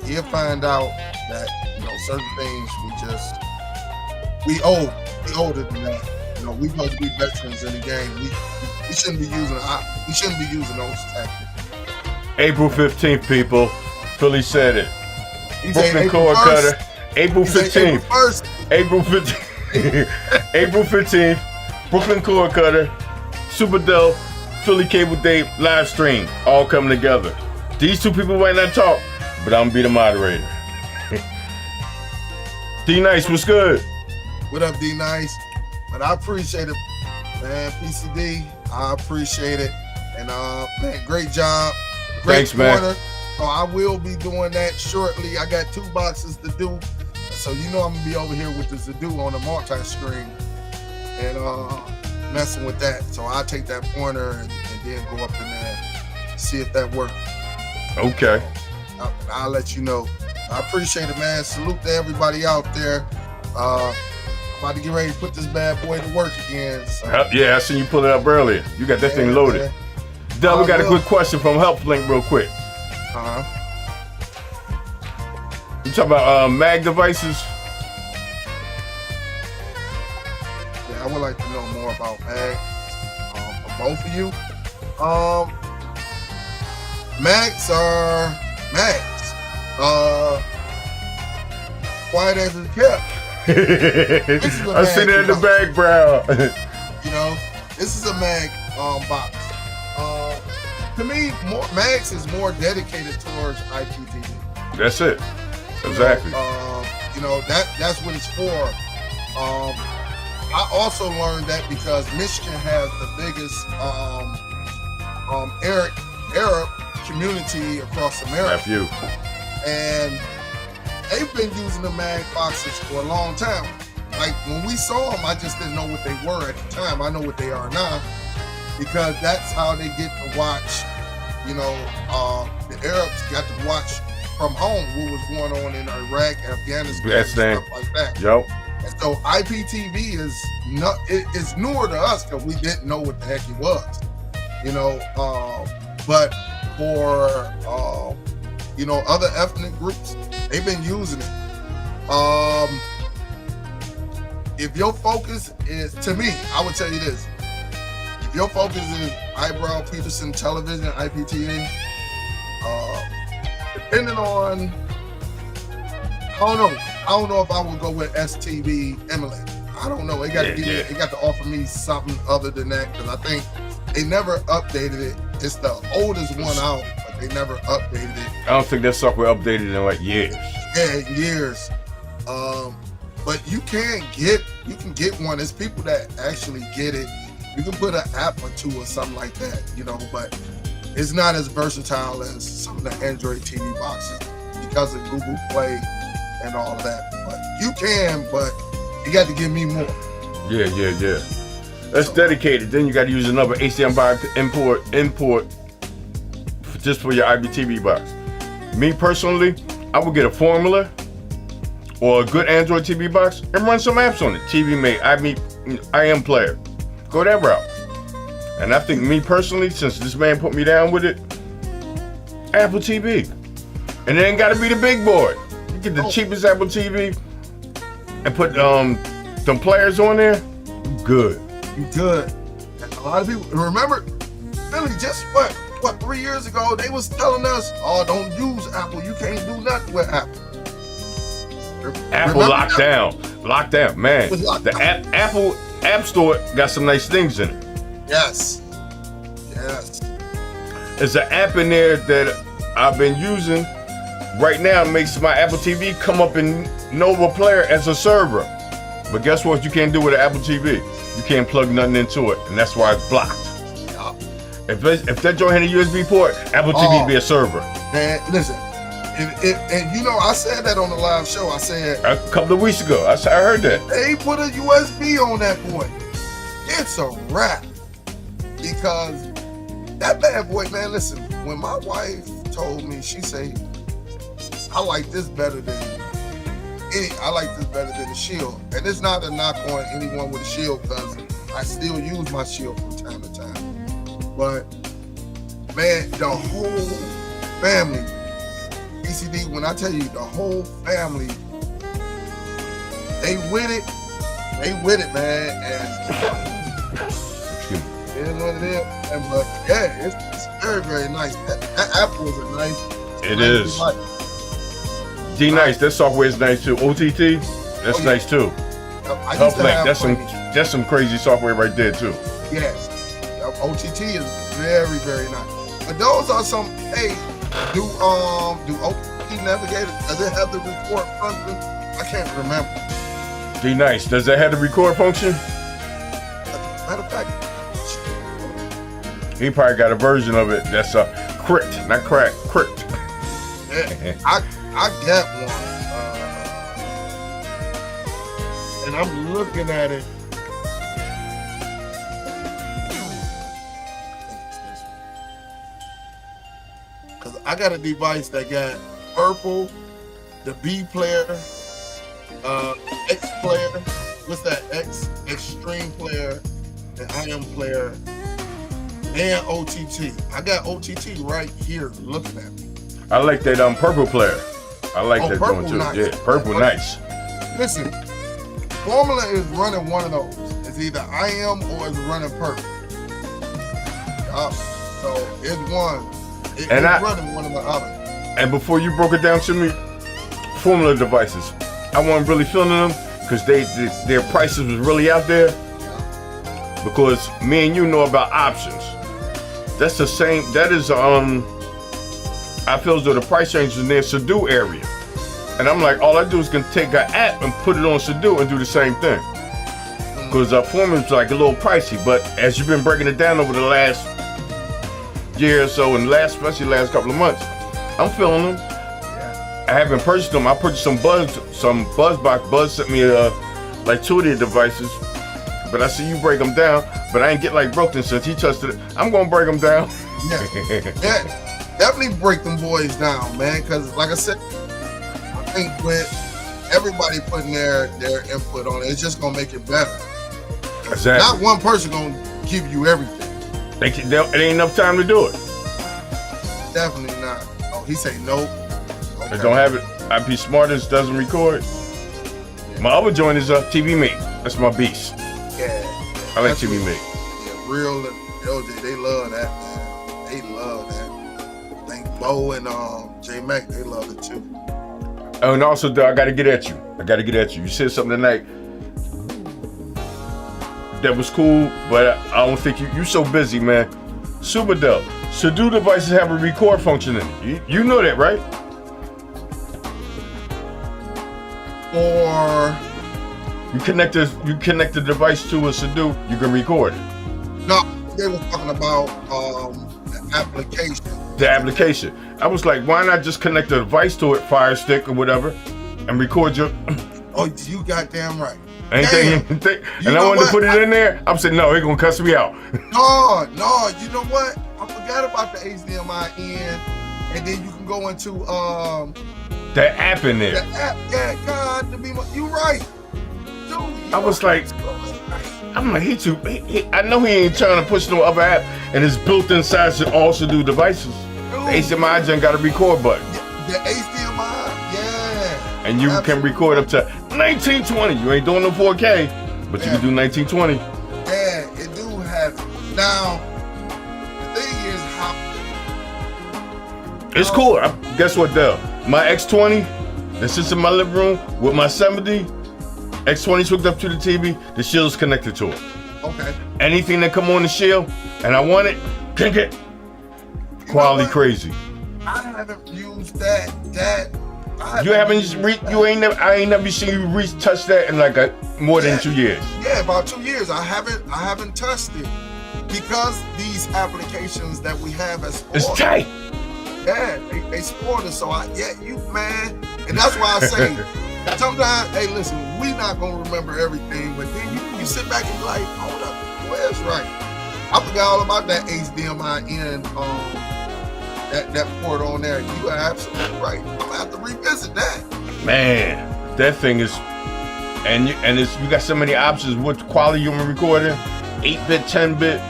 he'll find out that, you know, certain things we older than that. You know, we supposed to be veterans in the game. We shouldn't be using those tactics. April 15th, people. Philly said it. He said Brooklyn April Cord 1st. Cutter. April He said 15th. April 1st. April 15th. April 15th. Brooklyn Cord Cutter. Super Dell. Philly Cable Day live stream. All coming together. These two people might not talk, but I'm gonna be the moderator. D Nice, what's good? What up, D Nice? But I appreciate it, man. PCD, I appreciate it. And man, great job. Great Thanks, man. corner. So I will be doing that shortly. I got 2 boxes to do. So you know I'm gonna be over here with the Zadu on the multi-screen and messing with that. So I'll take that pointer and then go up in there, see if that works. Okay. I'll let you know. I appreciate it, man. Salute to everybody out there. About to get ready to put this bad boy to work again. So. Yeah, I seen you pull it up earlier. You got that thing loaded. Del, we got a quick question from Help Link real quick. You talking about mag devices? Yeah, I would like to know more about mag from both of you. Mags are mags. Quiet as it's kept. I see that in the background. You know, this is a mag box. To me, mags is more dedicated towards IPTV. That's it. Exactly. You know, that's what it's for. I also learned that because Michigan has the biggest Arab community across America. Nephew. And they've been using the mag boxes for a long time. Like when we saw them, I just didn't know what they were at the time. I know what they are now because that's how they get to watch you know, the Arabs got to watch from home what was going on in Iraq, Afghanistan, and stuff like that. Yep. And so IPTV it's newer to us because we didn't know what the heck it was, you know. But for you know, other ethnic groups, they've been using it. If your focus is, to me, I would tell you this: if your focus is Eyebrow Peterson Television, IPTV, depending on, I don't know if I would go with STV emulator. I don't know. They got to they got to offer me something other than that, because I think they never updated it. It's the oldest one out, but they never updated it. I don't think that software updated in like years. Yeah, years. But you can get one. There's people that actually get it. You can put an app or two or something like that, you know, but it's not as versatile as some of the Android TV boxes because of Google Play and all of that. But you can, but you got to give me more. Yeah. That's dedicated. Then you got to use another HDMI import just for your IPTV box. Me personally, I would get a Formula or a good Android TV box and run some apps on it. TV Mate, IM Player. Go that route. And I think me personally, since this man put me down with it, Apple TV. And it ain't got to be the big boy. You get the cheapest Apple TV and put some players on there. Good. You good. And a lot of people remember, Billy, just what 3 years ago they was telling us, oh, don't use Apple. You can't do nothing with Apple. Apple locked down, man. The Apple App Store got some nice things in it. Yes. There's an app in there that I've been using right now. It makes my Apple TV come up in Nova Player as a server. But guess what? You can't do with an Apple TV. You can't plug nothing into it, and that's why it's blocked. If that joint had a USB port, Apple TV be a server. Man, listen. And you know, I said that on the live show. I said a couple of weeks ago. I heard that. They put a USB on that boy. It's a wrap. Because that bad boy, man, listen, when my wife told me, she said, I like this better than the Shield. And it's not a knock on anyone with a Shield, because I still use my Shield from time to time. But man, the whole family, PCD, when I tell you the whole family, they with it, man. And it is what it is. And, but yeah, it's very, very nice. That Apple is a nice. It is. D-Nice, that software is nice too. OTT, that's nice too. That's some crazy software right there too. Yes. OTT is very, very nice. But those are some. Hey, do OTT Navigator, does it have the record function? I can't remember. D-Nice, does that have the record function? Matter of fact, he probably got a version of it that's crypt, not crack, crypt. Yeah, I got one, and I'm looking at it. Cause I got a device that got Purple, the B player, X player. What's that? Extreme player, and IM player, and OTT. I got OTT right here looking at me. I like that Purple player. I like that Purple joint too. nice. Yeah, Purple nice. Listen, Formula is running one of those. It's either IM or it's running Purple. So it's one. It's running one of the other. And before you broke it down to me, Formula devices, I wasn't really feeling them because their prices was really out there. Because me and you know about options. That's the same. That is I feel as though the price range is in their Sudo area. And I'm like, all I do is can take an app and put it on Sudo and do the same thing. Because Formula's like a little pricey, but as you've been breaking it down over the last year or so, and especially last couple of months, I'm feeling them. I haven't purchased them. I purchased some BuzzBox. Buzz sent me like 2 of their devices, but I see you break them down, but I ain't get like Broken since he trusted it. I'm gonna break them down. Yeah, definitely break them boys down, man. Because like I said, I think with everybody putting their input on it, it's just gonna make it better. Exactly. Not one person gonna give you everything. It ain't enough time to do it. Definitely not. Oh, he say nope. Okay. They don't have it. IP Smartest doesn't record. My other joint is TV Mate. That's my beast. Yeah. I like TV Mate. Yeah, Real and LJ, they love that, man. They love that. I think Bo and J Mac, they love it too. Oh, and also, I gotta get at you. You said something tonight that was cool, but I don't think you so busy, man. Super dope. Sadu devices have a record function in it. You know that, right? Or you connect the device to a Sadu, you can record it. no, they were talking about the application. The application. I was like, why not just connect the device to it, Fire Stick or whatever, and record your. Oh, you goddamn right. And I wanted to put it in there. I'm saying, no, it's gonna cuss me out. No, you know what? I forgot about the HDMI in, and then you can go into that app in there. The app, yeah, God, you right. Dude, I was like, I'm like, I know he ain't trying to push no other app, and it's built inside to also do devices. Dude, the HDMI just got a record button. The HDMI, yeah. And you can record up to 1920. You ain't doing no 4K, but you can do 1920. Yeah, it do have it. Now, the thing is how... It's cool. Guess what, Dell? My X20 that sits in my living room with my 70, X20's hooked up to the TV, the shield's connected to it. Okay. Anything that come on the shield, and I want it, can't get. Quality crazy. I haven't used that. I ain't never seen you touch that in like more than 2 years. Yeah, about 2 years. I haven't touched it because these applications that we have as it's tight. Yeah, they spoiled us. So you man, and that's why I say sometimes, hey, listen, we not gonna remember everything, but then you sit back and be like, hold up, where's right? I forgot all about that HDMI in that port on there. You are absolutely right. I'm gonna have to revisit that. Man, that thing is, and you got so many options. What quality you want to record in? 8-bit, 10-bit.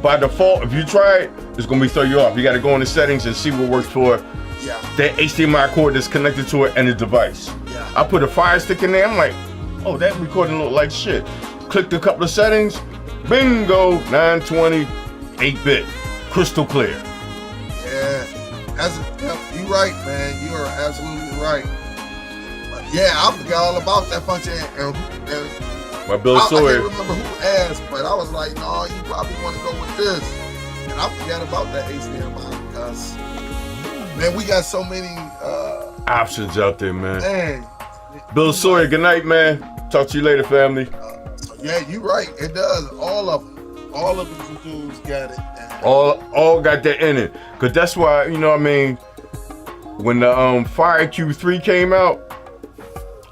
By default, if you try it, it's gonna throw you off. You got to go in the settings and see what works for that HDMI cord that's connected to it and the device. Yeah. I put a Fire Stick in there. I'm like, oh, that recording look like shit. Clicked a couple of settings. Bingo, 920, 8-bit, crystal clear. Yeah, you're right, man. You are absolutely right. But yeah, I forgot all about that function. And my Bill Sawyer. I can't remember who asked, but I was like, no, you probably want to go with this. And I forgot about that HDMI because, man, we got so many options out there, man. Man. Bill Sawyer, good night, man. Talk to you later, family. Yeah, you're right. It does. All of them. All of the dudes got it. All got that in it. Cause that's why, you know what I mean, when the Fire Q3 came out,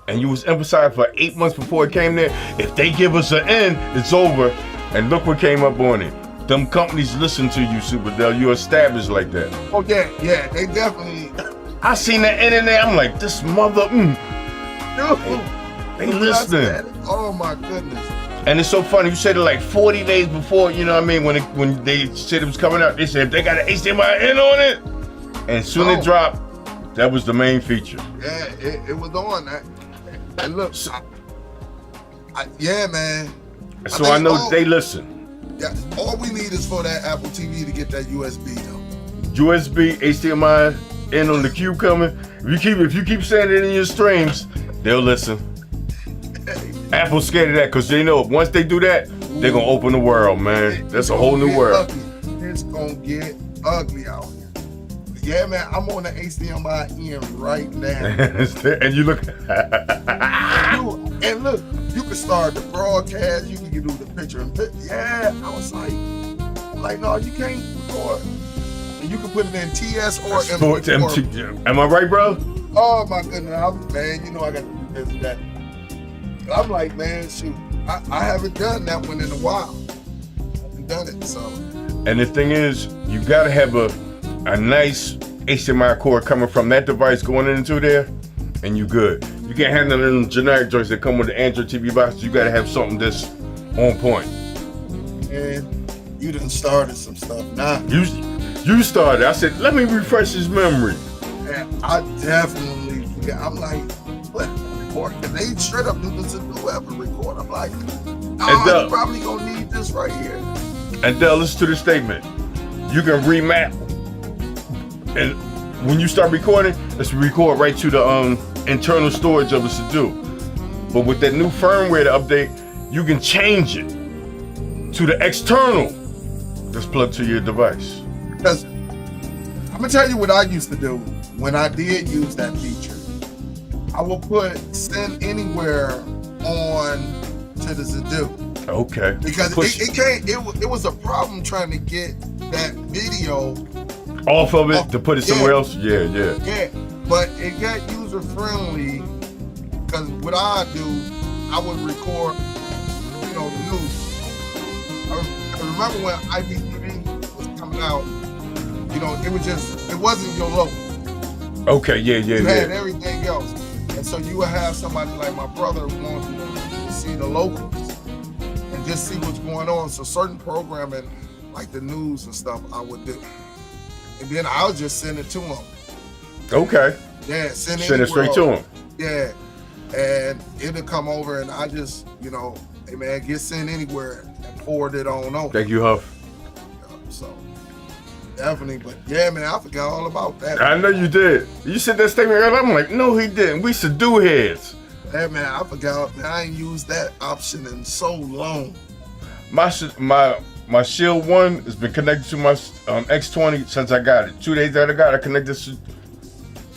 and you was emphasized for 8 months before it came there, if they give us an N, it's over. And look what came up on it. Them companies listen to you, Superdell. You're established like that. Oh yeah, they definitely. I seen that N in there. I'm like, this mother. Dude, they listening. Oh my goodness. And it's so funny. You said it like 40 days before. You know what I mean? When they said it was coming out, they said if they got an HDMI N on it, and as soon as it dropped, that was the main feature. Yeah, it was on that. And look, yeah, man. So I know they listen. Yeah, all we need is for that Apple TV to get that USB though. USB, HDMI, in on the Q coming. If you keep saying it in your streams, they'll listen. Apple's scared of that because they know once they do that, they're gonna open the world, man. That's a whole new world. Ugly. It's gonna get ugly out here. Yeah, man, I'm on the HDMI in right now. And you look. And look, you can start the broadcast. You can do the picture and picture. Yeah, I was like, no, you can't record. And you can put it in TS or MP4. Am I right, bro? Oh my goodness, man, you know I got to do this and that. I'm like, man, shoot, I haven't done that one in a while. I haven't done it, so And the thing is, you gotta have a nice HDMI cord coming from that device going into there, and you good. You can't have none of them generic joints that come with the Android TV box. You gotta have something that's on point. And you done started some stuff now. You started. I said, let me refresh his memory. And I definitely, I'm like, what? Record? Because they straight up do this and do ever record. I'm like, oh, you probably gonna need this right here. And Dell, listen to the statement. You can remap, and when you start recording, let's record right to the internal storage of the Sudo. But with that new firmware update, you can change it to the external that's plugged to your device. Because I'm gonna tell you what I used to do when I did use that feature. I will put send anywhere on to the Sudo. Okay. Because it was a problem trying to get that video off of it to put it somewhere else. Yeah. But it got user friendly because what I do, I would record, the news. I remember when IPTV was coming out, it wasn't your local. Okay, yeah. You had everything else. And so you would have somebody like my brother wanting to see the locals and just see what's going on. So certain programming, like the news and stuff, I would do. And then I would just send it to him. Okay. Yeah, send it straight to him. Yeah. And it'll come over and I just, hey man, get sent anywhere and forward it on over. Thank you, Huff. So definitely, but yeah, man, I forgot all about that. I know you did. You said that statement earlier. I'm like, no, he didn't. We Sudo heads. Yeah, man, I forgot. Man, I ain't used that option in so long. My Shield 1 has been connected to my X20 since I got it. 2 days after I got it, I connected to.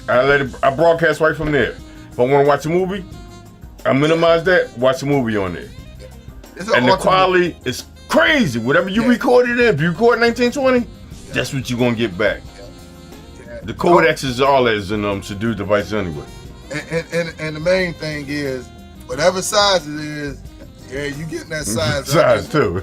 I broadcast right from there. If I want to watch a movie, I minimize that. Watch a movie on there. And the quality is crazy. Whatever you recorded in, if you record 1920, that's what you're gonna get back. Yeah. The codecs is all that is in Sudo device anyway. And the main thing is, whatever size it is, you getting that size. Size too.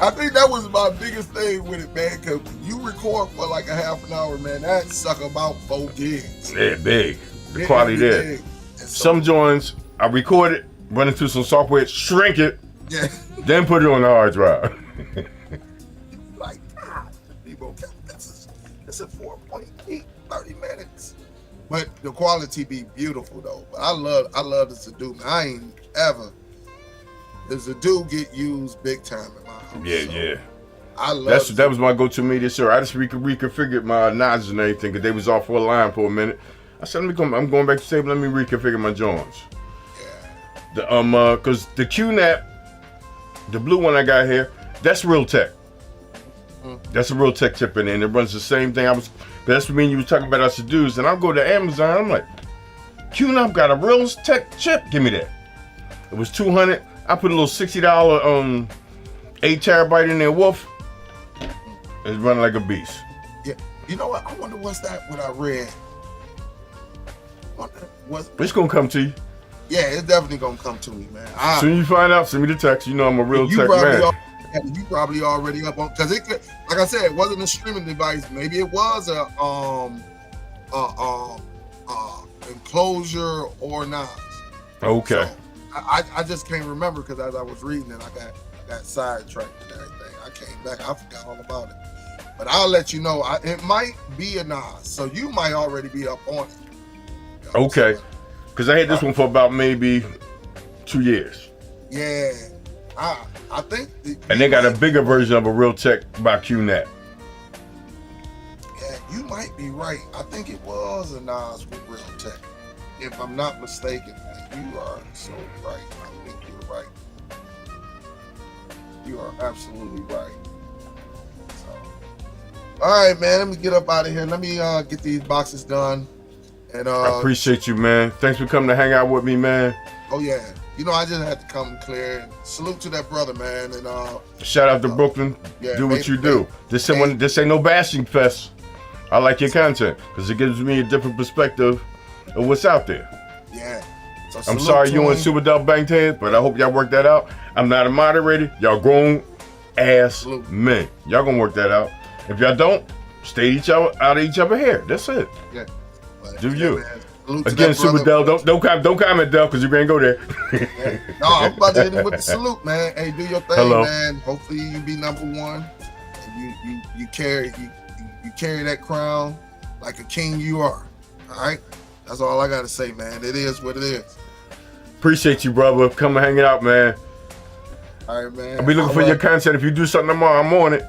I think that was my biggest thing with it, man, because you record for like a half an hour, man, that suck about 4 gigs. Yeah, big. The quality there. Some joints, I record it, run into some software, shrink it, then put it on the hard drive. Like, people, this is 4.8, 30 minutes. But the quality be beautiful though. But I love the Sudo. I ain't ever. The Sudo get used big time in my house. Yeah. I love that was my go-to media server. I just reconfigured my nodes and everything because they was off for a line for a minute. I said, I'm going back to table. Let me reconfigure my joints. Yeah. Because the QNAP, the blue one I got here, that's Realtek. That's a Realtek chip in there, and it runs the same thing. That's what me and you was talking about our Sudos, and I'll go to Amazon. I'm like, QNAP got a Realtek chip. Give me that. It was $200. I put a little $60 8 terabyte in there. Woof. It's running like a beast. Yeah. You know what? I wonder what I read. It's gonna come to you. Yeah, it's definitely gonna come to me, man. As soon as you find out, send me the text. You know I'm a Realtek man. You probably already up on, because it could, like I said, it wasn't a streaming device. Maybe it was a enclosure or not. Okay. So I just can't remember because as I was reading it, I got sidetracked and everything. I came back, I forgot all about it. But I'll let you know. It might be a NAS, so you might already be up on it. Okay, because I had this one for about maybe 2 years. Yeah, I think. And they got a bigger version of a Realtek by QNAP. Yeah, you might be right. I think it was a NAS with Realtek, if I'm not mistaken. You are so right. I think you're right. You are absolutely right. So, all right, man. Let me get up out of here. Let me get these boxes done. And I appreciate you, man. Thanks for coming to hang out with me, man. Oh yeah. I just had to come clear. Salute to that brother, man. And shout out to Brooklyn. Yeah, do what you do. This ain't no bashing fest. I like your content because it gives me a different perspective of what's out there. Yeah. So I'm sorry you and Super Dub banged heads, but I hope y'all work that out. I'm not a moderator. Y'all grown ass Salute. men. Y'all gonna work that out. If y'all don't, stay out of each other hair. That's it. Yeah. But, Do you. man, salute to Again, that Super brother. Del, don't comment, Del, because you can't go there. Yeah. No, I'm about to hit him with the salute, man. Hey, do your thing, Hello. man. Hopefully you be number one. And you carry that crown like a king you are. All right? That's all I gotta say, man. It is what it is. Appreciate you, brother. Come and hang it out, man. All right, man. I'll be looking for your content. If you do something tomorrow, I'm on it.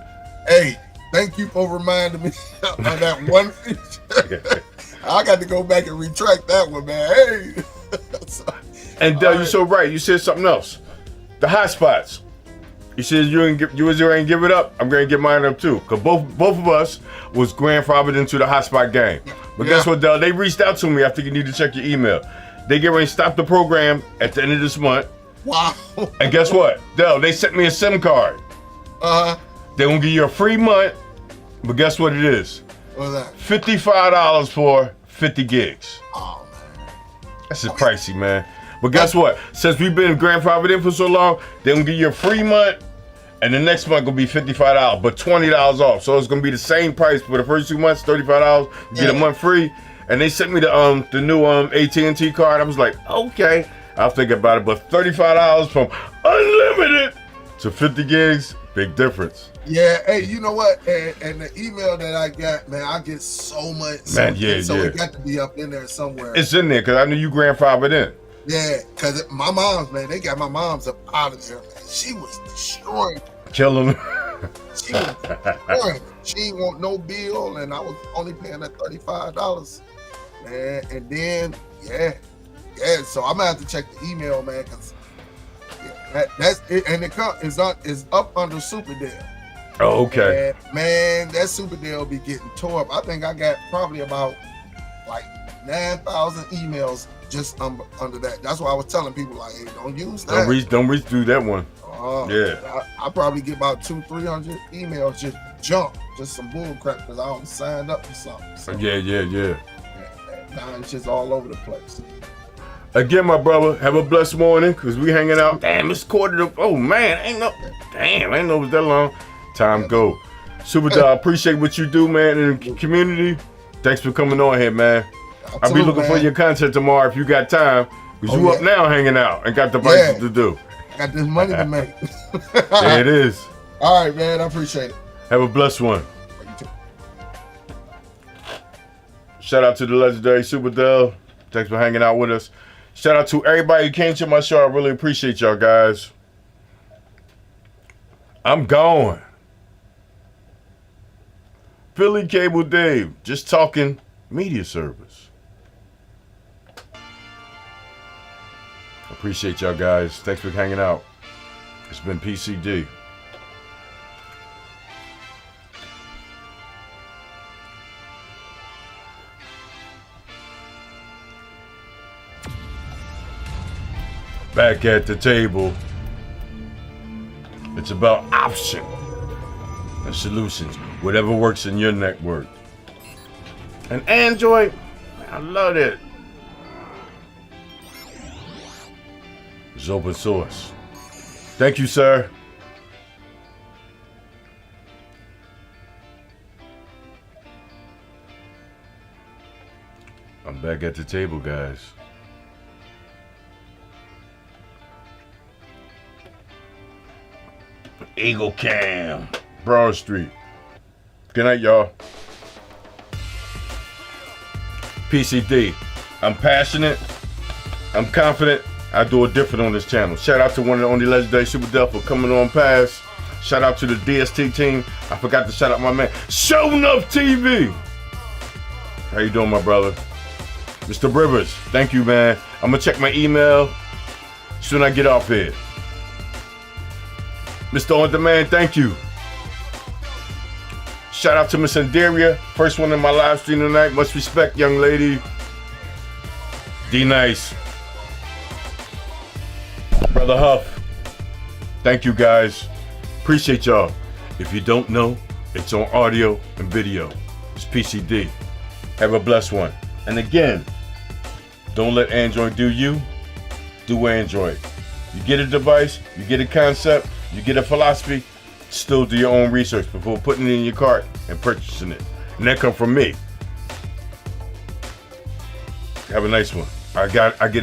Hey, thank you for reminding me of that one feature. I got to go back and retract that one, man. Hey. And Del, you're so right. You said something else. The hot spots. You said you ain't give it up. I'm gonna give mine up too. Cause both of us was grandfathered into the hotspot game. But guess what, Del? They reached out to me. I think you need to check your email. They get ready to stop the program at the end of this month. Wow. And guess what, Del? They sent me a SIM card. They gonna give you a free month. But guess what it is? What's that? $55 for 50 gigs. Oh man. That's just pricey, man. But guess what? Since we've been grandfathered in for so long, they're gonna give you a free month, and the next month gonna be $55, but $20 off. So it's gonna be the same price for the first 2 months, $35. You get a month free. And they sent me the new AT&T card. I was like, okay, I'll think about it. But $35 from unlimited to 50 gigs, big difference. Yeah, hey, you know what? And the email that I got, man, I get so much. Man, yeah, so yeah. it got to be up in there somewhere. It's in there because I knew you grandfathered in. Yeah, because my mom's, man, they got my mom's up out of there, man. She was destroying. Killing them. She was destroying. She didn't want no bill, and I was only paying that $35. Man, and then, yeah. So I'm gonna have to check the email, man, because that's it. And it's up under Super Deal. Oh, okay. And, man, that Super Deal be getting tore up. I think I got probably about like 9,000 emails just under that. That's why I was telling people, like, hey, don't use that. Don't reach through that one. Yeah. I probably get about 200-300 emails just some bull crap because I don't signed up for something. So, Yeah. now it's just all over the place. Again, my brother, have a blessed morning because we hanging out. Damn, it's quarter to, oh man, ain't know it was that long. Time go. Super Dog, appreciate what you do, man, in the community. Thanks for coming on here, man. I'll be looking for your content tomorrow if you got time because you up now hanging out and got devices to do. Got this money to make. There it is. All right, man, I appreciate it. Have a blessed one. Shout out to the legendary Super Del. Thanks for hanging out with us. Shout out to everybody who came to my show. I really appreciate y'all guys. I'm gone. Philly Cable Dave, just talking media service. Appreciate y'all guys. Thanks for hanging out. It's been PCD. Back at the table. It's about option and solutions. Whatever works in your network. And Android, I love it. It's open source. Thank you, sir. I'm back at the table, guys. Eagle Cam, Broad Street. Good night, y'all. PCD. I'm passionate. I'm confident. I do it different on this channel. Shout out to one of the only legendary Super Del for coming on past. Shout out to the DST team. I forgot to shout out my man, Show Enough TV. How you doing, my brother? Mr. Rivers, thank you, man. I'm gonna check my email soon I get off here. Mr. On Demand, thank you. Shout out to Miss Andaria, first one in my live stream tonight. Much respect, young lady. D Nice. Brother Huff, thank you guys. Appreciate y'all. If you don't know, it's on audio and video. It's PCD. Have a blessed one. And again, don't let Android do you. Do Android. You get a device, you get a concept, you get a philosophy, Still do your own research before putting it in your cart and purchasing it. And that come from me. Have a nice one. I get at you.